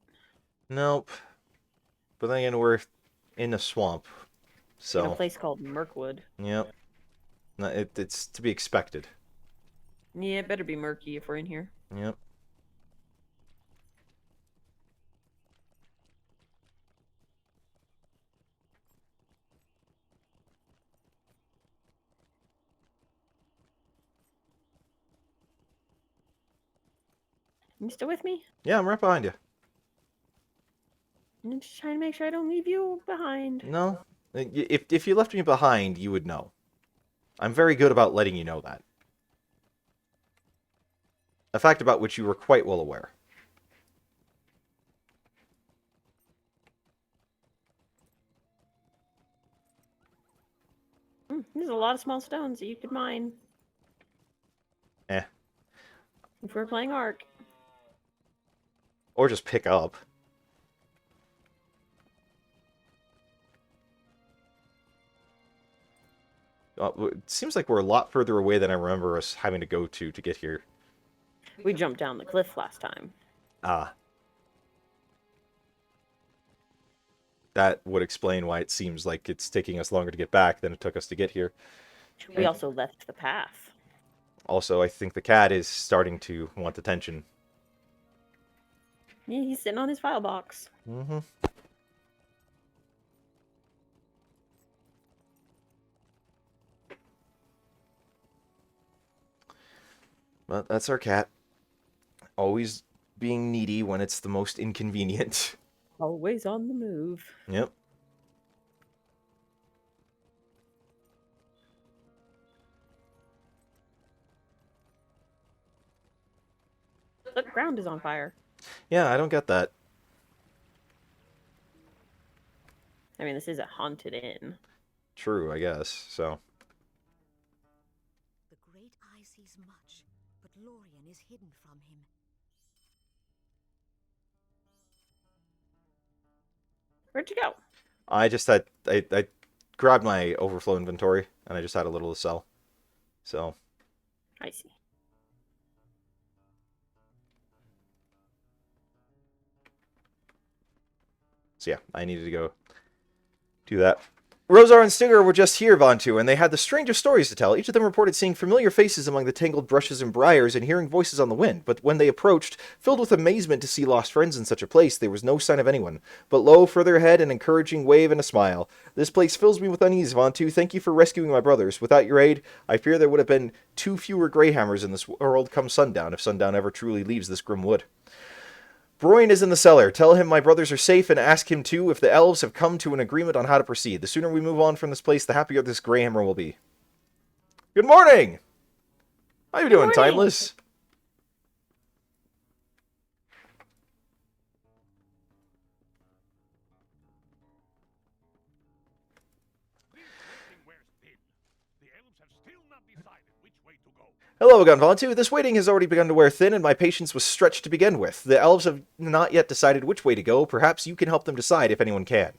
Nope. But then again, we're in a swamp. So. In a place called Mirkwood. Yep. No, it's to be expected. Yeah, it better be murky if we're in here. Yep. You still with me? Yeah, I'm right behind you. I'm just trying to make sure I don't leave you behind. No. If you left me behind, you would know. I'm very good about letting you know that. A fact about which you were quite well aware. There's a lot of small stones that you could mine. Eh. If we're playing Ark. Or just pick up. It seems like we're a lot further away than I remember us having to go to get here. We jumped down the cliff last time. Ah. That would explain why it seems like it's taking us longer to get back than it took us to get here. We also left the path. Also, I think the cat is starting to want attention. Yeah, he's sitting on his file box. Mm-hmm. But that's our cat. Always being needy when it's the most inconvenient. Always on the move. Yep. The ground is on fire. Yeah, I don't get that. I mean, this is a haunted inn. True, I guess, so. The great eye sees much, but Lorien is hidden from him. Where'd you go? I just had... I grabbed my overflow inventory, and I just had a little to sell. So. I see. So yeah, I needed to go do that. Rosar and Stigger were just here, Vontu, and they had the strangest stories to tell. Each of them reported seeing familiar faces among the tangled brushes and briars and hearing voices on the wind. But when they approached, filled with amazement to see lost friends in such a place, there was no sign of anyone. But lo, further ahead, an encouraging wave and a smile. This place fills me with unease, Vontu. Thank you for rescuing my brothers. Without your aid, I fear there would have been 2 fewer Greyhammers in this world come sundown, if sundown ever truly leaves this grim wood. Broin is in the cellar. Tell him my brothers are safe and ask him, too, if the elves have come to an agreement on how to proceed. The sooner we move on from this place, the happier this Greyhammer will be. Good morning! How you doing, Timeless? Hello again, Vontu. This waiting has already begun to wear thin, and my patience was stretched to begin with. The elves have not yet decided which way to go. Perhaps you can help them decide, if anyone can.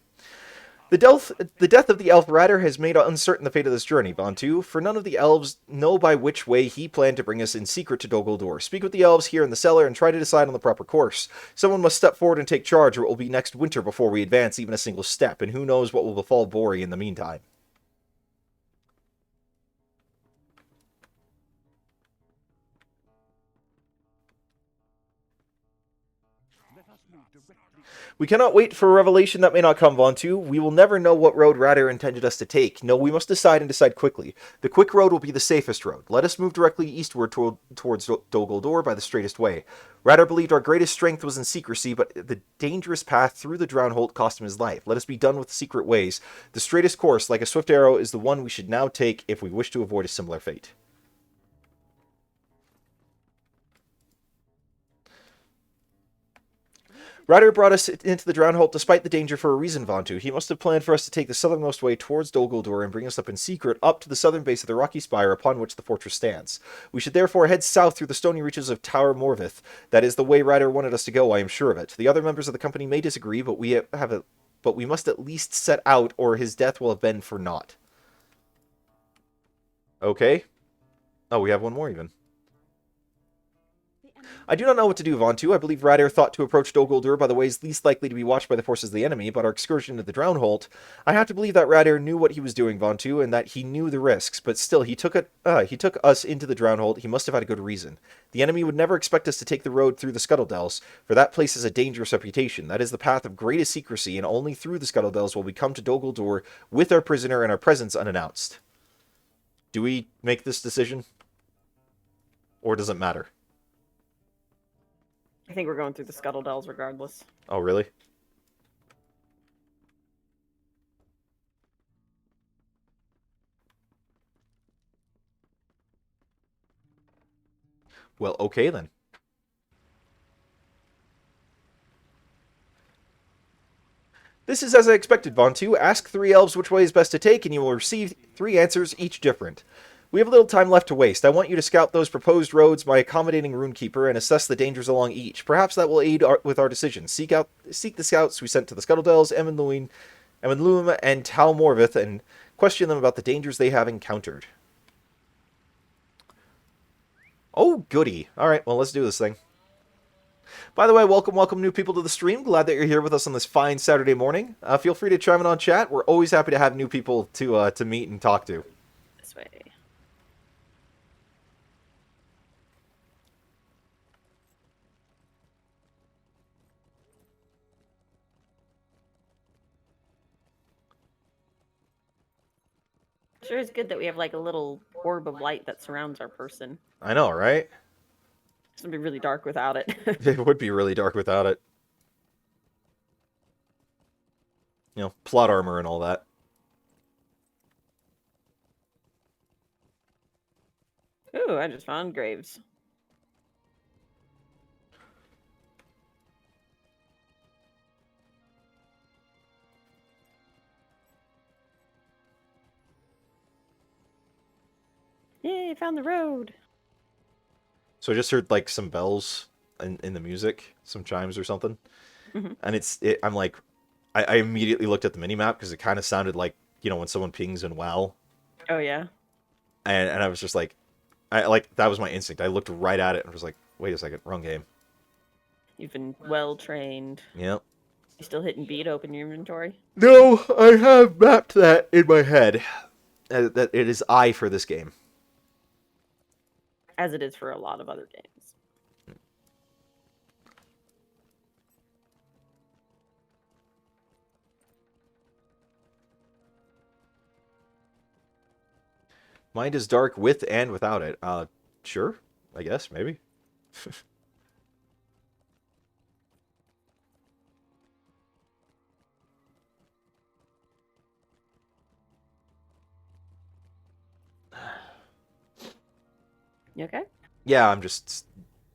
The death of the elf Radder has made uncertain the fate of this journey, Vontu, for none of the elves know by which way he planned to bring us in secret to Dol Guldur. Speak with the elves here in the cellar and try to decide on the proper course. Someone must step forward and take charge, or it will be next winter before we advance even a single step, and who knows what will befall Bori in the meantime. We cannot wait for a revelation that may not come, Vontu. We will never know what road Radar intended us to take. No, we must decide and decide quickly. The quick road will be the safest road. Let us move directly eastward towards Dol Guldur by the straightest way. Radar believed our greatest strength was in secrecy, but the dangerous path through the Drownholt cost him his life. Let us be done with secret ways. The straightest course, like a swift arrow, is the one we should now take if we wish to avoid a similar fate. Ryder brought us into the Drownhold despite the danger for a reason, Vontu. He must have planned for us to take the southernmost way towards Dol Guldur and bring us up in secret up to the southern base of the rocky spire upon which the fortress stands. We should therefore head south through the stony reaches of Tower Morvith. That is the way Ryder wanted us to go, I am sure of it. The other members of the company may disagree, but we must at least set out, or his death will have been for naught. Okay. Oh, we have one more even. I do not know what to do, Vontu. I believe Ryder thought to approach Dol Guldur by the ways least likely to be watched by the forces of the enemy, but our excursion into the Drownhold, I have to believe that Ryder knew what he was doing, Vontu, and that he knew the risks, but still, he took us into the Drownhold. He must have had a good reason. The enemy would never expect us to take the road through the Scuttle Dells, for that place has a dangerous reputation. That is the path of greatest secrecy, and only through the Scuttle Dells will we come to Dol Guldur with our prisoner and our presence unannounced. Do we make this decision? Or does it matter? I think we're going through the Scuttle Dells regardless. Oh, really? Well, okay then. This is as I expected, Vontu. Ask 3 elves which way is best to take, and you will receive 3 answers, each different. We have a little time left to waste. I want you to scout those proposed roads by accommodating Runekeeper and assess the dangers along each. Perhaps that will aid with our decision. Seek the scouts we sent to the Scuttle Dells, Emenluim, and Tal Morvith, and question them about the dangers they have encountered. Oh, goody. Alright, well, let's do this thing. By the way, welcome new people to the stream. Glad that you're here with us on this fine Saturday morning. Feel free to chime in on chat. We're always happy to have new people to meet and talk to. This way. Sure is good that we have like a little orb of light that surrounds our person. I know, right? It's gonna be really dark without it. It would be really dark without it. You know, plot armor and all that. Ooh, I just found graves. Yay, I found the road. So I just heard like some bells in the music, some chimes or something. Mm-hmm. And I'm like, I immediately looked at the minimap because it kind of sounded like, you know, when someone pings in WoW. Oh, yeah. And I was just like, that was my instinct. I looked right at it and was like, wait a second, wrong game. You've been well trained. Yep. You still hitting B to open your inventory? No, I have mapped that in my head. That it is I for this game. As it is for a lot of other games. Mind is dark with and without it. Sure. I guess, maybe. You okay? Yeah, I'm just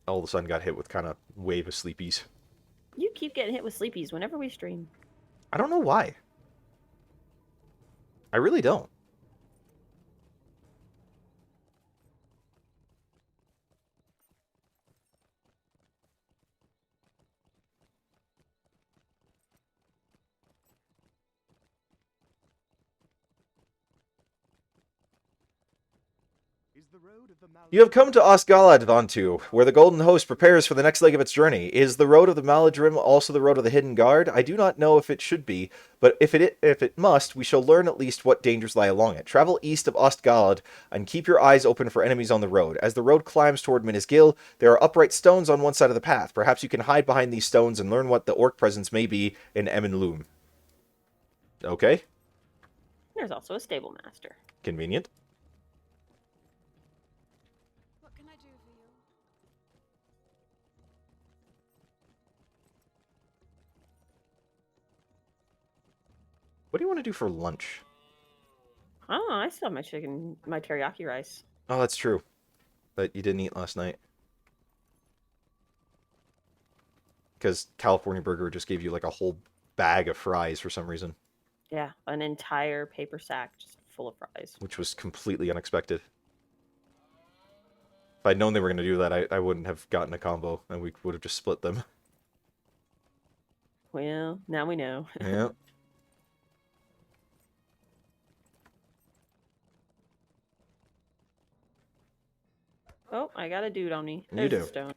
all of a sudden got hit with kind of wave of sleepies. You keep getting hit with sleepies whenever we stream. I don't know why. I really don't. Is the road of the You have come to Osgiliath, Vontu, where the Golden Host prepares for the next leg of its journey. Is the road of the Maladrim also the road of the Hidden Guard? I do not know if it should be, but if it must, we shall learn at least what dangers lie along it. Travel east of Ostgalad and keep your eyes open for enemies on the road. As the road climbs toward Minas Gil, there are upright stones on one side of the path. Perhaps you can hide behind these stones and learn what the orc presence may be in Emenluim. Okay. There's also a stable master. Convenient. What can I do for you? What do you want to do for lunch? Oh, I still have my chicken, my teriyaki rice. Oh, that's true. That you didn't eat last night. because California Burger just gave you like a whole bag of fries for some reason, Yeah, an entire paper sack just full of fries. which was completely unexpected. If I'd known they were going to do that, I wouldn't have gotten a combo, and we would have just split them. Well, now we know. Yeah. Oh, I got a dude on me. You There's a do. stone.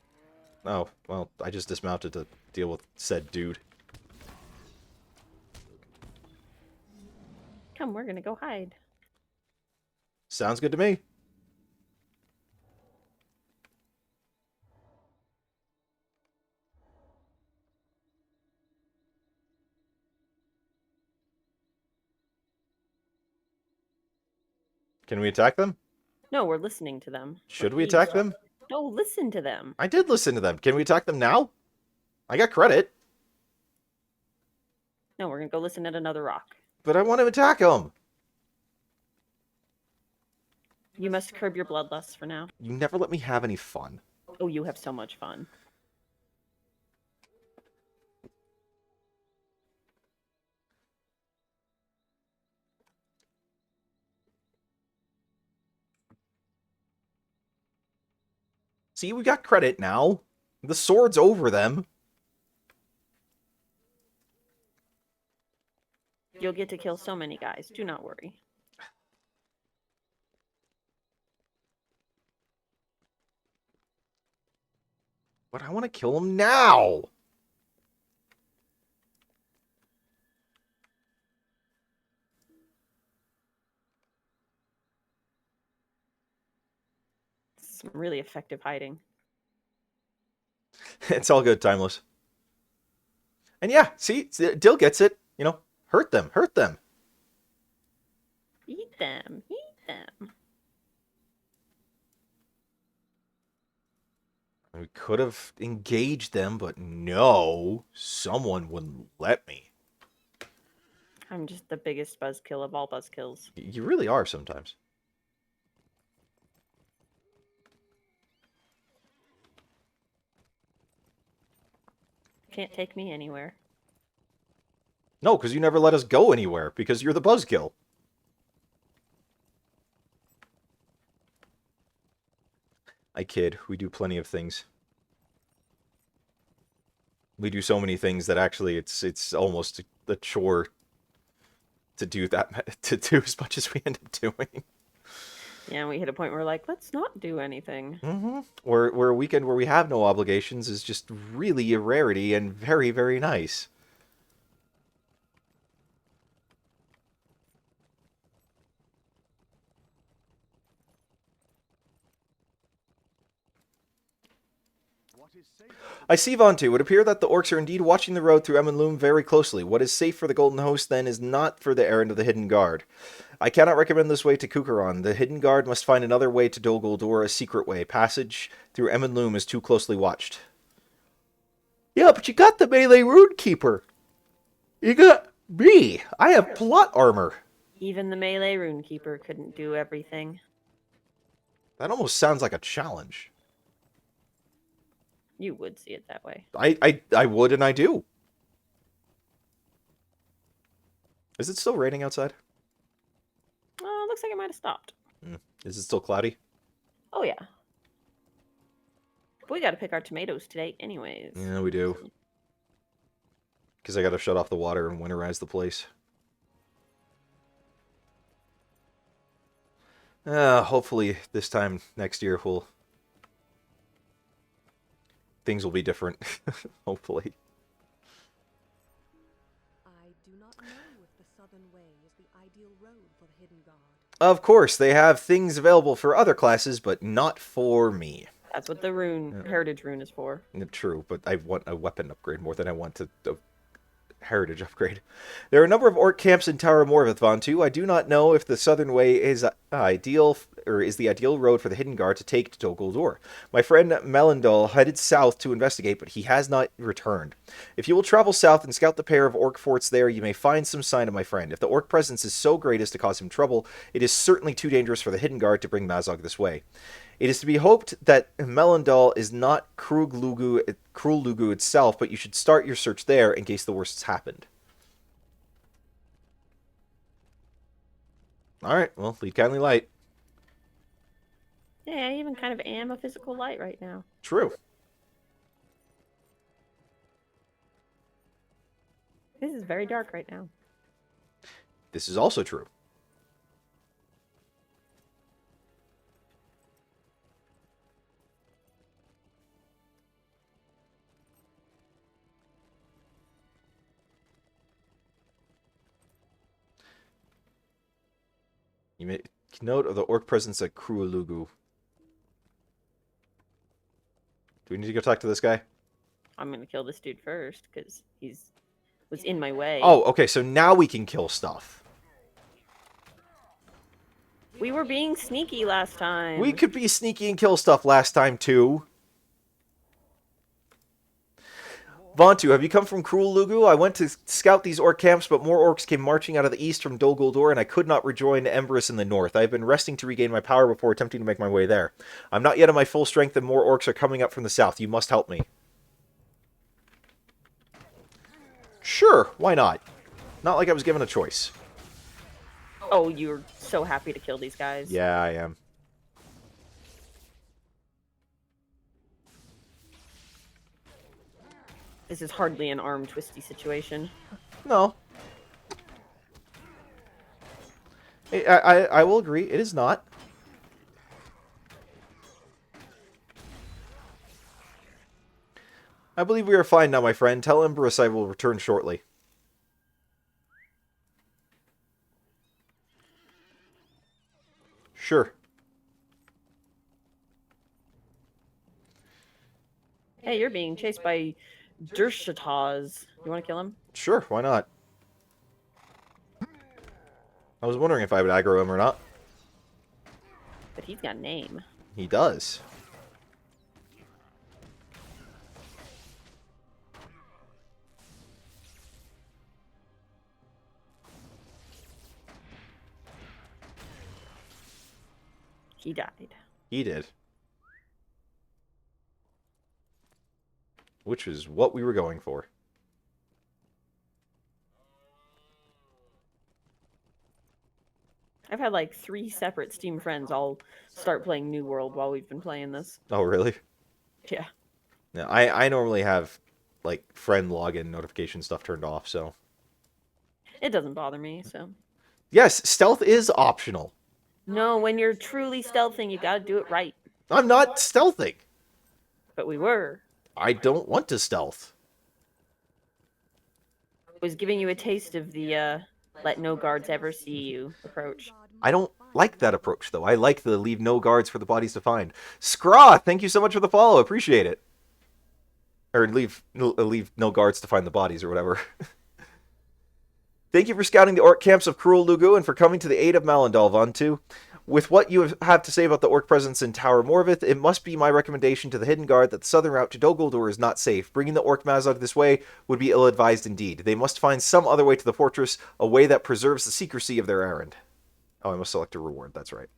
Oh, well, I just dismounted to deal with said dude. Come, we're gonna go hide. Sounds good to me. Can we attack them? No, we're listening to them. Should We're we attack eavesdropping. them? No, listen to them. I did listen to them. Can we attack them now? I got credit, No, we're gonna go listen at another rock. but I want to attack them. You must curb your bloodlust for now. You never let me have any fun. Oh, you have so much fun. See, we got credit now. The sword's over them. You'll get to kill so many guys. Do not worry. But I want to kill them now. Some really effective hiding. It's all good, Timeless. And yeah, see, Dill gets it. You know, hurt them, hurt them. Eat them. Eat them. We could have engaged them, but no, someone wouldn't let me. I'm just the biggest buzzkill of all buzzkills. You really are sometimes. Can't take me anywhere. No, because you never let us go anywhere, because you're the buzzkill. I kid. We do plenty of things. We do so many things that actually it's almost a chore to do that, to do as much as we end up doing. Yeah, we hit a point where we're like, let's not do anything. Mm-hmm. Where a weekend where we have no obligations is just really a rarity and very, very nice. What is safe? I see, Vontu. It would appear that the orcs are indeed watching the road through Emmenloom very closely. What is safe for the Golden Host, then, is not for the errand of the Hidden Guard. I cannot recommend this way to Kukaron. The Hidden Guard must find another way to Dol Guldur, a secret way. Passage through Emmenloom is too closely watched. Yeah, but you got the melee Runekeeper. You got me. I have plot armor. Even the melee runekeeper couldn't do everything. That almost sounds like a challenge. You would see it that way. I would, and I do. Is it still raining outside? Looks like it might have stopped. Is it still cloudy? Oh, yeah. But we gotta pick our tomatoes today anyways. Yeah, we do. Because I gotta shut off the water and winterize the place. Hopefully this time next year things will be different. Hopefully. I do not know if the Southern Way is the ideal road for the Hidden Guard. Of course, they have things available for other classes, but not for me. That's what the rune, heritage rune is for. True, but I want a weapon upgrade more than I want a heritage upgrade. There are a number of orc camps in Tower Morvith, Vontu. I do not know if the Southern Way is ideal is the ideal road for the Hidden Guard to take to Dol Guldur. My friend Melindol headed south to investigate, but he has not returned. If you will travel south and scout the pair of orc forts there, you may find some sign of my friend. If the orc presence is so great as to cause him trouble, it is certainly too dangerous for the Hidden Guard to bring Mazog this way. It is to be hoped that Melindol is not Krul Lugu itself, but you should start your search there in case the worst has happened. Alright, well, lead kindly light. Yeah, I even kind of am a physical light right now. True. This is very dark right now. This is also true. You may note of the orc presence at Kruulugu. Do we need to go talk to this guy? I'm gonna kill this dude first because was in my way. Oh, okay, so now we can kill stuff. We were being sneaky last time. We could be sneaky and kill stuff last time, too. Vontu, have you come from Kruulugu? I went to scout these orc camps, but more orcs came marching out of the east from Dol Guldur, and I could not rejoin Emberus in the north. I have been resting to regain my power before attempting to make my way there. I'm not yet at my full strength, and more orcs are coming up from the south. You must help me. Sure, why not? Not like I was given a choice. Oh, you're so happy to kill these guys. Yeah, I am. This is hardly an arm twisty situation. No. I will agree, it is not. I believe we are fine now, my friend. Tell Emberus I will return shortly. Sure. Hey, you're being chased by Dershataz. You want to kill him? Sure, why not? I was wondering if I would aggro him or not. But he's got a name. He does. He died. He did. Which is what we were going for. I've had like 3 separate Steam friends all start playing New World while we've been playing this. Oh, really? Yeah. No, I normally have, like, friend login notification stuff turned off, so... It doesn't bother me, so... Yes, stealth is optional. No, when you're truly stealthing, you gotta do it right. I'm not stealthing. But we were. I don't want to stealth. I was giving you a taste of the, let no guards ever see you approach. I don't like that approach, though. I like the leave no guards for the bodies to find. Scraw, thank you so much for the follow. Appreciate it. Or leave no guards to find the bodies, or whatever. Thank you for scouting the orc camps of Kruulugu and for coming to the aid of Malindal, Vontu. With what you have to say about the orc presence in Tower Morvith, it must be my recommendation to the Hidden Guard that the southern route to Dol Guldur is not safe. Bringing the orc Mazog this way would be ill-advised indeed. They must find some other way to the fortress, a way that preserves the secrecy of their errand. Oh, I must select a reward, that's right.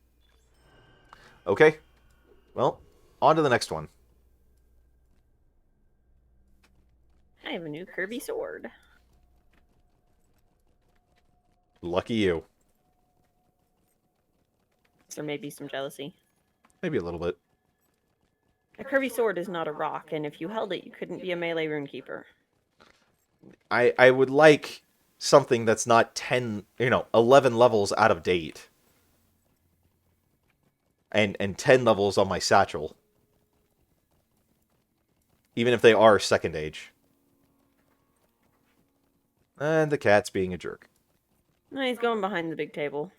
Okay. Well, on to the next one. I have a new Kirby sword. Lucky you. There may be some jealousy. Maybe a little bit. A Kirby sword is not a rock, and if you held it, you couldn't be a melee runekeeper. I would like something that's not 11 levels out of date. And 10 levels on my satchel. Even if they are second age. And the cat's being a jerk. No, he's going behind the big table.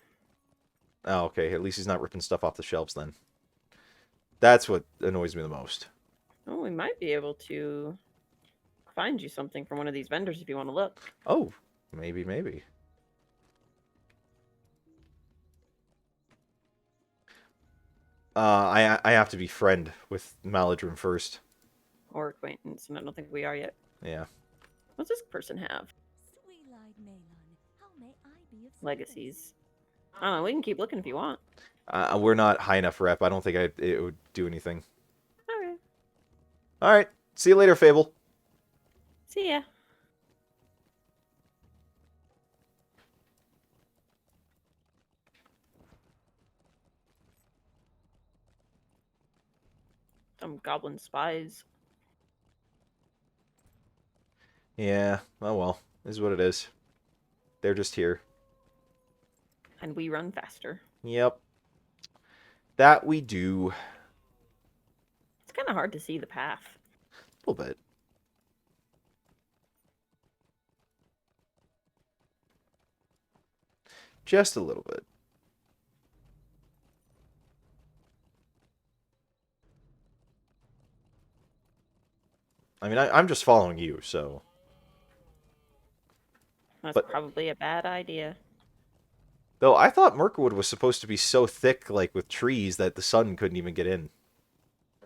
Oh, okay. At least he's not ripping stuff off the shelves then. That's what annoys me the most. Oh, we might be able to find you something from one of these vendors if you want to look. Oh, maybe. I have to be friend with Maladrim first. Or acquaintance, and I don't think we are yet. Yeah. What's this person have? Sweet-eyed Malon, how may I be of Legacies. I don't know, we can keep looking if you want. We're not high enough rep. I don't think it would do anything. Okay. All right. See you later, Fable. See ya. Some Goblin Spies. Yeah. Oh well. This is what it is. They're just here. And we run faster. Yep. That we do. It's kind of hard to see the path. A little bit. Just a little bit. I mean, I'm just following you, so... That's But- probably a bad idea. Though I thought Mirkwood was supposed to be so thick, like, with trees that the sun couldn't even get in.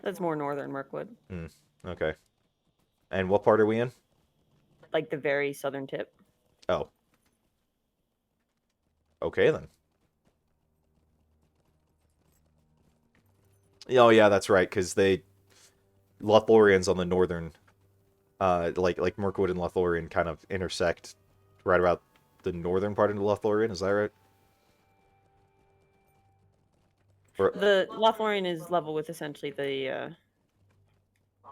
That's more northern Mirkwood. Okay. And what part are we in? Like the very southern tip. Oh. Okay, then. Oh, yeah, that's right, because Lothlorien's on the northern... like Mirkwood and Lothlorien kind of intersect right about the northern part of Lothlorien, is that right? Or, The Lothlorien is level with essentially the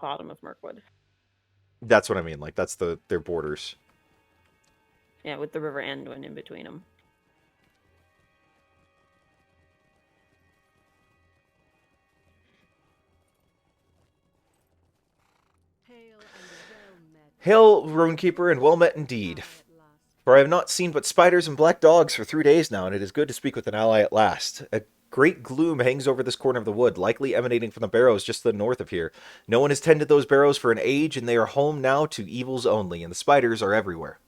bottom of Mirkwood. that's what I mean, like, that's their borders. Yeah, with the River Anduin in between them. Hail, Runekeeper, and well met indeed. For I have not seen but spiders and black dogs for 3 days now, and it is good to speak with an ally at last. A great gloom hangs over this corner of the wood, likely emanating from the barrows just to the north of here. No one has tended those barrows for an age, and they are home now to evils only, and the spiders are everywhere.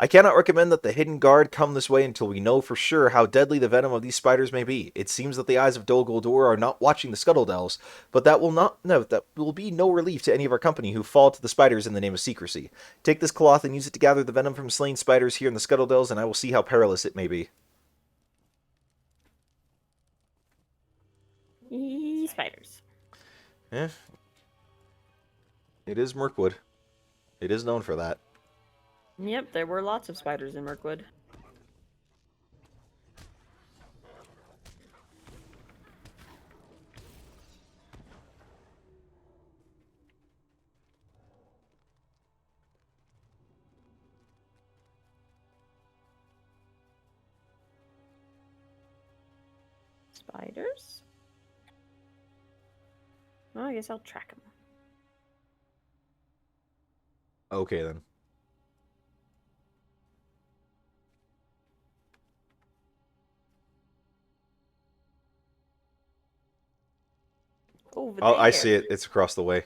I cannot recommend that the hidden guard come this way until we know for sure how deadly the venom of these spiders may be. It seems that the eyes of Dol Guldur are not watching the scuttled elves, but that will be no relief to any of our company who fall to the spiders in the name of secrecy. Take this cloth and use it to gather the venom from slain spiders here in the scuttled elves, and I will see how perilous it may be. Spiders. Eh. It is Mirkwood. It is known for that. Yep, there were lots of spiders in Mirkwood. Spiders? Well, I guess I'll track them. Okay, then. Over Oh, I there. see it. It's across the way.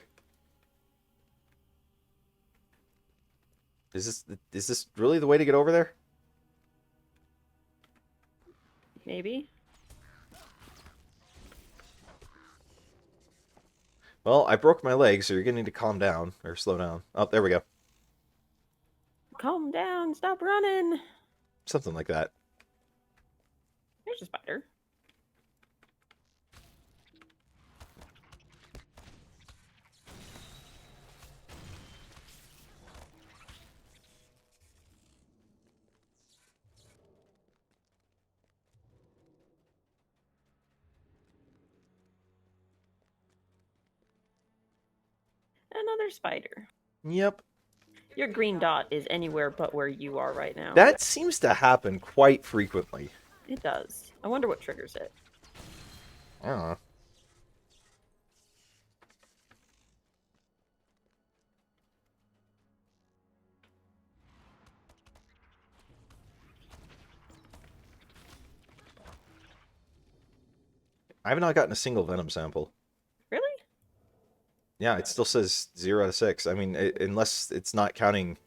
Is this really the way to get over there? Maybe. Well, I broke my leg, so you're going to need to calm down. Or slow down. Oh, there we go. Calm down, stop running. Something like that. There's a spider. Another spider. Yep. Your green dot is anywhere but where you are right now. That seems to happen quite frequently. It does. I wonder what triggers it. I don't know. I have not gotten a single venom sample. Really? Yeah, it still says 0 out of 6. I mean, unless it's not counting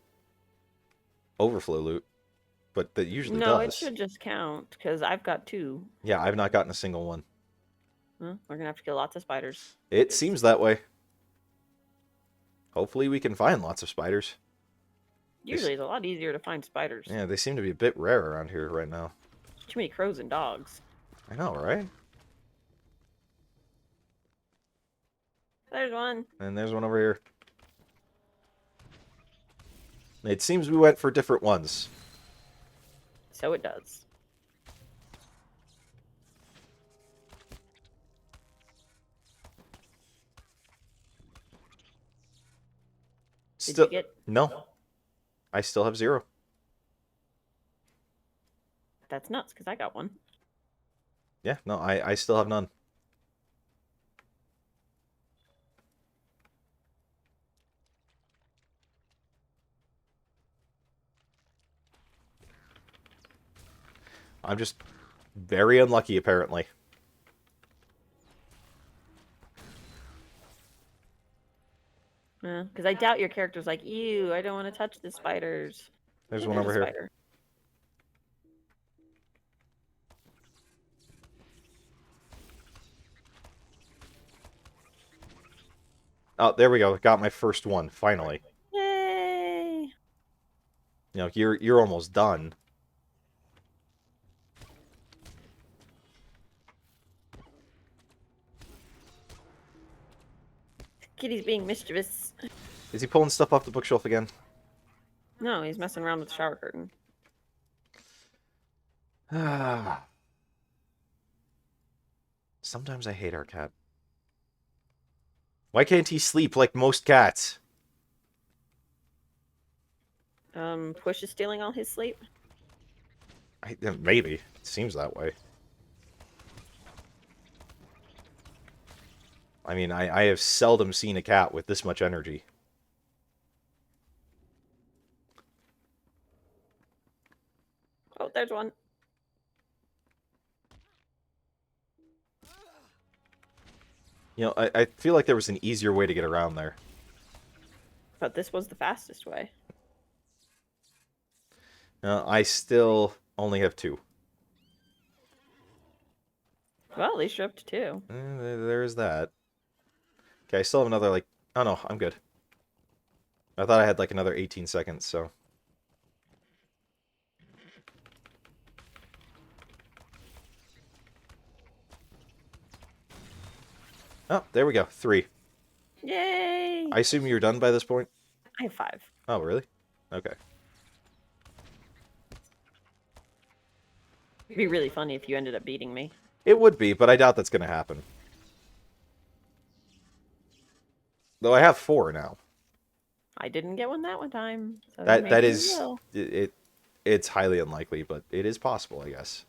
overflow loot. But that usually No, does. it should just count, because I've got 2. Yeah, I've not gotten a single one. Well, we're gonna have to kill lots of spiders. It seems that way. Hopefully we can find lots of spiders. Usually it's a lot easier to find spiders. Yeah, they seem to be a bit rare around here right now. Too many crows and dogs. I know, right? There's one. And there's one over here. It seems we went for different ones. So it does. Did you get... No. I still have 0. That's nuts, because I got one. Yeah, no, I still have none. I'm just very unlucky, apparently. Because I doubt your character's like, ew, I don't want to touch the spiders. There's Yeah, one over a here. spider. Oh, there we go. Got my first one, finally. Yay! You know, you're almost done. Kitty's being mischievous. Is he pulling stuff off the bookshelf again? No, he's messing around with the shower curtain. Sometimes I hate our cat. Why can't he sleep like most cats? Push is stealing all his sleep. Maybe. It seems that way. I mean, I have seldom seen a cat with this much energy. Oh, there's one. You know, I feel like there was an easier way to get around there. But this was the fastest way. I still only have 2. Well, at least you're up to 2. There's that. Okay, I still have another, like... Oh, no, I'm good. I thought I had, like, another 18 seconds, so... Oh, there we go. 3. Yay! I assume you're done by this point? I have 5. Oh, really? Okay. It'd be really funny if you ended up beating me. It would be, but I doubt that's going to happen. Though I have 4 now. I didn't get one that one time. So That maybe is... you will. It's highly unlikely, but it is possible, I guess.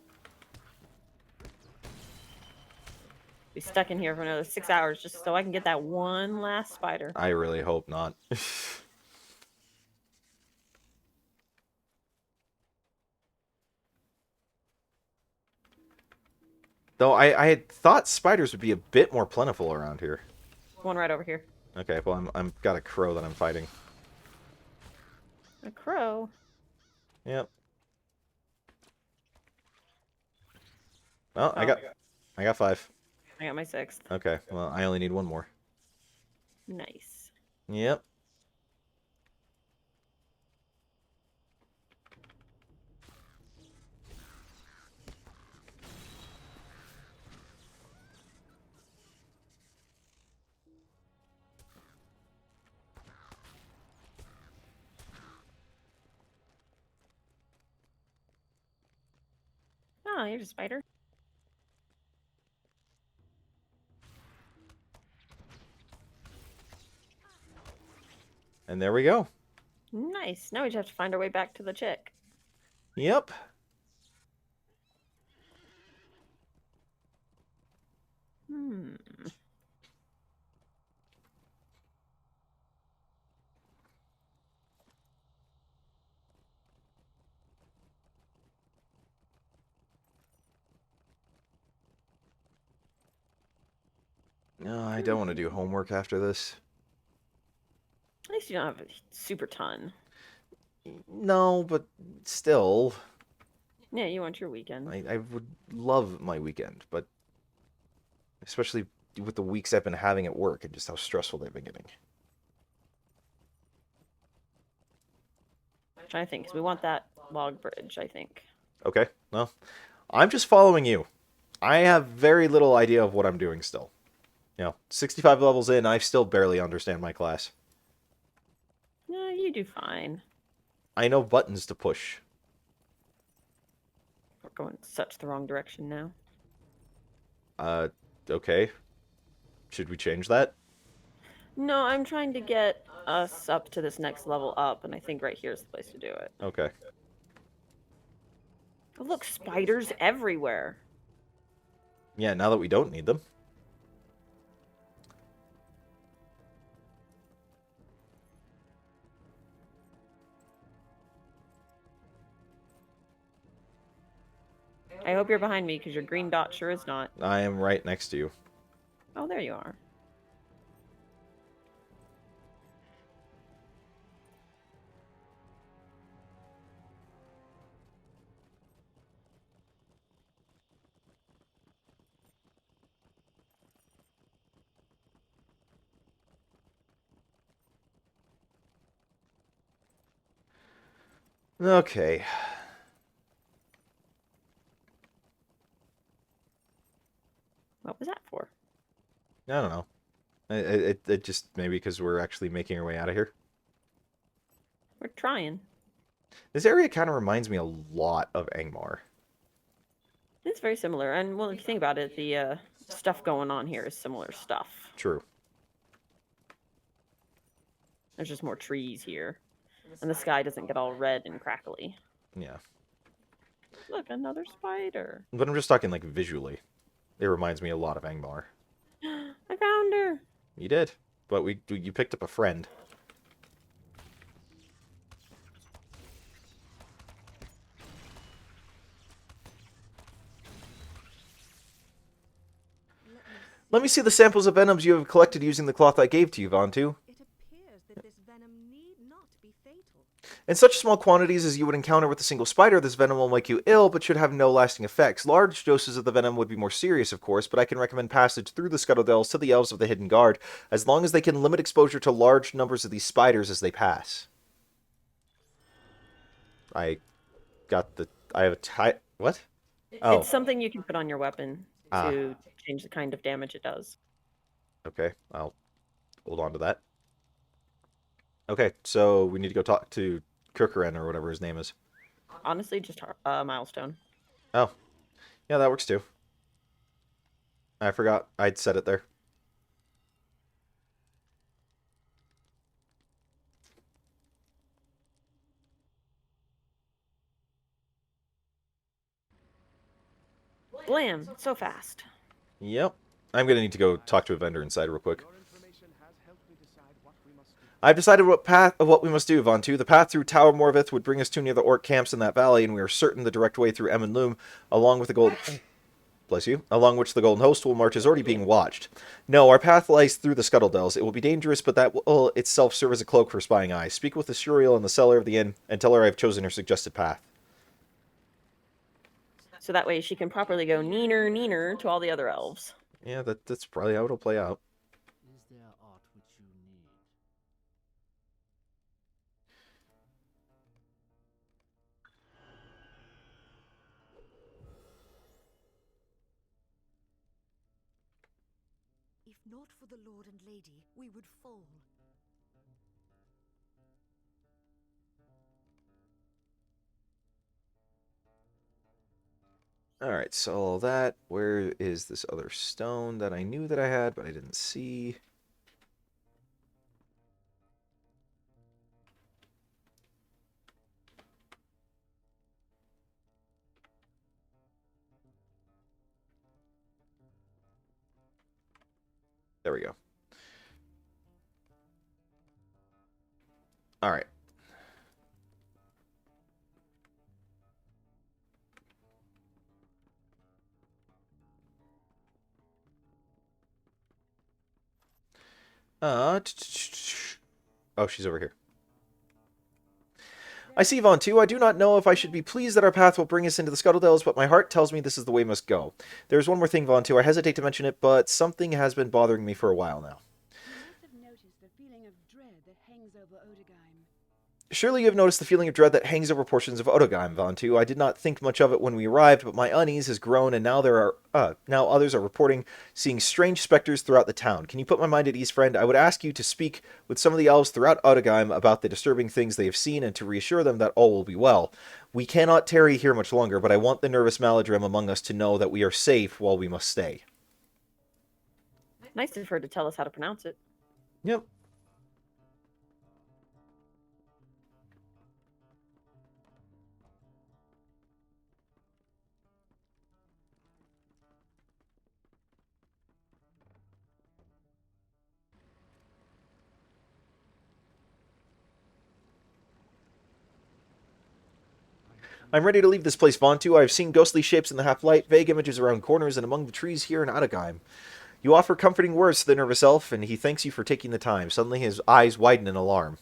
Be stuck in here for another 6 hours just so I can get that one last spider. I really hope not. Though I had thought spiders would be a bit more plentiful around here. One right over here. Okay, well I'm got a crow that I'm fighting. A crow? Yep. Well, I got 5. I got my 6th. Okay, well I only need 1 more. Nice. Yep. Oh, here's a spider. And there we go. Nice. Now we just have to find our way back to the chick. Yep. No, I don't want to do homework after this. At least you don't have a super ton. No, but still. Yeah, you want your weekend. I would love my weekend, but Especially with the weeks I've been having at work and just how stressful they've been getting. I think 'cause we want that log bridge, I think. Okay, well, I'm just following you. I have very little idea of what I'm doing still. 65 levels in, I still barely understand my class. No, you do fine. I know buttons to push. We're going such the wrong direction now. Okay. Should we change that? No, I'm trying to get us up to this next level up, and I think right here is the place to do it. Okay. Oh, look, spiders everywhere. Yeah, now that we don't need them. I hope you're behind me, because your green dot sure is not. I am right next to you. Oh, there you are. Okay. What was that for? I don't know. It just maybe because we're actually making our way out of here. We're trying. This area kind of reminds me a lot of Angmar. It's very similar, and well, if you think about it, the stuff going on here is similar stuff. True. There's just more trees here, and the sky doesn't get all red and crackly. Yeah. Look, another spider. But I'm just talking like visually. It reminds me a lot of Angmar. I found her. You did. But you picked up a friend. Let me see the samples of venoms you have collected using the cloth I gave to you, Vantu. It appears that this venom need not be fatal. In such small quantities as you would encounter with a single spider, this venom will make you ill, but should have no lasting effects. Large doses of the venom would be more serious, of course, but I can recommend passage through the Scuttle Dells to the Elves of the Hidden Guard, as long as they can limit exposure to large numbers of these spiders as they pass. I have a what? Oh. It's something you can put on your weapon Ah. to change the kind of damage it does. Okay, I'll hold on to that. Okay, so we need to go talk to Kirkeren or whatever his name is. Honestly, just a milestone. Oh, yeah, that works too. I forgot I'd said it there. Blam! So fast. Yep. I'm going to need to go talk to a vendor inside real quick. Your information has helped me decide what we must do. I've decided what we must do, Vontu. The path through Tower Morvith would bring us too near the orc camps in that valley, and we are certain the direct way through Emon Loom, along with the gold... Bless you. Along which the Golden Host will march is already being watched. No, our path lies through the Scuttle Dells. It will be dangerous, but that will itself serve as a cloak for spying eyes. Speak with the Suriel in the cellar of the inn, and tell her I have chosen her suggested path. So that way she can properly go neener to all the other elves. Yeah, that's probably how it'll play out. Is there aught which you need? If not for the Lord and Lady, we would fall. Alright, so all that. Where is this other stone that I knew that I had, but I didn't see? There we go. Alright. Oh, she's over here. I see, Vaughn, too. I do not know if I should be pleased that our path will bring us into the Scuttle Dells, but my heart tells me this is the way we must go. There's one more thing, Vaughn, too. I hesitate to mention it, but something has been bothering me for a while now. You must have noticed the feeling of dread that hangs over Odegaim. Surely you have noticed the feeling of dread that hangs over portions of Odogaim, Vantu. I did not think much of it when we arrived, but my unease has grown, and now now others are reporting seeing strange specters throughout the town. Can you put my mind at ease, friend? I would ask you to speak with some of the elves throughout Odogaim about the disturbing things they have seen, and to reassure them that all will be well. We cannot tarry here much longer, but I want the nervous Maladrim among us to know that we are safe while we must stay. Nice of her to tell us how to pronounce it. Yep. I'm ready to leave this place, Vontu. I have seen ghostly shapes in the half-light, vague images around corners and among the trees here in Odogaim. You offer comforting words to the nervous elf, and he thanks you for taking the time. Suddenly his eyes widen in alarm.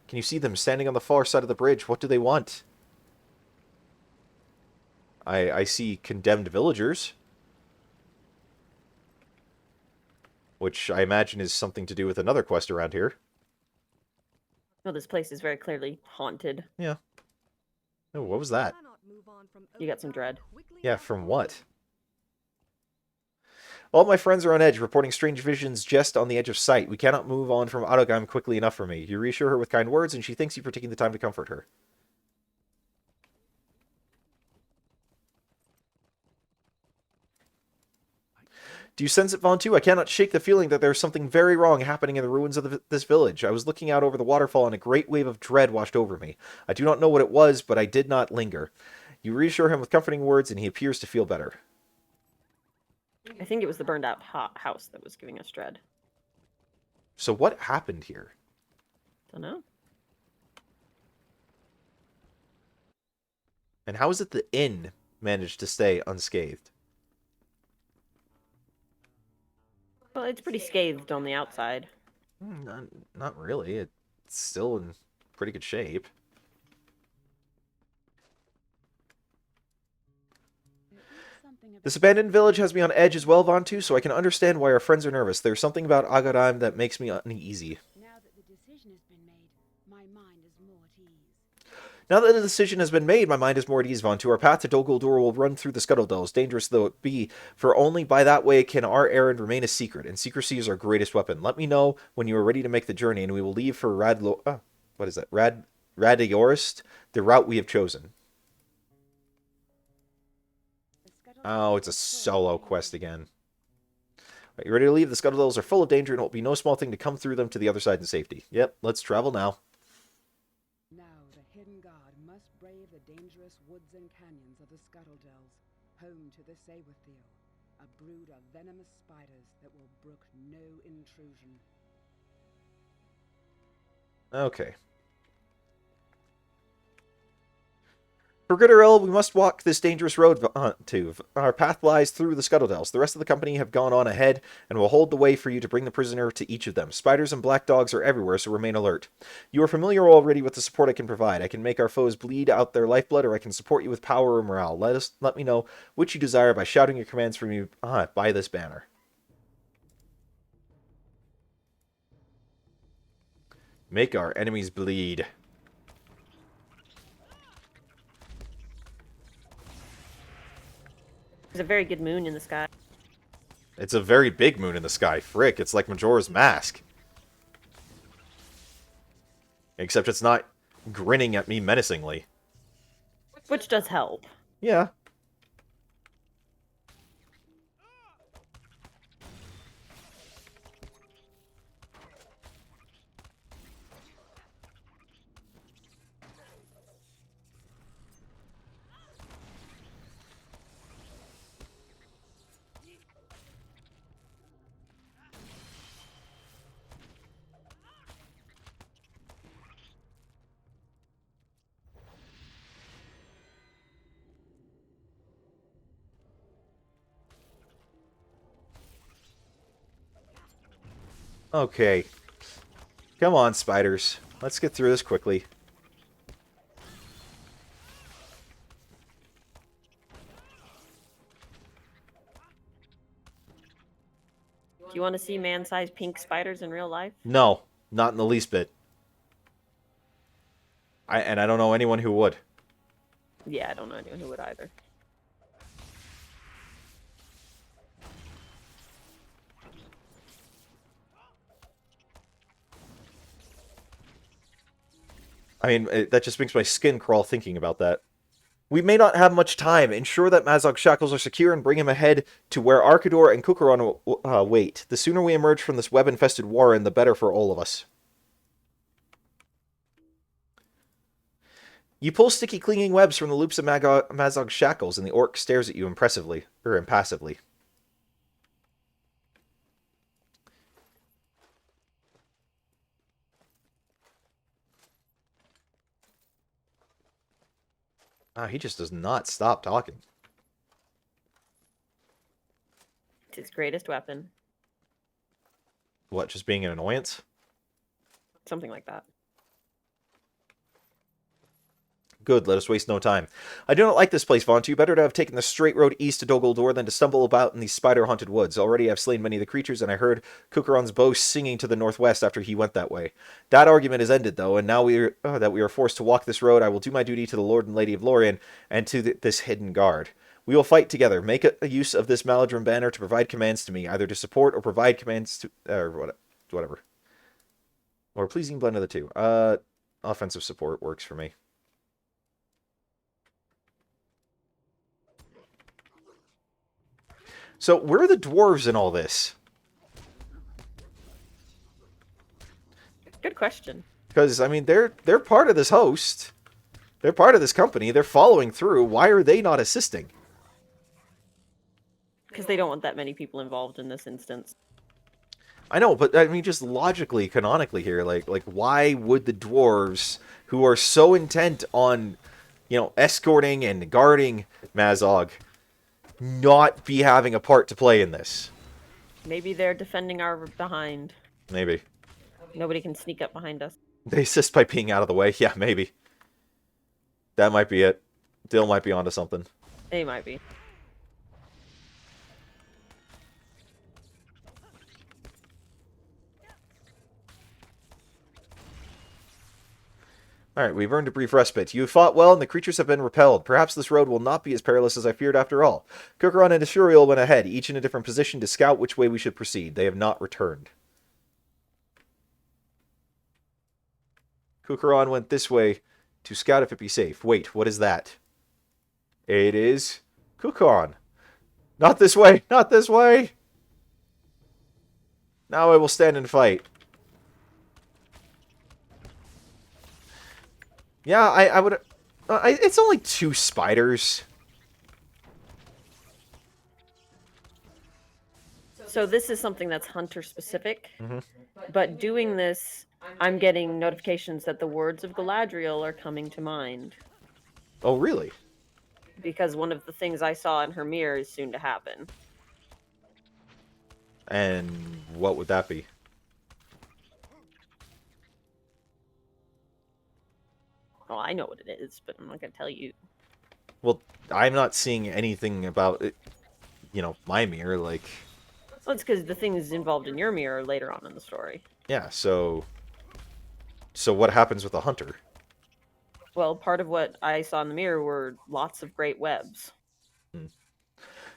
Can you see them standing on the far side of the bridge? What do they want? I see condemned villagers. Which I imagine is something to do with another quest around here. Well, this place is very clearly haunted. Yeah. Oh, what was that? You got some dread. Yeah, from what? All my friends are on edge, reporting strange visions just on the edge of sight. We cannot move on from Odogaim quickly enough for me. You reassure her with kind words, and she thanks you for taking the time to comfort her. Do you sense it, Vontu? I cannot shake the feeling that there is something very wrong happening in the ruins of this village. I was looking out over the waterfall, and a great wave of dread washed over me. I do not know what it was, but I did not linger. You reassure him with comforting words, and he appears to feel better. I think it was the burned out house that was giving us dread. So what happened here? Don't know. And how is it the inn managed to stay unscathed? Well, it's pretty scathed on the outside. Not really. It's still in pretty good shape. This abandoned village has me on edge as well, Vontu, so I can understand why our friends are nervous. There's something about Odogaim that makes me uneasy. Now that the decision has been made, my mind is more at ease. Now that the decision has been made, my mind is more at ease, Vontu. Our path to Dol Guldur will run through the Scuttle Dells, dangerous though it be, for only by that way can our errand remain a secret, and secrecy is our greatest weapon. Let me know when you are ready to make the journey, and we will leave for Radayorist, the route we have chosen. Oh, it's a solo quest again. Right, you ready to leave? The Scuttle Dells are full of danger, and it will be no small thing to come through them to the other side in safety. Yep, let's travel now. Now the hidden guard must brave the dangerous woods and canyons of the Scuttle Dells, home to the Saberthiel, a brood of venomous spiders that will brook no intrusion. Okay. For good or ill, we must walk this dangerous road to. Our path lies through the Scuttle Dells. The rest of the company have gone on ahead and will hold the way for you to bring the prisoner to each of them. Spiders and black dogs are everywhere, so remain alert. You are familiar already with the support I can provide. I can make our foes bleed out their lifeblood, or I can support you with power or morale. Let me know which you desire by shouting your commands for me by this banner. Make our enemies bleed. There's a very good moon in the sky. It's a very big moon in the sky. Frick, it's like Majora's Mask. Except it's not grinning at me menacingly. Which does help. Yeah. Okay. Come on, spiders. Let's get through this quickly. You want to see man-sized pink spiders in real life? No, not in the least bit. And I don't know anyone who would. Yeah, I don't know anyone who would either. I mean, that just makes my skin crawl thinking about that. We may not have much time. Ensure that Mazog's shackles are secure and bring him ahead to where Arkador and Kukuron wait. The sooner we emerge from this web-infested warren, the better for all of us. You pull sticky, clinging webs from the loops of Mazog's shackles, and the orc stares at you impassively. He just does not stop talking. It's his greatest weapon. What, just being an annoyance? Something like that. Good, let us waste no time. I do not like this place, Vontu. Better to have taken the straight road east to Dogaldor than to stumble about in these spider-haunted woods. Already I've slain many of the creatures, and I heard Kukuron's bow singing to the northwest after he went that way. That argument is ended, though, and now that we are forced to walk this road, I will do my duty to the Lord and Lady of Lorien and to this hidden guard. We will fight together. Make a use of this Maladrim banner to provide commands to me, either to support or provide commands to... whatever. Or a pleasing blend of the two. Offensive support works for me. So, where are the dwarves in all this? Good question. Because, I mean, they're part of this host. They're part of this company. They're following through. Why are they not assisting? Because they don't want that many people involved in this instance. I know, but, I mean, just logically, canonically here, like why would the dwarves, who are so intent on, escorting and guarding Mazog, not be having a part to play in this? Maybe they're defending our behind. Maybe. Nobody can sneak up behind us. They assist by being out of the way. Yeah, maybe. That might be it. Dill might be onto something. They might be. Alright, we've earned a brief respite. You have fought well, and the creatures have been repelled. Perhaps this road will not be as perilous as I feared after all. Kukuron and Ashuriel went ahead, each in a different position, to scout which way we should proceed. They have not returned. Kukuron went this way to scout if it be safe. Wait, what is that? It is Kukuron. Not this way! Not this way! Now I will stand and fight. Yeah, I would... it's only 2 spiders. So this is something that's hunter-specific. Mm-hmm. But doing this, I'm getting notifications that the words of Galadriel are coming to mind. Oh, really? Because one of the things I saw in her mirror is soon to happen. And what would that be? Well, I know what it is, but I'm not going to tell you. Well, I'm not seeing anything about it, my mirror, like... Well, it's because the things involved in your mirror are later on in the story. Yeah, so what happens with the hunter? Well, part of what I saw in the mirror were lots of great webs.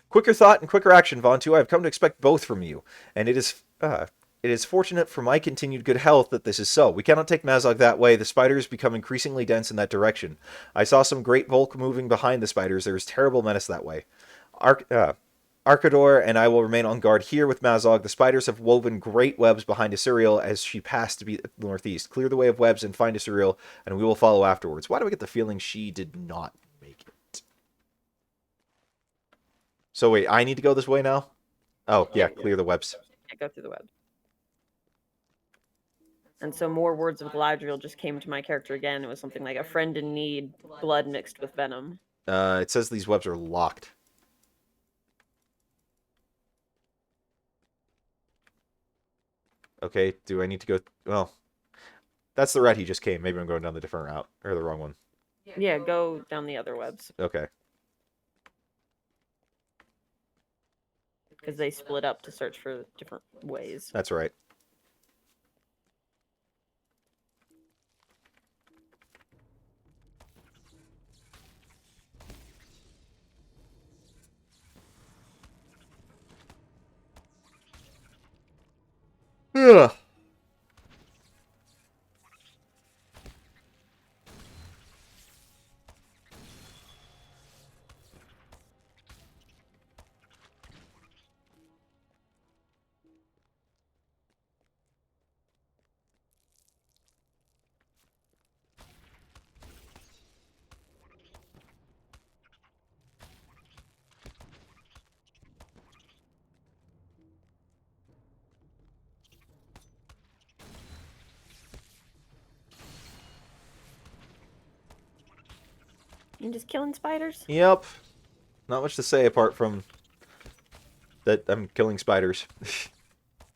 Quicker thought and quicker action, Vontu. I have come to expect both from you, and it is fortunate for my continued good health that this is so. We cannot take Mazog that way. The spiders become increasingly dense in that direction. I saw some great bulk moving behind the spiders. There is terrible menace that way. Arkador and I will remain on guard here with Mazog. The spiders have woven great webs behind Asuriel as she passed to be the northeast. Clear the way of webs and find Asuriel, and we will follow afterwards. Why do I get the feeling she did not make it? So wait, I need to go this way now? Oh, yeah, clear the webs. I go through the web. And so more words of Galadriel just came to my character again. It was something like a friend in need, blood mixed with venom. It says these webs are locked. Okay, do I need to go... Well, that's the route he just came. Maybe I'm going down the different route. Or the wrong one. Yeah, go down the other webs. Okay. because they split up to search for different ways. That's right. Ugh. You just killing spiders? Yep. Not much to say apart from that I'm killing spiders.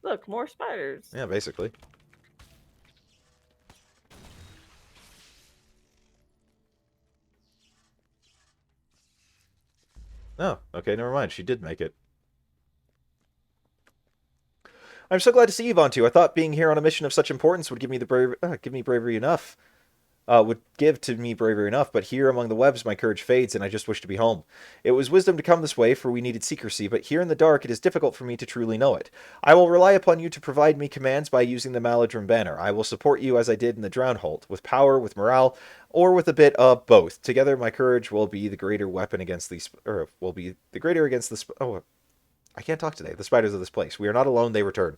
Look, more spiders. Yeah, basically. Oh, okay, never mind. She did make it. I'm so glad to see you, Vontu. I thought being here on a mission of such importance would give me bravery enough. Would give to me bravery enough, but here among the webs my courage fades, and I just wish to be home. It was wisdom to come this way, for we needed secrecy, but here in the dark it is difficult for me to truly know it. I will rely upon you to provide me commands by using the Maladrim banner. I will support you as I did in the Drownhold, with power, with morale, or with a bit of both. Together my courage will be the greater weapon against these, or will be the greater against the, oh, I can't talk today, the spiders of this place. We are not alone, they return.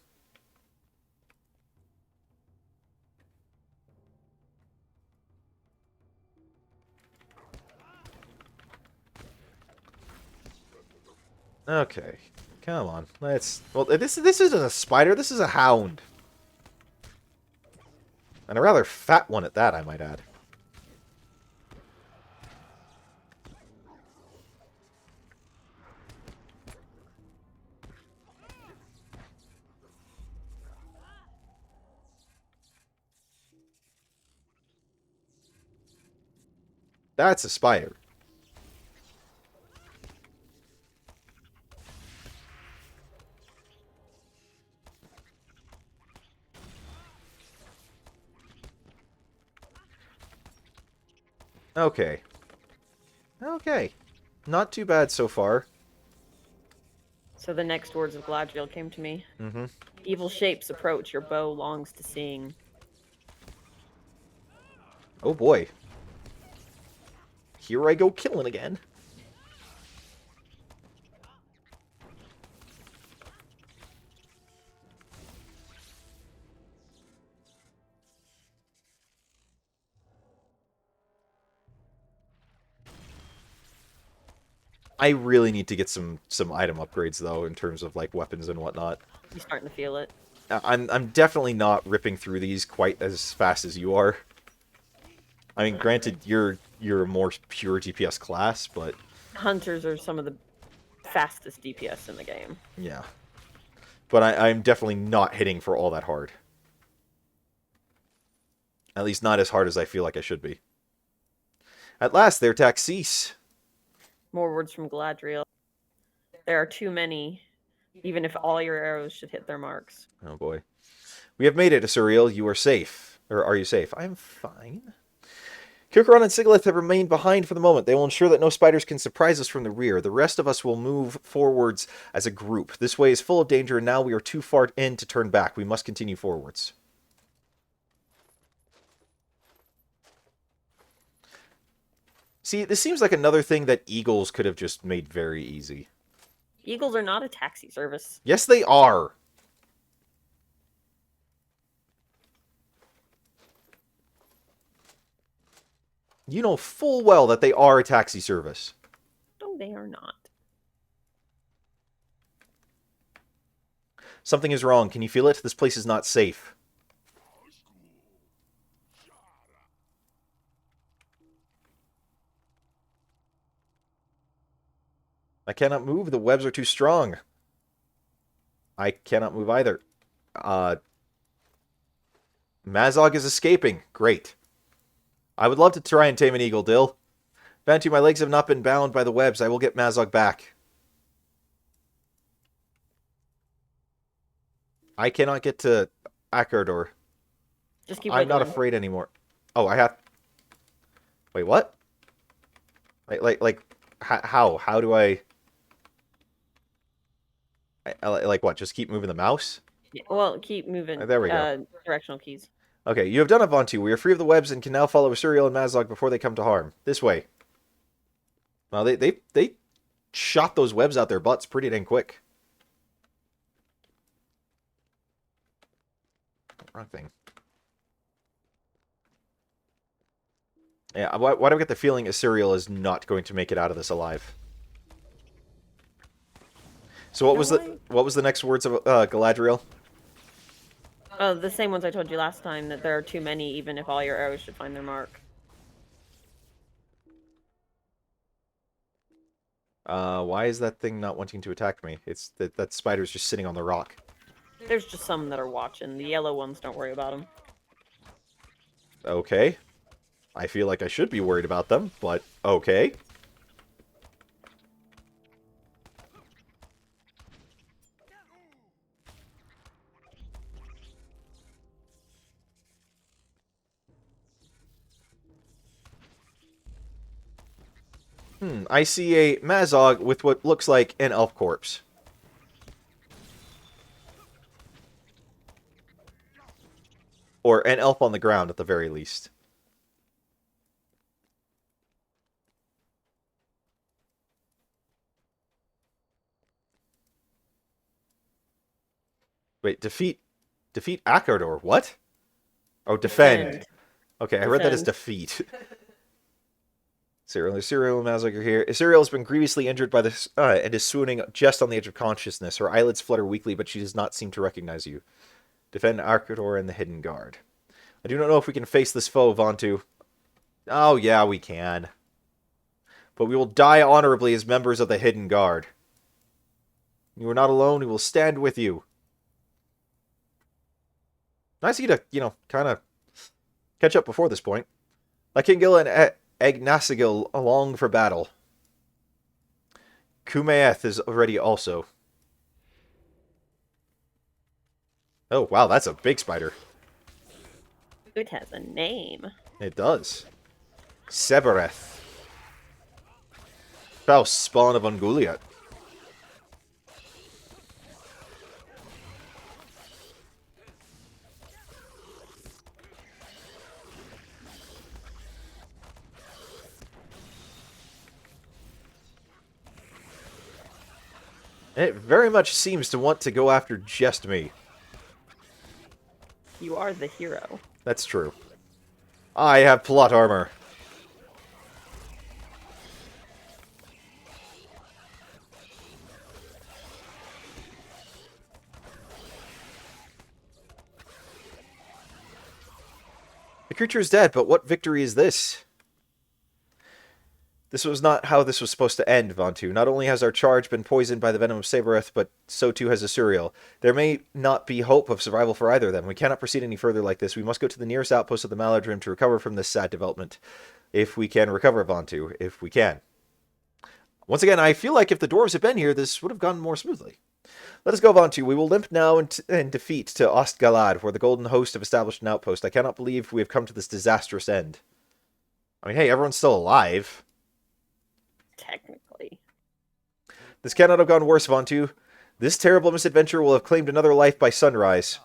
Okay, come on. Let's. Well, this isn't a spider. This is a hound, and a rather fat one at that, I might add. That's a spider. Okay. Okay. Not too bad so far. So the next words of Gladriel came to me. Mm-hmm. Evil shapes approach, your bow longs to seeing. Oh boy. Here I go killing again. I really need to get some item upgrades though, in terms of like weapons and whatnot. You starting to feel it? I'm definitely not ripping through these quite as fast as you are. I mean, granted, you're a more pure DPS class, but Hunters are some of the fastest DPS in the game. yeah. But I'm definitely not hitting for all that hard. At least not as hard as I feel like I should be. At last, their attacks cease. More words from Gladriel. There are too many, even if all your arrows should hit their marks. Oh boy. We have made it, Asuriel. You are safe. Or are you safe? I'm fine. Kirkaron and Sigilith have remained behind for the moment. They will ensure that no spiders can surprise us from the rear. The rest of us will move forwards as a group. This way is full of danger, and now we are too far in to turn back. We must continue forwards. See, this seems like another thing that Eagles could have just made very easy. Eagles are not a taxi service. Yes, they are. You know full well that they are a taxi service. No, they are not. Something is wrong. Can you feel it? This place is not safe. I cannot move. The webs are too strong. I cannot move either. Mazog is escaping. Great. I would love to try and tame an eagle, Dill. Bantu, my legs have not been bound by the webs. I will get Mazog back. I cannot get to Akardor. Just keep I'm not wiggling. afraid anymore. Oh, I have... Wait, what? How? How do like what? Just keep moving the mouse? Yeah, well, keep moving. There we go. Directional keys. Okay, you have done it, Vontu. We are free of the webs and can now follow Asuriel and Mazog before they come to harm. This way. Well, they shot those webs out their butts pretty dang quick. Wrong thing. Yeah, why do I get the feeling Asuriel is not going to make it out of this alive? So what was the next words of Galadriel? Oh, the same ones I told you last time, that there are too many, even if all your arrows should find their mark. Why is that thing not wanting to attack me? It's that spider's just sitting on the rock. There's just some that are watching. The yellow ones, don't worry about them. Okay. I feel like I should be worried about them, but okay. I see a Mazog with what looks like an elf corpse. Or an elf on the ground, at the very least. Wait, defeat Akardor. What? Oh, defend. Okay, I read that as defeat. Cyril and Mazog are here. Cyril has been grievously injured by this and is swooning just on the edge of consciousness. Her eyelids flutter weakly, but she does not seem to recognize you. Defend Akardor and the Hidden Guard. I do not know if we can face this foe, Vontu. Oh, yeah, we can. But we will die honorably as members of the Hidden Guard. You are not alone. We will stand with you. Nice of you to, kind of catch up before this point. Lakingil and Agnasigil along for battle. Kumaeth is ready also. Oh, wow, that's a big spider. It has a name. It does. Sebereth. Foul spawn of Ungoliath. It very much seems to want to go after just me. You are the hero. That's true. I have plot armor. The creature is dead, but what victory is this? This was not how this was supposed to end, Vontu. Not only has our charge been poisoned by the venom of Sabereth, but so too has Asuriel. There may not be hope of survival for either of them. We cannot proceed any further like this. We must go to the nearest outpost of the Maladrim to recover from this sad development. If we can recover, Vontu. If we can. Once again, I feel like if the dwarves had been here, this would have gone more smoothly. Let us go, Vontu. We will limp now in defeat to Ostgalad, where the Golden Host have established an outpost. I cannot believe we have come to this disastrous end. I mean, hey, everyone's still alive. Technically. This cannot have gone worse, Vontu. This terrible misadventure will have claimed another life by sunrise.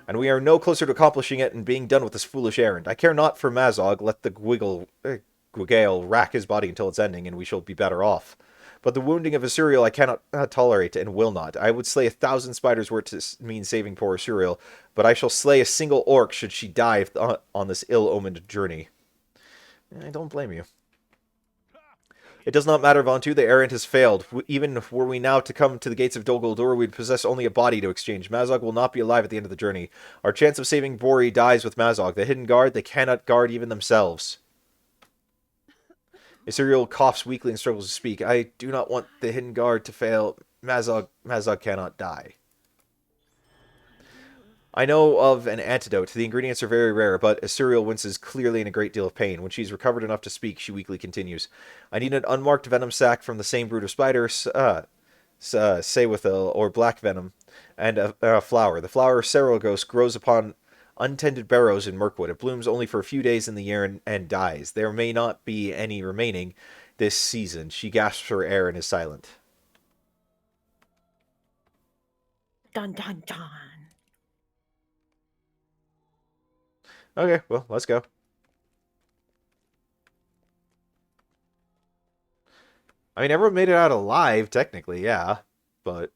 And we are no closer to accomplishing it and being done with this foolish errand. I care not for Mazog. Let the Gwigale rack his body until its ending, and we shall be better off. But the wounding of Asuriel I cannot tolerate, and will not. I would slay 1,000 spiders were it to mean saving poor Asuriel, but I shall slay a single orc should she die on this ill-omened journey. I don't blame you. It does not matter, Vontu. The errand has failed. Even were we now to come to the gates of Dol Guldur, we'd possess only a body to exchange. Mazog will not be alive at the end of the journey. Our chance of saving Bori dies with Mazog. The Hidden Guard, they cannot guard even themselves. Asuriel coughs weakly and struggles to speak. I do not want the Hidden Guard to fail. Mazog cannot die. I know of an antidote. The ingredients are very rare, but Asuriel winces clearly in a great deal of pain. When she's recovered enough to speak, she weakly continues. I need an unmarked venom sac from the same brood of spiders, Saywithil, or black venom. And a flower. The flower Cerulgos grows upon untended barrows in Mirkwood. It blooms only for a few days in the year and dies. There may not be any remaining this season. She gasps for air and is silent. Dun dun dun. Okay, well, let's go. I mean, everyone made it out alive, technically, yeah. But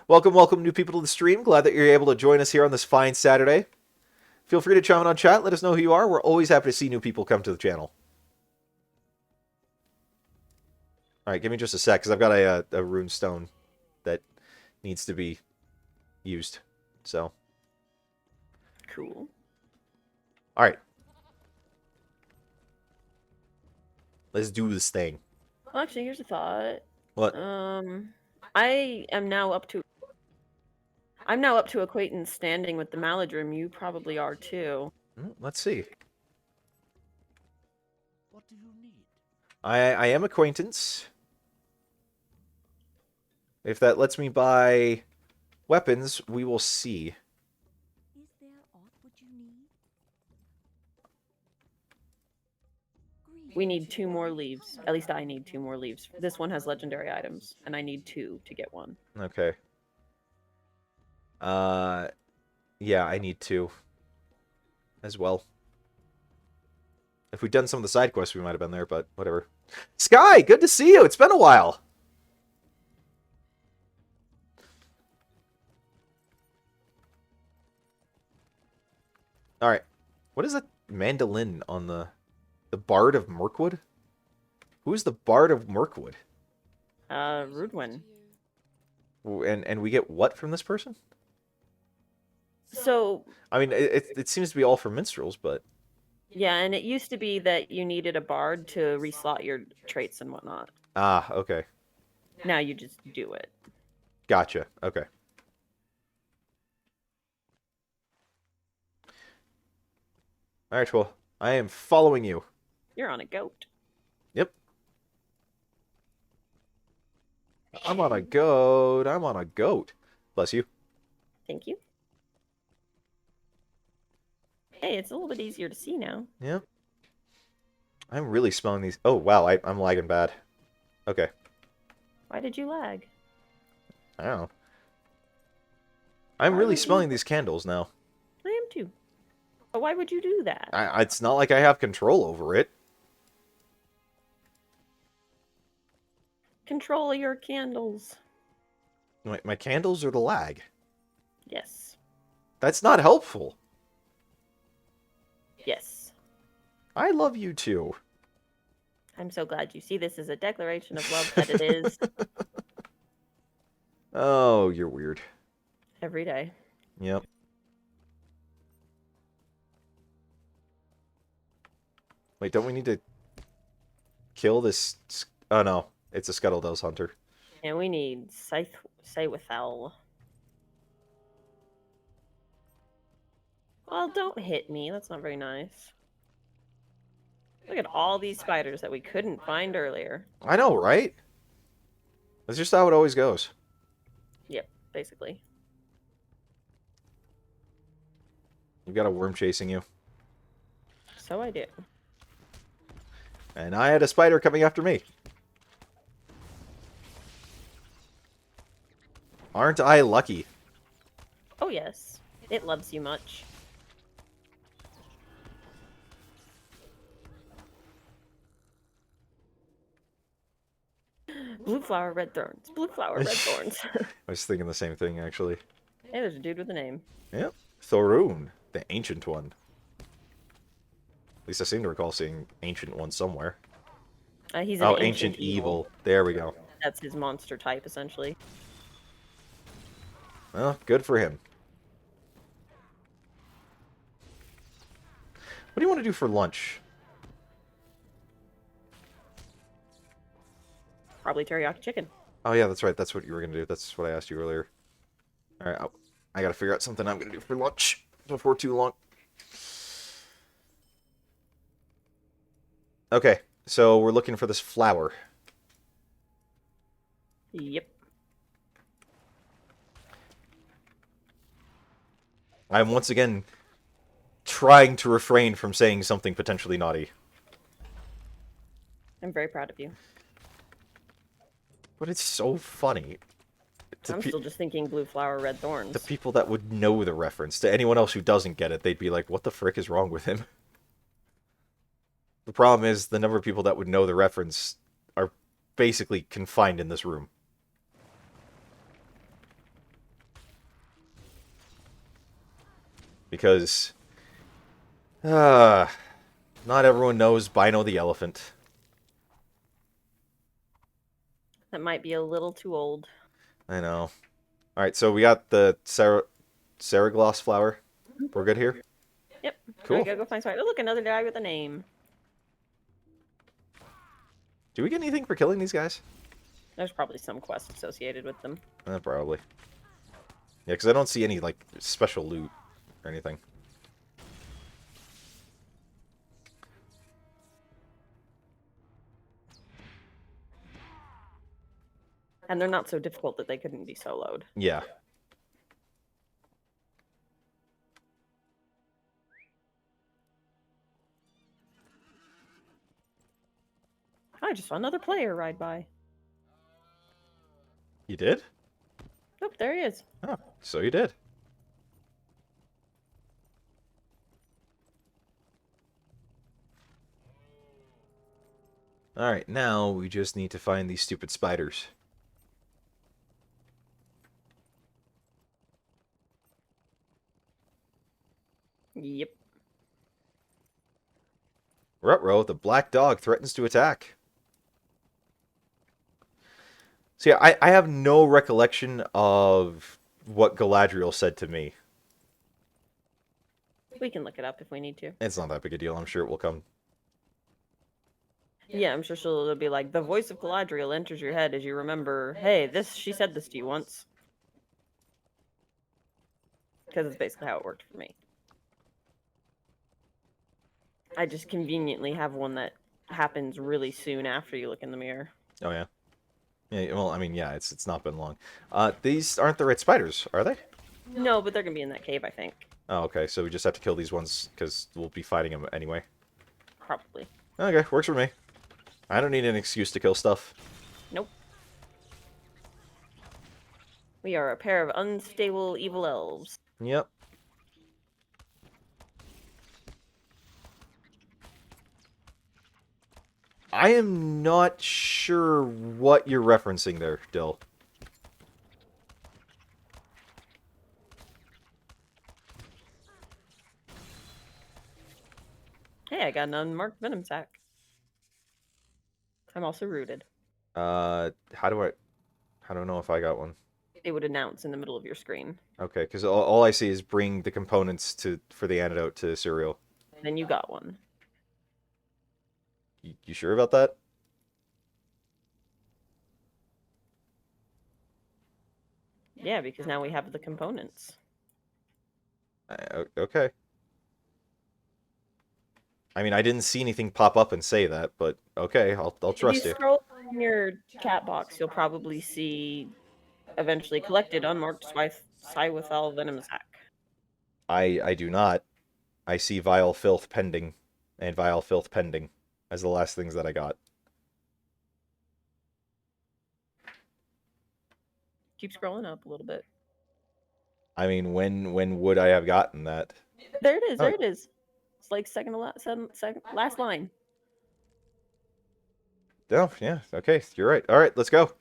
welcome, new people to the stream. Glad that you're able to join us here on this fine Saturday. Feel free to chime in on chat. Let us know who you are. We're always happy to see new people come to the channel. Alright, give me just a sec, because I've got a rune stone that needs to be used. So. Cool. Alright. Let's do this thing. Well, actually, here's a thought. What? I'm now up to acquaintance standing with the Maladrim. You probably are too. Let's see. What do you need? I am acquaintance. If that lets me buy weapons, we will see. Is there aught would you need? We need 2 more leaves. At least I need 2 more leaves. This one has legendary items, and I need 2 to get 1. Okay. Yeah, I need 2 as well. If we'd done some of the side quests, we might have been there, but whatever. Sky, good to see you. It's been a while. All right. What is that mandolin on the Bard of Mirkwood? Who is the Bard of Mirkwood? Rudwin. And we get what from this person? So, I mean, it seems to be all for minstrels, but yeah, and it used to be that you needed a bard to reslot your traits and whatnot. ah, okay. Now you just do it. Gotcha. Okay. All right, well, I am following you. You're on a goat. Yep. I'm on a goat. I'm on a goat. Bless you. Thank you. Hey, it's a little bit easier to see now. Yeah. I'm really smelling these. Oh, wow. I'm lagging bad. Okay. Why did you lag? I don't know. I'm Why really would you- smelling these candles now. I am too. But why would you do that? It's not like I have control over it. Control your candles. My candles are the lag. Yes. That's not helpful. Yes. I love you too. I'm so glad you see this as a declaration of love that it is Oh, you're weird. every day. Yep. Wait, don't we need to kill this? Oh no, it's a Scuttledells hunter. And we need Saywithel. Well, don't hit me. That's not very nice. Look at all these spiders that we couldn't find earlier. I know, right? That's just how it always goes. Yep, basically. You've got a worm chasing you. So I do. And I had a spider coming after me. Aren't I lucky? Oh yes, it loves you much. Blue flower, red thorns. Blue flower, red thorns. I was thinking the same thing, actually. Hey, there's a dude with a name. Yep. Thorun, the ancient one. At least I seem to recall seeing ancient one somewhere. He's an Oh, ancient evil. There we go. That's his monster type, essentially. Well, good for him. What do you want to do for lunch? Probably teriyaki chicken. Oh, yeah, that's right. That's what you were going to do. That's what I asked you earlier. All right, I got to figure out something I'm going to do for lunch before too long. Okay, so we're looking for this flower. Yep. I'm once again trying to refrain from saying something potentially naughty. I'm very proud of you. But it's so funny. I'm still just thinking blue flower, red thorns. The people that would know the reference. To anyone else who doesn't get it, they'd be like, what the frick is wrong with him? The problem is, the number of people that would know the reference are basically confined in this room. Because... not everyone knows Bino the Elephant. That might be a little too old. I know. Alright, so we got the Saragloss flower. We're good here? Yep. Cool. I gotta go find somebody. Oh, look, another guy with a name. Do we get anything for killing these guys? There's probably some quest associated with them. Probably. Yeah, because I don't see any, like, special loot or anything. And they're not so difficult that they couldn't be soloed. Yeah. I just saw another player ride by. You did? Oh, there he is. Oh, so you did. Alright, now we just need to find these stupid spiders. Yep. Ruh-roh, the black dog threatens to attack. So yeah, I have no recollection of what Galadriel said to me. We can look it up if we need to. It's not that big a deal, I'm sure it will come. Yeah, I'm sure she'll be like, the voice of Galadriel enters your head as you remember, hey, she said this to you once. Because it's basically how it worked for me. I just conveniently have one that happens really soon after you look in the mirror. Oh yeah. Yeah, well, I mean, yeah, it's not been long. These aren't the right spiders, are they? No, but they're gonna be in that cave, I think. Oh, okay, so we just have to kill these ones, because we'll be fighting them anyway. Probably. Okay, works for me. I don't need an excuse to kill stuff. Nope. We are a pair of unstable evil elves. Yep. I am not sure what you're referencing there, Dill. Hey, I got an unmarked venom sac. I'm also rooted. How do I know if I got one? It would announce in the middle of your screen. Okay, because all I see is bring the components for the antidote to cereal. Then you got one. You sure about that? Yeah, because now we have the components. Okay. I mean, I didn't see anything pop up and say that, but okay, I'll trust If you you. scroll in your chat box, you'll probably see eventually collected unmarked Cywithal venom sac. I do not. I see Vile Filth pending, and Vile Filth pending as the last things that I got. Keep scrolling up a little bit. I mean, when would I have gotten that? There it is. Oh. There it is. It's like second last line. Oh, yeah. Okay, you're right. All right, let's go.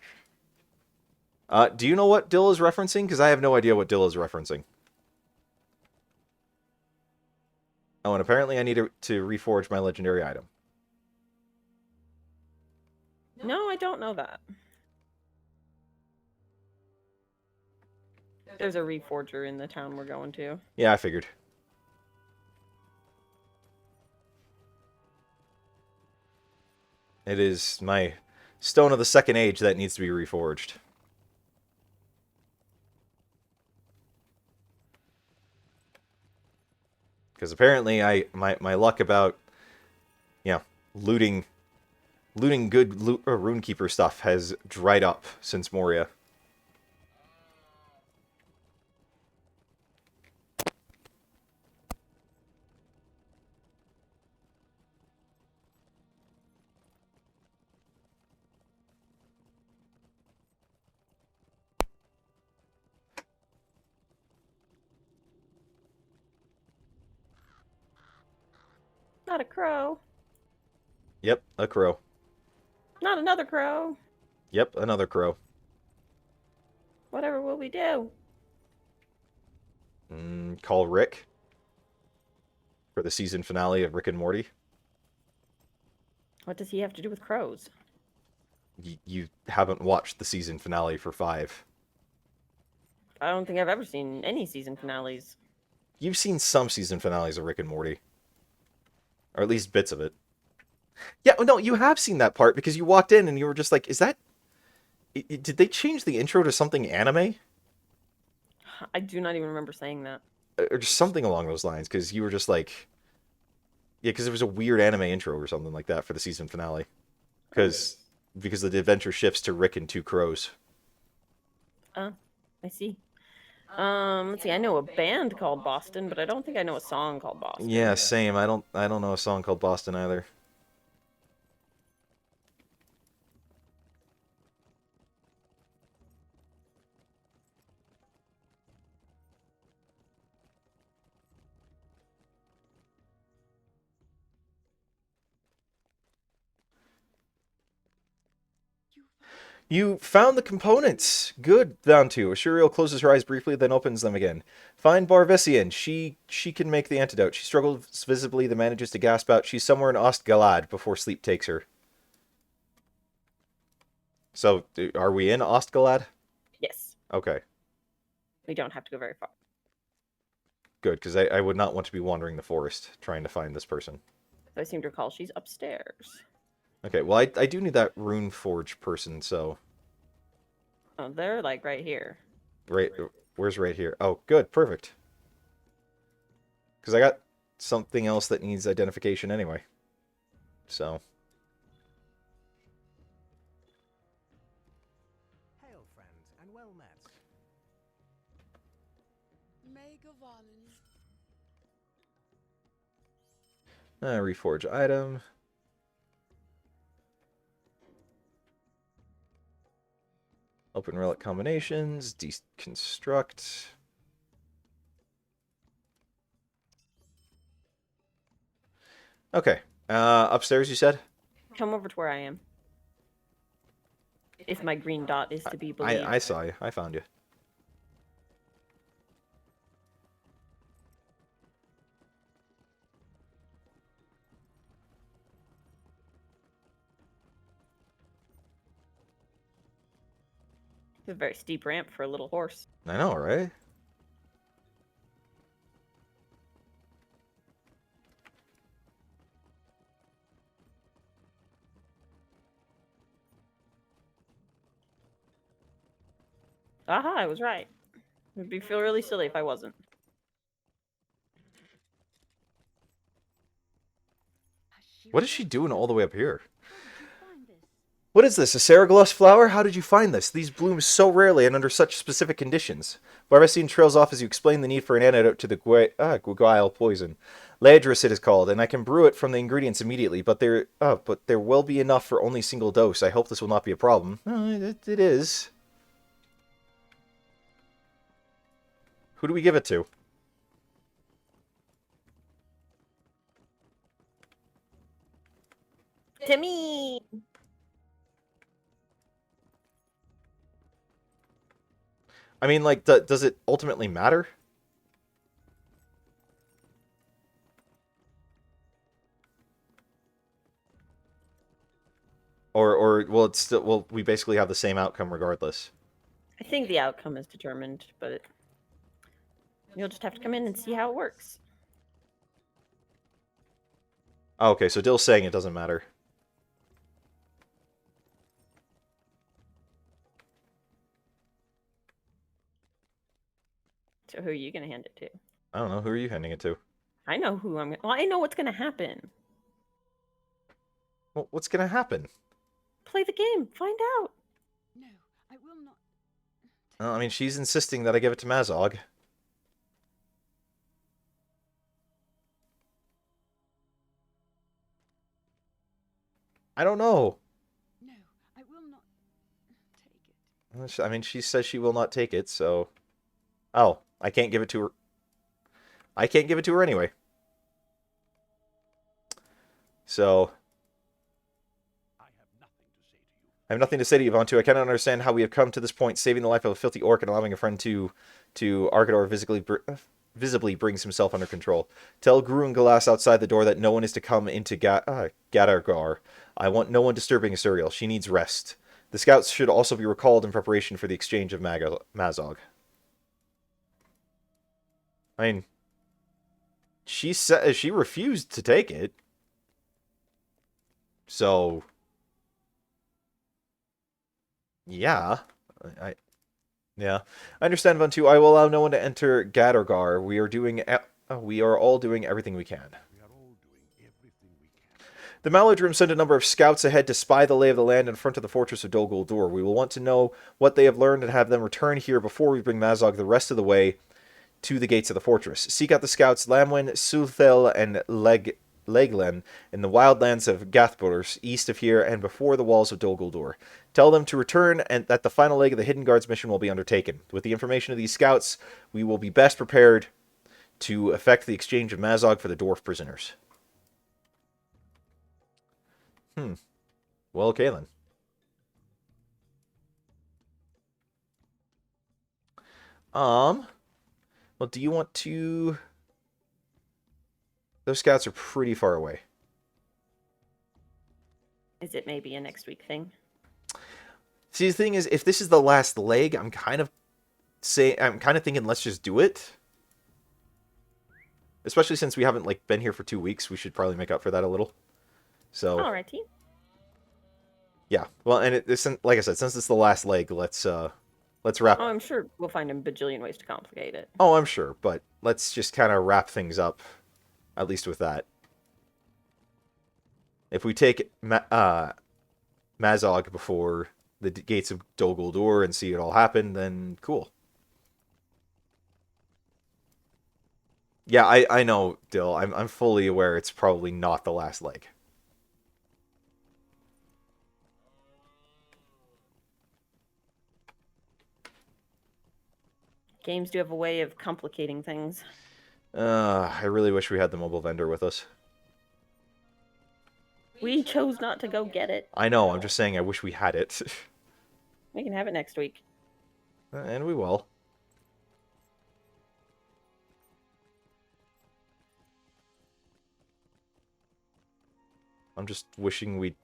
Do you know what Dill is referencing? Because I have no idea what Dill is referencing. Oh, and apparently I need to reforge my legendary item. No, I don't know that. There's a reforger in the town we're going to. Yeah, I figured. It is my Stone of the Second Age that needs to be reforged. Because apparently my luck about, you know, looting good Runekeeper stuff has dried up since Moria. Not a crow. Yep, a crow. Not another crow. Yep, another crow. Whatever will we do? Call Rick for the season finale of Rick and Morty. What does he have to do with crows? You haven't watched the season finale for 5. I don't think I've ever seen any season finales. You've seen some season finales of Rick and Morty. Or at least bits of it. Yeah, no, you have seen that part because you walked in and you were just like, is that... Did they change the intro to something anime? I do not even remember saying that. Or just something along those lines, because you were just like... Yeah, because there was a weird anime intro or something like that for the season finale. Because the adventure shifts to Rick and 2 crows. I see. Let's see. I know a band called Boston, but I don't think I know a song called Boston. Yeah, same. I don't know a song called Boston either. You found the components. Good, down to. Ashuriel closes her eyes briefly, then opens them again. Find Barvisian. She can make the antidote. She struggles visibly, then manages to gasp out. She's somewhere in Ostgalad before sleep takes her. So, are we in Ostgalad? Yes. Okay, We don't have to go very far. good, because I would not want to be wandering the forest trying to find this person. I seem to recall she's upstairs. Okay, well, I do need that rune forge person, so... Oh, they're like right here. Right, where's right here? Oh, good, perfect. Because I got something else that needs identification anyway. So... Hail, friend, and well met. Reforge item. Open relic combinations. Deconstruct. Okay. Upstairs, you said? Come over to where I am. If my green dot is to be believed. I saw you. I found you. It's a very steep ramp for a little horse. I know, right? Aha, I was right. It'd feel really silly if I wasn't. What is she doing all the way up here? How did you find this? What is this, a Saragloss flower? How did you find this? These bloom so rarely and under such specific conditions. Barbacine trails off as you explain the need for an antidote to the Guile poison. Ladris it is called, and I can brew it from the ingredients immediately, but there will be enough for only a single dose. I hope this will not be a problem. It is. Who do we give it to? Timmy! I mean, like, does it ultimately matter? Or will it still? Will we basically have the same outcome regardless? I think the outcome is determined, but you'll just have to come in and see how it works. Oh, okay, so Dill's saying it doesn't matter. So who are you going to hand it to? I don't know. Who are you handing it to? I know who I'm. Well, I know what's going to happen. Well, what's gonna happen? Play the game. Find out. No, I will not. Well, I mean, she's insisting that I give it to Mazog. I don't know. No, I will not take it. I mean, she says she will not take it, so... Oh, I can't give it to her. I can't give it to her anyway. So I have nothing to say to you. I have nothing to say to you, Vontu. I cannot understand how we have come to this point, saving the life of a filthy orc and allowing a friend to Argador visibly brings himself under control. Tell Grun Galas outside the door that no one is to come into Gadargar. I want no one disturbing Asuriel. She needs rest. The scouts should also be recalled in preparation for the exchange of Mazog. I mean, she said she refused to take it. So, yeah, yeah, I understand, Vantu. I will allow no one to enter Gadargar. We are all doing everything we can. We are all doing everything we can. The Malodrim sent a number of scouts ahead to spy the lay of the land in front of the fortress of Dol Guldur. We will want to know what they have learned and have them return here before we bring Mazog the rest of the way to the gates of the fortress. Seek out the scouts Lamwin, Sulthel, and Leglen in the wildlands of Gathburs, east of here and before the walls of Dol Guldur. Tell them to return and that the final leg of the Hidden Guards mission will be undertaken. With the information of these scouts, we will be best prepared to effect the exchange of Mazog for the dwarf prisoners. Well, okay then. Well, do you want to... Those scouts are pretty far away. Is it maybe a next week thing? See, the thing is, if this is the last leg, I'm kind of thinking let's just do it. Especially since we haven't been here for 2 weeks, we should probably make up for that a little. So, Alrighty. yeah. Well, and like I said, since it's the last leg, let's wrap. Oh, I'm sure we'll find a bajillion ways to complicate it. Oh, I'm sure, but let's just kind of wrap things up, at least with that. If we take Mazog before the gates of Dol Guldur and see it all happen, then cool. Yeah, I know, Dill. I'm fully aware it's probably not the last leg. Games do have a way of complicating things. I really wish we had the mobile vendor with us. We chose not to go get it. I know, I'm just saying I wish we had it. We can have it next week. And we will. I'm just wishing we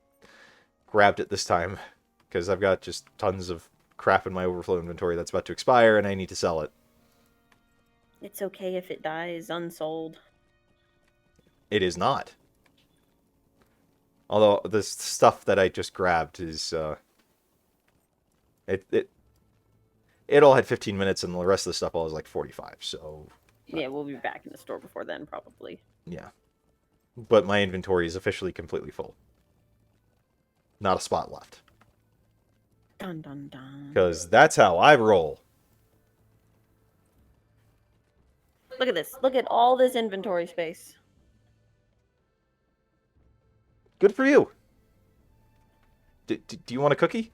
grabbed it this time, because I've got just tons of crap in my overflow inventory that's about to expire, and I need to sell it. It's okay if it dies unsold. It is not. Although the stuff that I just grabbed is it all had 15 minutes, and the rest of the stuff all was like 45. So Yeah, we'll be back in the store before then, probably. yeah, but my inventory is officially completely full. Not a spot left. Dun dun dun. Because that's how I roll. Look at this. Look at all this inventory space. Good for you. Do you want a cookie?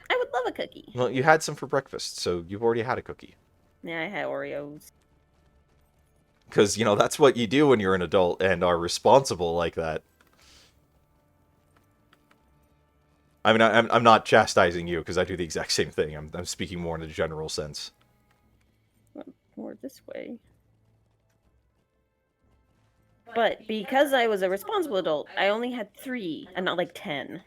I would love a cookie. Well, you had some for breakfast, so you've already had a cookie. Yeah, I had Oreos. Because, that's what you do when you're an adult and are responsible like that. I mean, I'm not chastising you, because I do the exact same thing. I'm speaking more in a general sense. More this way. But because I was a responsible adult, I only had 3 and not 10.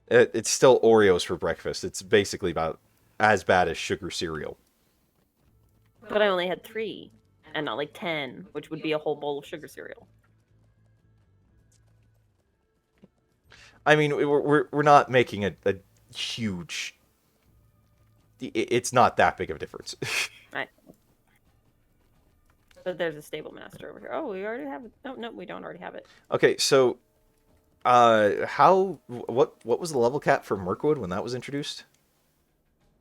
It's still Oreos for breakfast. It's basically about as bad as sugar cereal. But I only had 3 and not 10, which would be a whole bowl of sugar cereal. I mean, we're not making a huge... It's not that big of a difference. But there's a stable master over here. Oh, we already have it. No, we don't already have it. Okay, so what was the level cap for Mirkwood when that was introduced?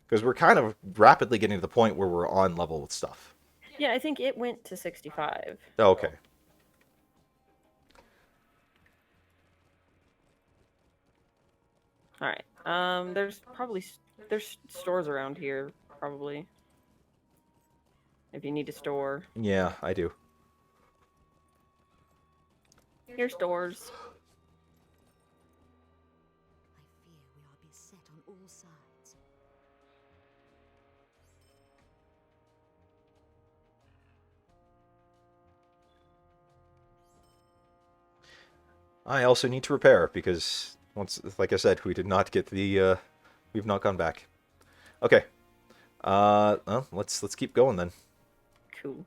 Because we're kind of rapidly getting to the point where we're on level with stuff. Yeah, I think it went to 65. Oh, okay. All right. There's stores around here probably. If you need to store. Yeah, I do. Here's doors. I fear we are beset on all sides. I also need to repair because like I said, we did not get the. We've not gone back. Okay. Well, let's keep going then. Cool.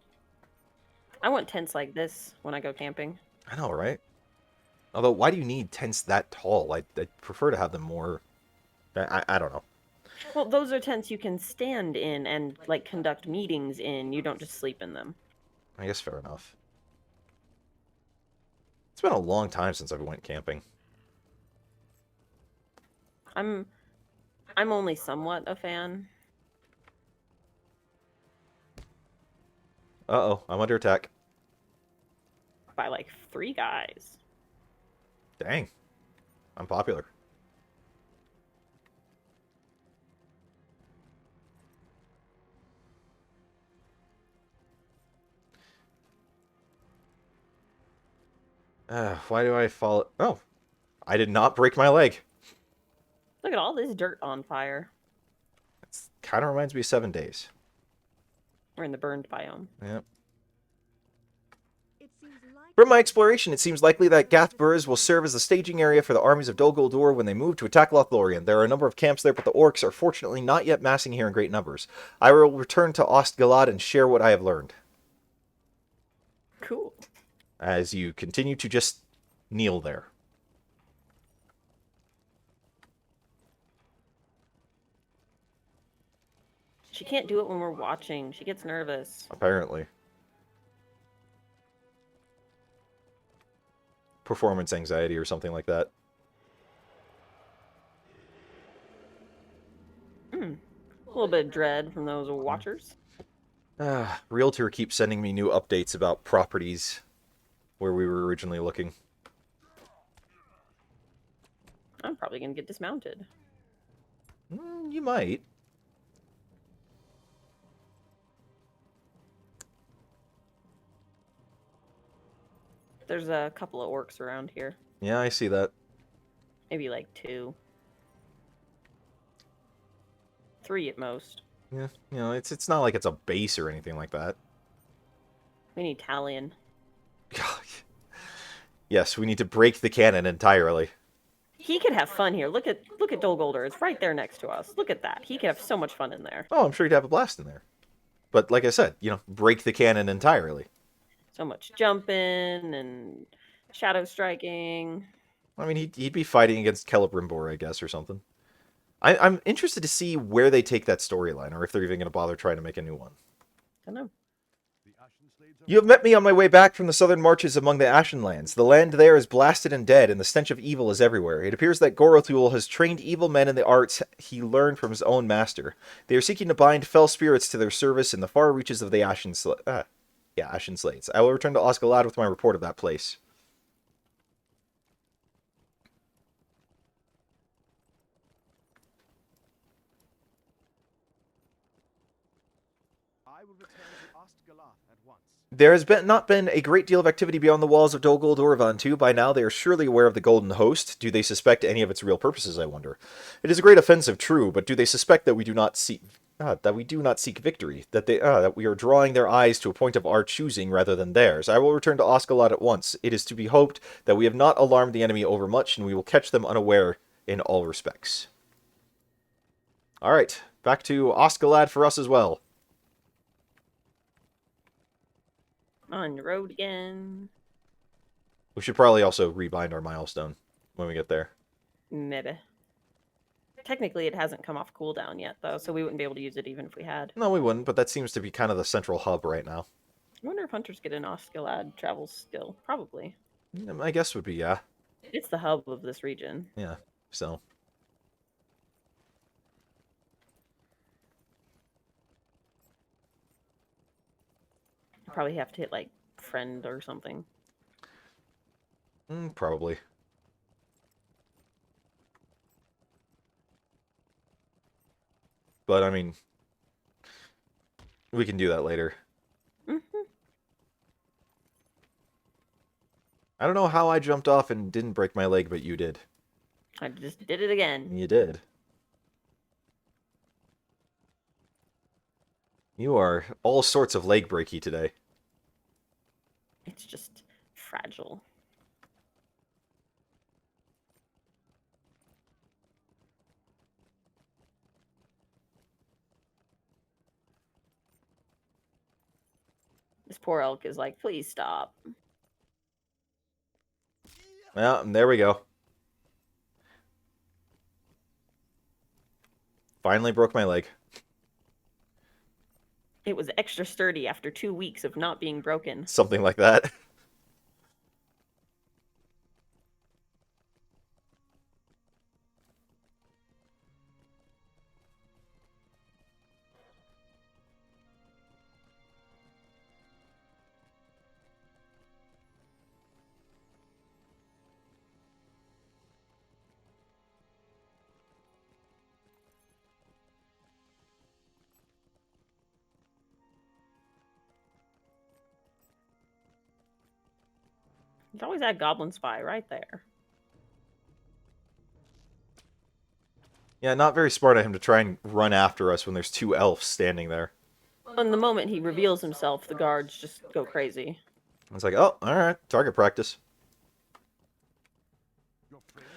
I want tents like this when I go camping. I know, right? Although, why do you need tents that tall? I'd prefer to have them more. I don't know. Well, those are tents you can stand in and like conduct meetings in. You don't just sleep in them. I guess fair enough. It's been a long time since I went camping. I'm only somewhat a fan. Uh-oh, I'm under attack. By like 3 guys. Dang. I'm popular. Why do I fall? Oh, I did not break my leg. Look at all this dirt on fire. It kind of reminds me of 7 Days. We're in the burned biome. Yep. It seems like From my exploration, it seems likely that Gathburz will serve as the staging area for the armies of Dol Guldur when they move to attack Lothlorien. There are a number of camps there, but the orcs are fortunately not yet massing here in great numbers. I will return to Ostgalad and share what I have learned. Cool. As you continue to just kneel there. She can't do it when we're watching. She gets nervous. Apparently. Performance anxiety or something like that. A little bit of dread from those watchers. Realtor keeps sending me new updates about properties where we were originally looking. I'm probably going to get dismounted. You might. There's a couple of orcs around here. Yeah, I see that. Maybe like 2. 3 at most. Yeah, you know, it's not like it's a base or anything like that. We need Talion. Yes, we need to break the cannon entirely. He could have fun here. Look at Dol Guldur. It's right there next to us. Look at that. He could have so much fun in there. Oh, I'm sure he'd have a blast in there. But like I said, you know, break the cannon entirely. So much jumping and shadow striking. I mean, he'd be fighting against Celebrimbor, I guess, or something. I'm interested to see where they take that storyline, or if they're even going to bother trying to make a new one. I don't know. You have met me on my way back from the southern marches among the Ashenlands. The land there is blasted and dead, and the stench of evil is everywhere. It appears that Gorothul has trained evil men in the arts he learned from his own master. They are seeking to bind fell spirits to their service in the far reaches of the Ashen Slades. I will return to Osgolad with my report of that place. I will return to Ostgalath at once. There has not been a great deal of activity beyond the walls of Dol Guldur Vantu. By now, they are surely aware of the Golden Host. Do they suspect any of its real purposes, I wonder? It is a great offensive, true, but do they suspect that we do not seek victory? That we are drawing their eyes to a point of our choosing rather than theirs? I will return to Osgolad at once. It is to be hoped that we have not alarmed the enemy overmuch, and we will catch them unaware in all respects. All right, back to Osgolad for us as well. On the road again. We should probably also rebind our milestone when we get there. Maybe. Technically, it hasn't come off cooldown yet, though, so we wouldn't be able to use it even if we had. No, we wouldn't, but that seems to be kind of the central hub right now. I wonder if hunters get an Osgilad travel skill. Probably. My guess would be, yeah. It's the hub of this region. Yeah, so. You probably have to hit, like, friend or something. Probably. But, I mean, we can do that later. I don't know how I jumped off and didn't break my leg, but you did. I just did it again. You did. You are all sorts of leg breaky today. It's just fragile. This poor elk is like, please stop. Well, and there we go. Finally broke my leg. It was extra sturdy after 2 weeks of not being broken. Something like that. There's always that Goblin Spy right there. Yeah, not very smart of him to try and run after us when there's 2 elves standing there. And the moment he reveals himself, the guards just go crazy. It's like, oh, alright, target practice. Your friend,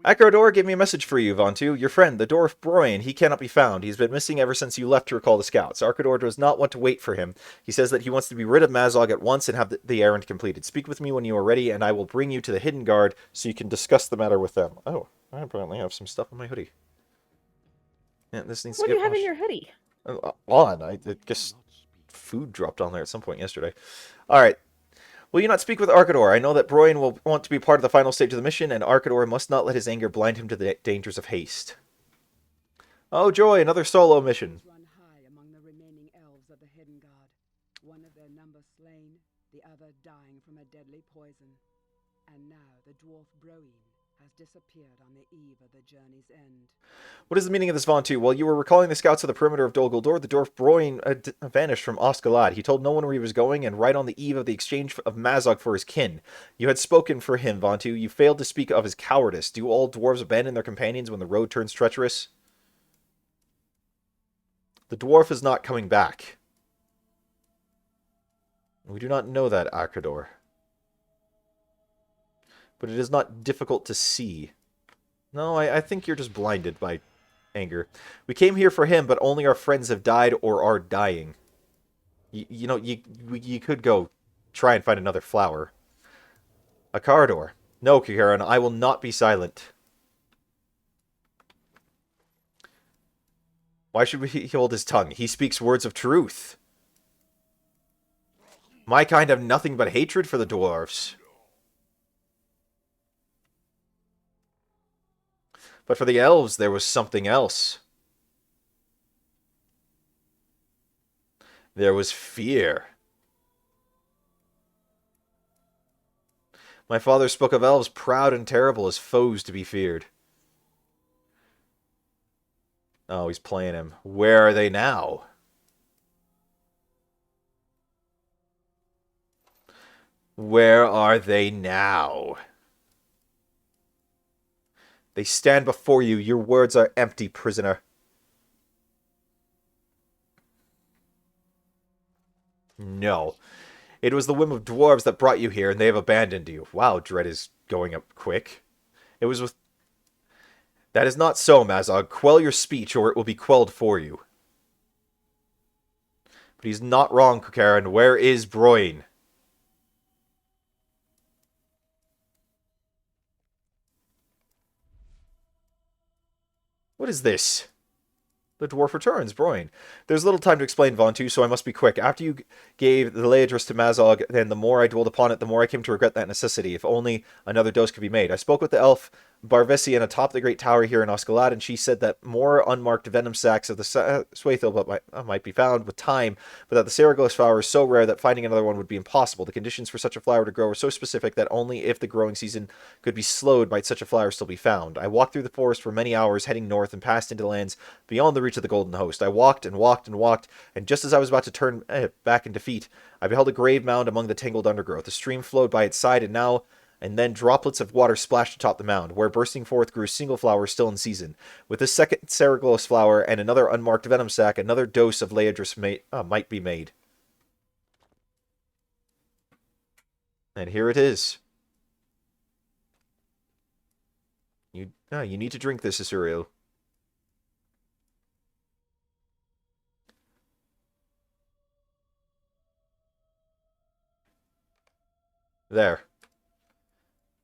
the dwarf Acrodor gave me a message for you, Vontu. Your friend, the dwarf Broin, he cannot be found. He's been missing ever since you left to recall the scouts. Acrodor does not want to wait for him. He says that he wants to be rid of Mazog at once and have the errand completed. Speak with me when you are ready, and I will bring you to the Hidden Guard so you can discuss the matter with them. Oh, I apparently have some stuff on my hoodie. Yeah, this needs What to do get you have in washed. your hoodie? On. I guess food dropped on there at some point yesterday. Alright. Will you not speak with Arcador? I know that Broin will want to be part of the final stage of the mission, and Arcador must not let his anger blind him to the dangers of haste. Oh, joy, another solo mission. Run high among the remaining elves of the Hidden Guard, one of their number slain, the other dying from a deadly poison. And now the dwarf Broin has disappeared on the eve of the journey's end. What is the meaning of this, Vontu? While you were recalling the scouts of the perimeter of Dol Guldur, the dwarf Broin vanished from Osgalad. He told no one where he was going, and right on the eve of the exchange of Mazog for his kin. You had spoken for him, Vontu. You failed to speak of his cowardice. Do all dwarves abandon their companions when the road turns treacherous? The dwarf is not coming back. We do not know that, Acrador. But it is not difficult to see. No, I think you're just blinded by anger. We came here for him, but only our friends have died or are dying. You know, you could go try and find another flower. A corridor. No, Kikaran, I will not be silent. Why should he hold his tongue? He speaks words of truth. My kind have nothing but hatred for the dwarves. But for the elves, there was something else. There was fear. My father spoke of elves proud and terrible as foes to be feared. Oh, he's playing him. Where are they now? Where are they now? They stand before you. Your words are empty, prisoner. No. It was the whim of dwarves that brought you here, and they have abandoned you. Wow, Dread is going up quick. It was with... That is not so, Mazog. Quell your speech, or it will be quelled for you. But he's not wrong, Kukaran. Where is Broin? What is this? The dwarf returns, Broin. There's little time to explain, Vontu, so I must be quick. After you gave the lay address to Mazog, then the more I dwelled upon it, the more I came to regret that necessity. If only another dose could be made. I spoke with the elf Barvesian atop the great tower here in Oscalat, and she said that more unmarked venom sacs of the Swathill might be found with time, but that the Ceragos flower is so rare that finding another one would be impossible. The conditions for such a flower to grow are so specific that only if the growing season could be slowed might such a flower still be found. I walked through the forest for many hours, heading north and passed into lands beyond the reach of the Golden Host. I walked and walked and walked, and just as I was about to turn back in defeat, I beheld a grave mound among the tangled undergrowth. A stream flowed by its side, and then droplets of water splashed atop the mound, where bursting forth grew a single flower still in season. With this second Ceragos flower and another unmarked venom sac, another dose of Leodris might be made. And here it is. You need to drink this, Asurio. There.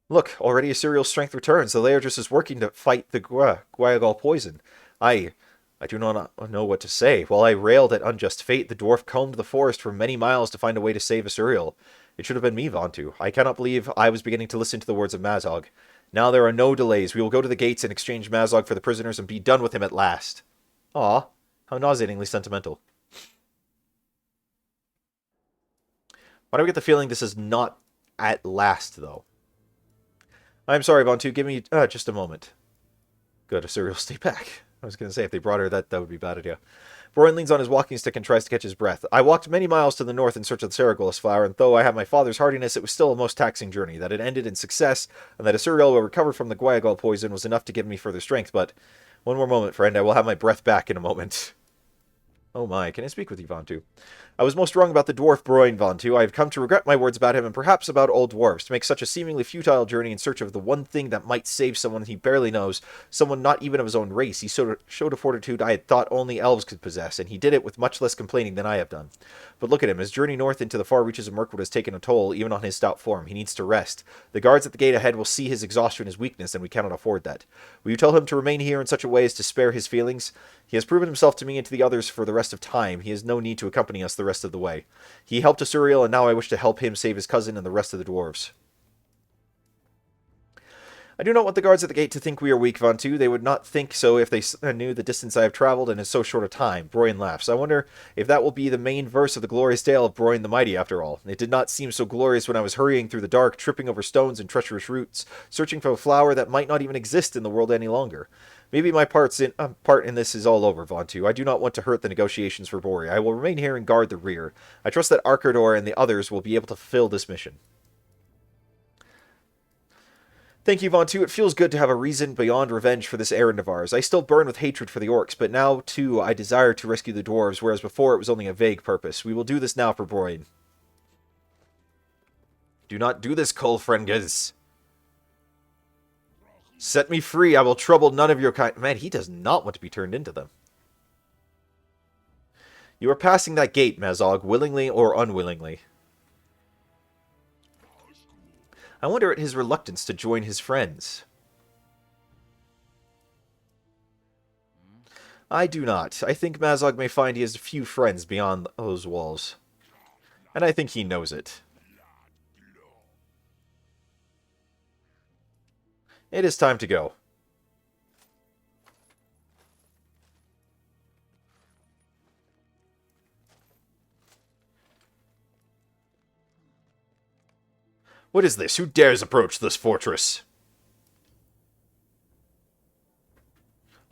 Look, already Asuriel's strength returns. The Leodris is working to fight the Guaiagal poison. I do not know what to say. While I railed at unjust fate, the dwarf combed the forest for many miles to find a way to save Asuriel. It should have been me, Vantu. I cannot believe I was beginning to listen to the words of Mazog. Now there are no delays. We will go to the gates and exchange Mazog for the prisoners and be done with him at last. Ah, how nauseatingly sentimental. Why do I get the feeling this is not at last, though? I'm sorry, Vantu. Give me just a moment. Good, Asuriel, stay back. I was going to say, if they brought her, that would be a bad idea. Brorin leans on his walking stick and tries to catch his breath. I walked many miles to the north in search of the Ceragos flower, and though I had my father's hardiness, it was still a most taxing journey. That it ended in success, and that Asuriel will recover from the Guaiagal poison was enough to give me further strength, but one more moment, friend. I will have my breath back in a moment. Oh my, can I speak with you, Vantu? I was most wrong about the dwarf Broin, Vantu. I have come to regret my words about him, and perhaps about old dwarves. To make such a seemingly futile journey in search of the one thing that might save someone he barely knows, someone not even of his own race, he showed a fortitude I had thought only elves could possess, and he did it with much less complaining than I have done. But look at him. His journey north into the far reaches of Mirkwood has taken a toll, even on his stout form. He needs to rest. The guards at the gate ahead will see his exhaustion and his weakness, and we cannot afford that. Will you tell him to remain here in such a way as to spare his feelings? He has proven himself to me and to the others for the rest of time. He has no need to accompany us the rest of the way. He helped Asuriel, and now I wish to help him save his cousin and the rest of the dwarves. I do not want the guards at the gate to think we are weak, Vantu. They would not think so if they knew the distance I have traveled and in so short a time. Broin laughs. I wonder if that will be the main verse of the glorious tale of Broin the Mighty, after all. It did not seem so glorious when I was hurrying through the dark, tripping over stones and treacherous roots, searching for a flower that might not even exist in the world any longer. Maybe my part in this is all over, Vantu. I do not want to hurt the negotiations for Bori. I will remain here and guard the rear. I trust that Arkador and the others will be able to fulfill this mission. Thank you, Vantu. It feels good to have a reason beyond revenge for this errand of ours. I still burn with hatred for the orcs, but now, too, I desire to rescue the dwarves, whereas before it was only a vague purpose. We will do this now for Broin. Do not do this, Kolfrenges. Set me free. I will trouble none of your kind. Man, he does not want to be turned into them. You are passing that gate, Mazog, willingly or unwillingly. I wonder at his reluctance to join his friends. I do not. I think Mazog may find he has few friends beyond those walls. And I think he knows it. It is time to go. What is this? Who dares approach this fortress?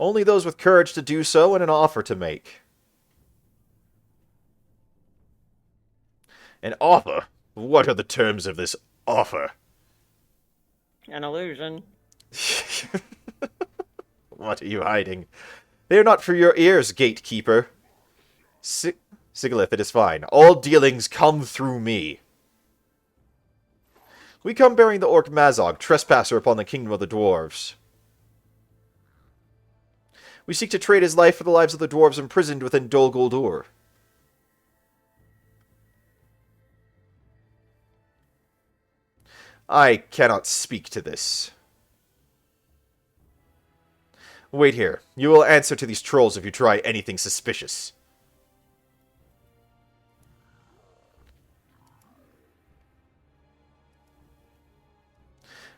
Only those with courage to do so and an offer to make. An offer? What are the terms of this offer? An illusion. What are you hiding? They are not for your ears, gatekeeper. Sigilith, it is fine. All dealings come through me. We come bearing the orc Mazog, trespasser upon the kingdom of the dwarves. We seek to trade his life for the lives of the dwarves imprisoned within Dol Guldur. I cannot speak to this. Wait here. You will answer to these trolls if you try anything suspicious.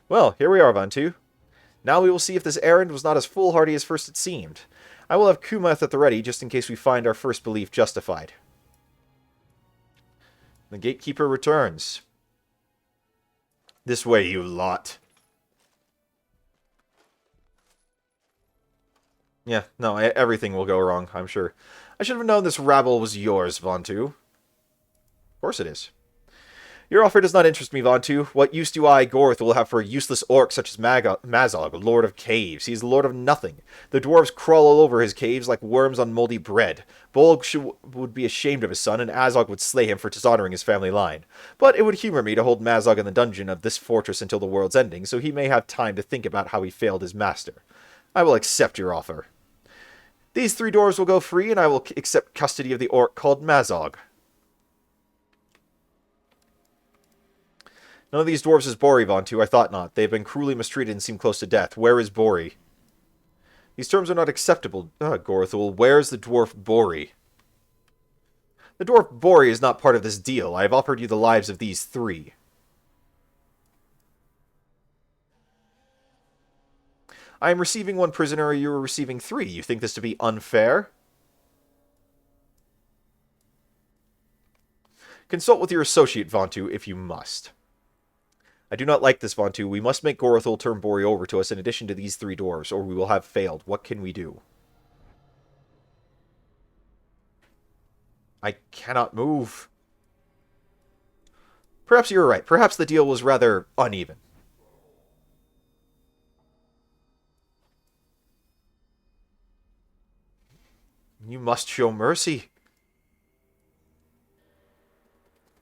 Well, here we are, Vantu. Now we will see if this errand was not as foolhardy as first it seemed. I will have Kumeth at the ready, just in case we find our first belief justified. The gatekeeper returns. This way, you lot. Yeah, no, everything will go wrong, I'm sure. I should have known this rabble was yours, Vontu. Of course it is. Your offer does not interest me, Vontu. What use do I, Gorth, will have for a useless orc such as Mazog, Lord of Caves? He is the Lord of Nothing. The dwarves crawl all over his caves like worms on moldy bread. Bolg would be ashamed of his son, and Azog would slay him for dishonoring his family line. But it would humor me to hold Mazog in the dungeon of this fortress until the world's ending, so he may have time to think about how he failed his master. I will accept your offer. These 3 dwarves will go free, and I will accept custody of the orc called Mazog. None of these dwarves is Bori, Vontu. I thought not. They have been cruelly mistreated and seem close to death. Where is Bori? These terms are not acceptable, Gorthul. Where is the dwarf Bori? The dwarf Bori is not part of this deal. I have offered you the lives of these 3. I am receiving 1 prisoner, you are receiving 3. You think this to be unfair? Consult with your associate, Vontu, if you must. I do not like this, Vontu. We must make Gorthul turn Bori over to us in addition to these 3 dwarves, or we will have failed. What can we do? I cannot move. Perhaps you're right. Perhaps the deal was rather uneven. You must show mercy.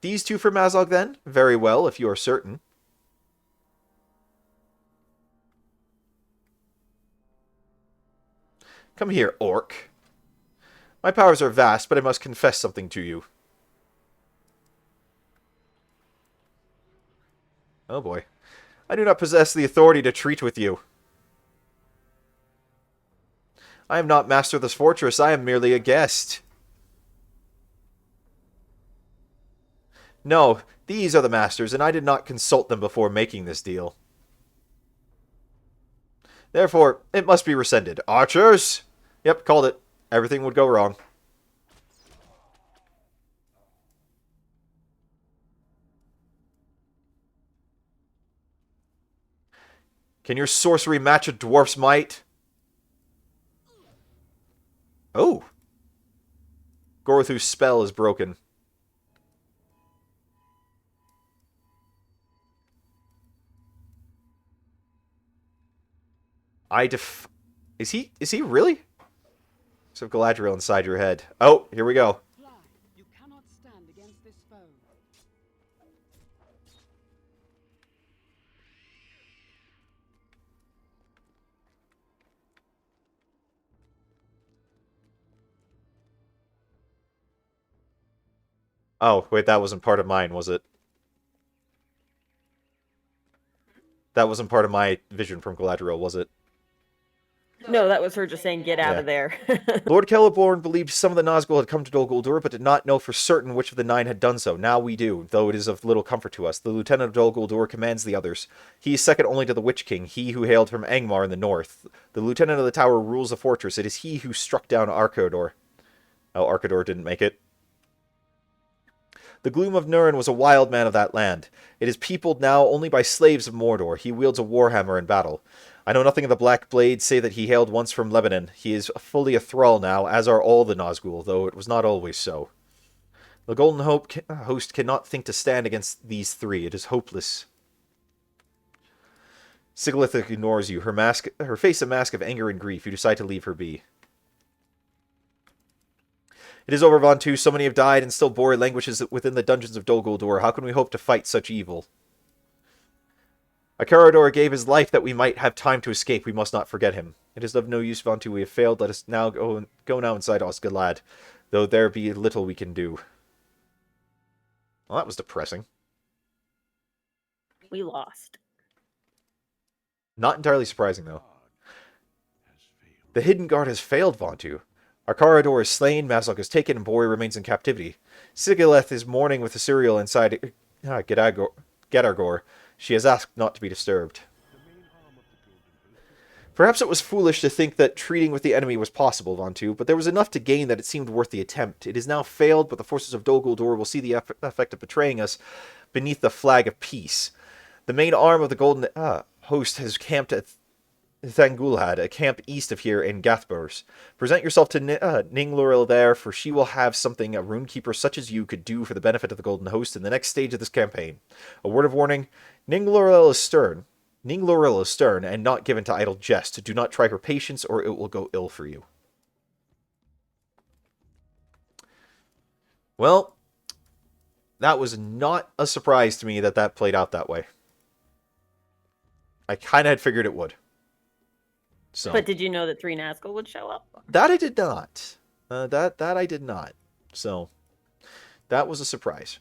These 2 for Mazog, then? Very well, if you are certain. Come here, orc. My powers are vast, but I must confess something to you. Oh boy. I do not possess the authority to treat with you. I am not master of this fortress. I am merely a guest. No, these are the masters, and I did not consult them before making this deal. Therefore, it must be rescinded. Archers! Yep, called it. Everything would go wrong. Can your sorcery match a dwarf's might? Oh. Gorthu's spell is broken. Is he really? So Galadriel inside your head. Oh, here we go. Fly. You cannot stand against this foe. Oh, wait, that wasn't part of mine, was it? That wasn't part of my vision from Galadriel, was it? No, that was her just saying, get out of there. Lord Celeborn believed some of the Nazgul had come to Dol Guldur, but did not know for certain which of the 9 had done so. Now we do, though it is of little comfort to us. The Lieutenant of Dol Guldur commands the others. He is second only to the Witch King, he who hailed from Angmar in the north. The Lieutenant of the Tower rules the fortress. It is he who struck down Arkador. Oh, Arkador didn't make it. The Gloom of Nurin was a wild man of that land. It is peopled now only by slaves of Mordor. He wields a warhammer in battle. I know nothing of the Black Blade, save that he hailed once from Lebanon. He is fully a thrall now, as are all the Nazgul, though it was not always so. The Golden Host cannot think to stand against these 3. It is hopeless. Sigilith ignores you, her face a mask of anger and grief. You decide to leave her be. It is over, Vontu. So many have died, and still Bori languishes within the dungeons of Dol Guldur. How can we hope to fight such evil? Akarador gave his life that we might have time to escape. We must not forget him. It is of no use, Vontu. We have failed. Let us now go now inside Osgiliath, though there be little we can do. Well, that was depressing. We lost. Not entirely surprising, though. The Hidden Guard has failed, Vontu. Arkarador is slain, Mazog is taken, and Bori remains in captivity. Sigileth is mourning with Asuriel inside Gedargor. She has asked not to be disturbed. The main arm of the Golden Host Perhaps it was foolish to think that treating with the enemy was possible, Vontu, but there was enough to gain that it seemed worth the attempt. It has now failed, but the forces of Dol Guldur will see the effect of betraying us beneath the flag of peace. The main arm of the Golden Host has camped at Thangulhad, a camp east of here in Gathburs. Present yourself to Ningloril there, for she will have something a runekeeper such as you could do for the benefit of the Golden Host in the next stage of this campaign. A word of warning, Ningloril is stern and not given to idle jest. Do not try her patience, or it will go ill for you. Well, that was not a surprise to me that played out that way. I kind of had figured it would. So, But did you know that 3 Nazgul would show up? that I did not. That I did not. So, that was a surprise.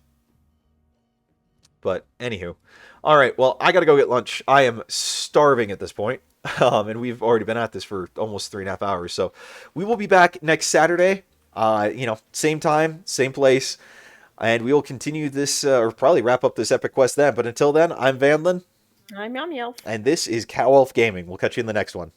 But, anywho. Alright, well, I gotta go get lunch. I am starving at this point. And we've already been at this for almost 3.5 hours. So, we will be back next Saturday. Same time, same place. And we will continue this, or probably wrap up this epic quest then. But until then, I'm Vanlin. I'm Yum Yelf. And this is Cow Elf Gaming. We'll catch you in the next one.